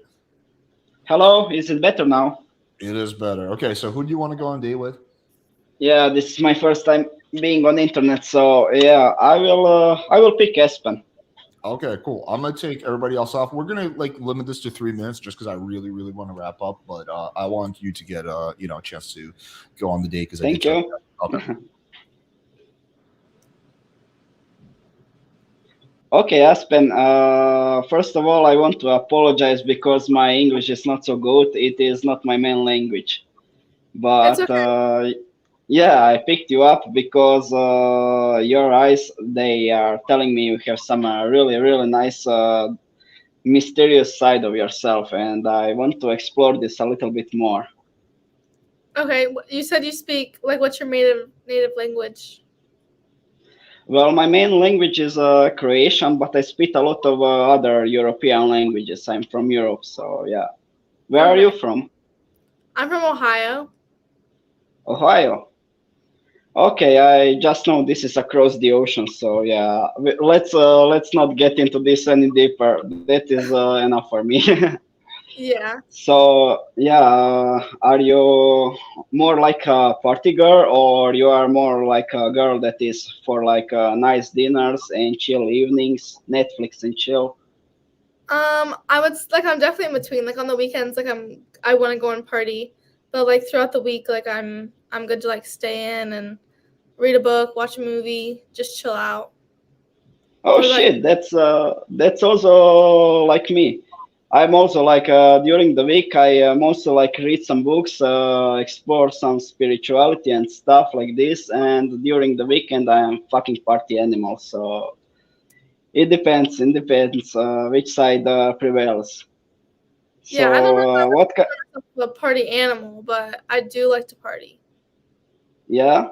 Hello. Is it better now? It is better. Okay, so who do you want to go on a date with? Yeah, this is my first time being on the internet, so yeah, I will pick Aspen. Okay, cool. I'm gonna take everybody else off. We're gonna like limit this to 3 minutes just because I really want to wrap up. But I want you to get a chance to go on the date because Thank you. Okay. Okay, Aspen. First of all, I want to apologize because my English is not so good. It is not my main language, but It's okay. Yeah, I picked you up because your eyes, they are telling me you have some really, really nice, mysterious side of yourself, and I want to explore this a little bit more. Okay, you said you speak like what's your native language? Well, my main language is Croatian, but I speak a lot of other European languages. I'm from Europe, so yeah. Where are you Okay, from? I'm from Ohio. Ohio. Okay, I just know this is across the ocean, so yeah. Let's not get into this any deeper. That is enough for me. Yeah. So yeah, are you more like a party girl, or you are more like a girl that is for like nice dinners and chill evenings, Netflix and chill? I'm definitely in between. Like on the weekends, I want to go and party, but like throughout the week, like I'm good to like stay in and read a book, watch a movie, just chill out. Oh What about you? shit, that's also like me. I'm also like during the week I'm also like read some books, explore some spirituality and stuff like this, and during the weekend I am fucking party animal. So it depends which side prevails. Yeah, I don't know if So I would what consider myself a party animal, but I do like to party. yeah.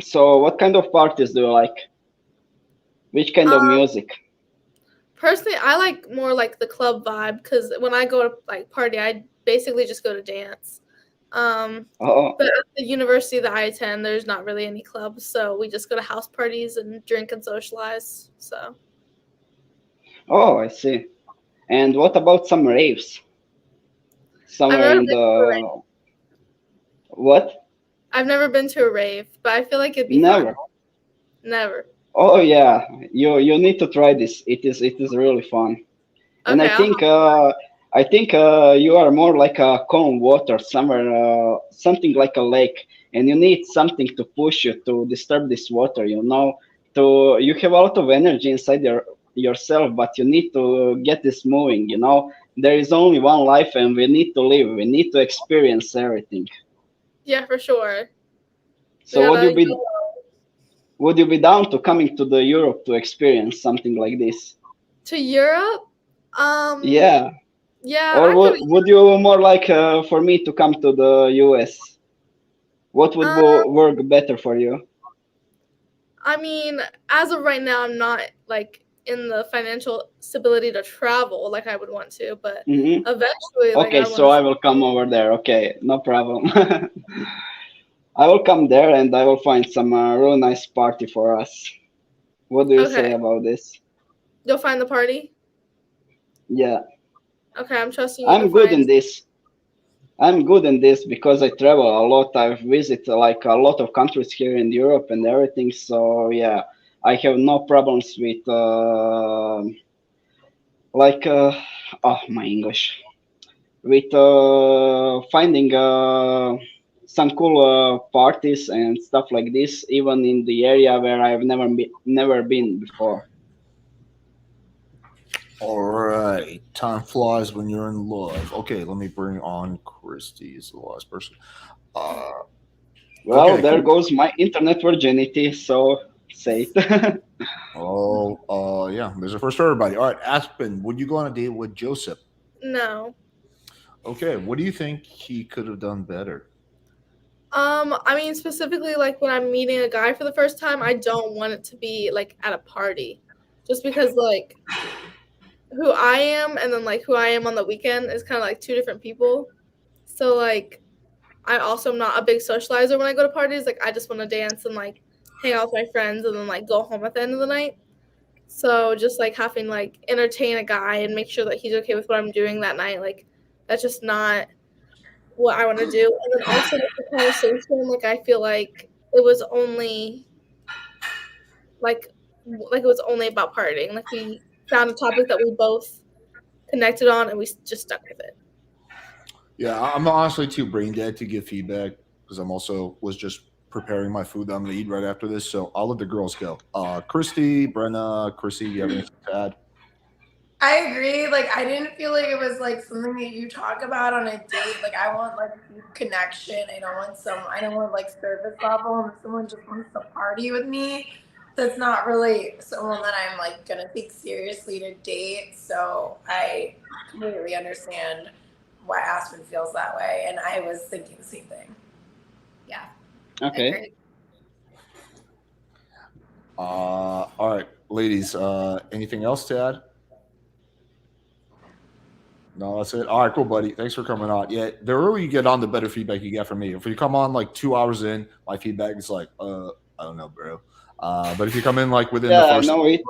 So what kind of parties do you like? Which kind of Um, music? Personally, I like more like the club vibe because when I go to like party, I basically just go to dance. Oh, But at the university that I attend, there's not really any clubs, so we just go to house parties and drink and socialize. So oh, I see. And what about some raves? I've Somewhere never in been to a rave. the what? I've never been to a rave, but I feel like it'd be fun. Never. Never. Oh yeah, you need to try this. It is really fun. And Okay, I think you are more like a calm water somewhere, something like a lake, and you need something to push you to disturb this water. To you have a lot of energy inside yourself, but you need to get this moving. There is only one life, and we need to live. We need to experience everything. yeah, for sure. We So gotta go. would you be down to coming to the Europe to experience something like this? To Europe? Um, Yeah. yeah, Or I could. would you more like for me to come to the US? What would Um, work better for you? I mean, as of right now, I'm not like in the financial stability to travel like I would want to, but Hmm. eventually, like Okay, I want so to. I will come over there. Okay, no problem. I will come there and I will find some real nice party for us. What do you say Okay, about this? you'll find the party. Yeah, Okay, I'm trusting you to I'm good find. in this. I'm good in this because I travel a lot. I've visited like a lot of countries here in Europe and everything. So yeah, I have no problems with like oh my English with finding some cool parties and stuff like this, even in the area where I've never been before. All right. Time flies when you're in love. Okay, let me bring on Christy as the last person. Uh, Well, okay, there cool. goes my internet virginity. So say it. Oh, yeah. There's a first for everybody. All right, Aspen, would you go on a date with Joseph? No. Okay, what do you think he could have done better? I mean, specifically, like when I'm meeting a guy for the first time, I don't want it to be like at a party, just because like who I am and then like who I am on the weekend is kind of like two different people. So like I also am not a big socializer when I go to parties. Like I just want to dance and like hang out with my friends and then like go home at the end of the night. So just like having like entertain a guy and make sure that he's okay with what I'm doing that night, like that's just not what I want to do. And then also with the conversation, like I feel like it was only like like it was only about partying. Like we found a topic that we both connected on and we just stuck with it. Yeah, I'm honestly too brain dead to give feedback because I'm also was just preparing my food that I'm gonna eat right after this. So I'll let the girls go. Christy, Brenna, Chrissy, you have anything to add? I agree. Like, I didn't feel like it was like something that you talk about on a date. Like, I want like connection. I don't want like surface level. And if someone just wants to party with me, that's not really someone that I'm like gonna take seriously to date. So I completely understand why Aspen feels that way, and I was thinking the same thing. Yeah. Okay. Agreed. All right, ladies. Anything else to add? No, that's it. All right, cool, buddy. Thanks for coming on. Yeah, the earlier you get on, the better feedback you get from me. If you come on like 2 hours in, my feedback is like, I don't know, bro. But if you come in like within the Yeah, I first, know it.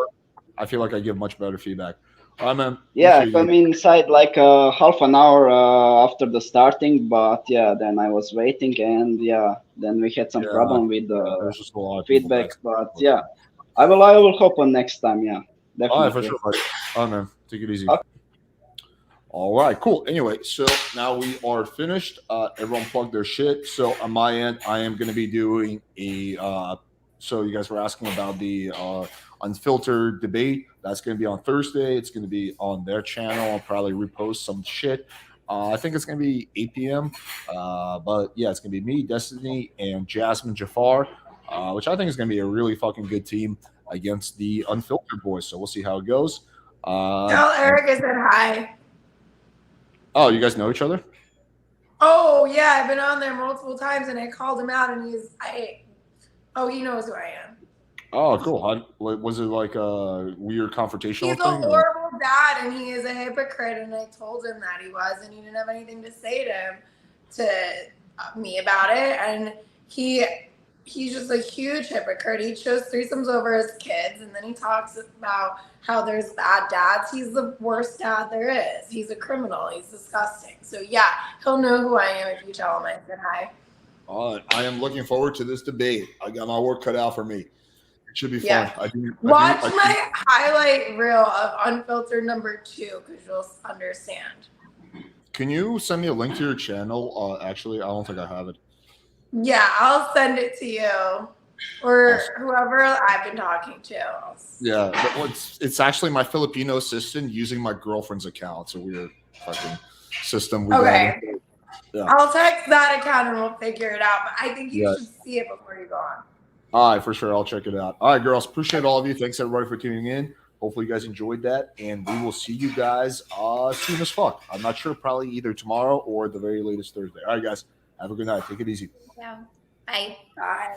I feel like I give much better feedback. All right, man. Yeah, I Appreciate come you. inside like half an hour after the starting, but yeah, then I was waiting, and yeah, then we had some Yeah, problem with the there's just a lot of people feedback. back. But yeah, I will hop on next time. Yeah, All right, for definitely. sure, buddy. All right, man. Take it easy. Okay. All right, cool. Anyway, so now we are finished. Everyone plugged their shit. So on my end, I am going to be doing a. So you guys were asking about the unfiltered debate. That's going to be on Thursday. It's going to be on their channel. I'll probably repost some shit. I think it's going to be 8 p.m. But yeah, it's going to be me, Destiny, and Jasmine Jafar, which I think is going to be a really fucking good team against the unfiltered boys. So we'll see how it goes. Tell Eric I said hi. Oh, you guys know each other? Oh yeah, I've been on there multiple times, and I called him out, and he knows who I am. Oh, cool. Was it like a weird confrontational He's a thing? Or? horrible dad, and he is a hypocrite. And I told him that he was, and he didn't have anything to say to me about it. And he's just a huge hypocrite. He chose threesomes over his kids, and then he talks about how there's bad dads. He's the worst dad there is. He's a criminal. He's disgusting. So yeah, he'll know who I am if you tell him I said hi. I am looking forward to this debate. I got my work cut out for me. It should be Yeah. fun. Watch my highlight reel of Unfiltered #2 because you'll understand. Can you send me a link to your channel? Actually, I don't think I have it. Yeah, I'll send it to you or whoever I've been talking to. Yeah, but it's actually my Filipino assistant using my girlfriend's account. It's a weird fucking system. Okay. Yeah. I'll text that account and we'll figure it out. But I think you should see it before you go on. All right, for sure. I'll check it out. All right, girls. Appreciate all of you. Thanks, everybody, for tuning in. Hopefully, you guys enjoyed that. And we will see you guys soon as fuck. I'm not sure. Probably either tomorrow or the very latest Thursday. All right, guys. Have a good night. Take it easy. Yeah. Bye. Bye.